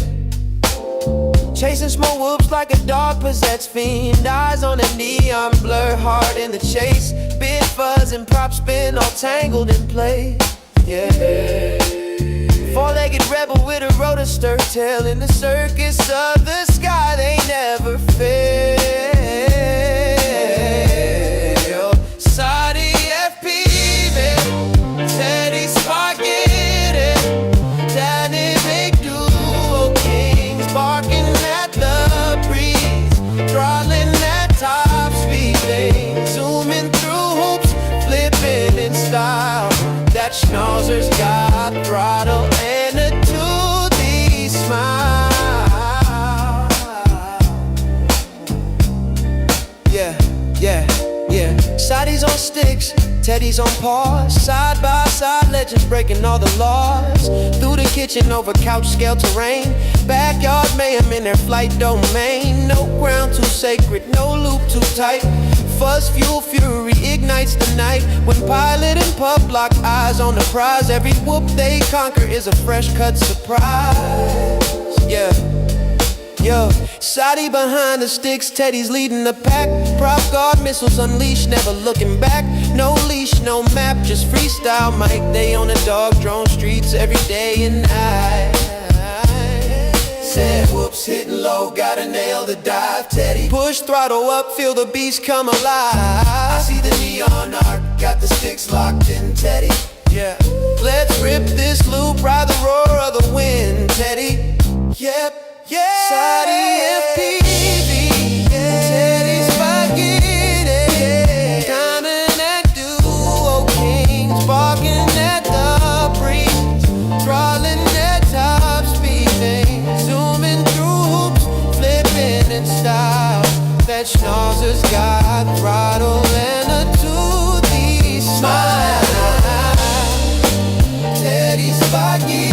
Speaker 1: Chasing small whoops like a dog possessed fiend. Eyes on a neon blur, hard in the chase. Big fuzz and prop spin all tangled in place, yeah. Four-legged rebel with a rotor stir tail in the circus of the sky. They never fail. CiottiFPV, Teddy Spaghetti, Danny Big Duo Kings, barking at the breeze, throttling at top speed. They zooming through hoops, flipping in style. That schnauzer's got throttle and a toothy smile. Yeah. Shotties on sticks, Teddy's on paws. Side by side legends breaking all the laws. Through the kitchen over couch scale terrain. Backyard mayhem in their flight domain. No ground too sacred, no loop too tight. Fuzz fuel fury ignites the night. When pilot and pup lock eyes on the prize, every whoop they conquer is a fresh cut surprise. Yeah. Yo, Shotty behind the sticks, Teddy's leading the pack. Prop guard missiles unleashed, never looking back. No leash, no map, just freestyle. Mike Day on the dog drone streets every day and night. Said whoops, hitting low, gotta nail the dive. Teddy push throttle up, feel the beast come alive. I see the neon arc, got the sticks locked in, Teddy. Yeah, let's rip this loop, ride the roar of the wind, Teddy. Yep. Yeah, CiottiFPV, Teddy Spaghetti, diamond and duo kings. schnauzer's got throttle and a toothy smile. Teddy's Sparky,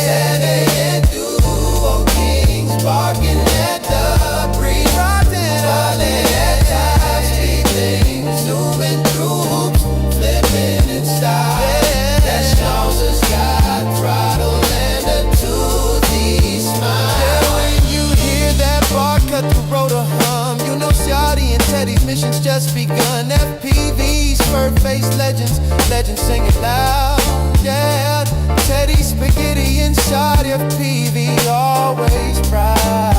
Speaker 1: Teddy and Duo Kings barking at the breeze. Rolling at top speed things, zooming through hoops, flipping in style. That schnauzer's got throttle and a toothy smile. Yeah, when you hear that bar cut the rotor hum, you know Ciotti and Teddy's mission's just begun. FPV's fur-faced legends, legends singing loud. Yeah, Teddy, Spaghetti, and CiottiFPV always proud.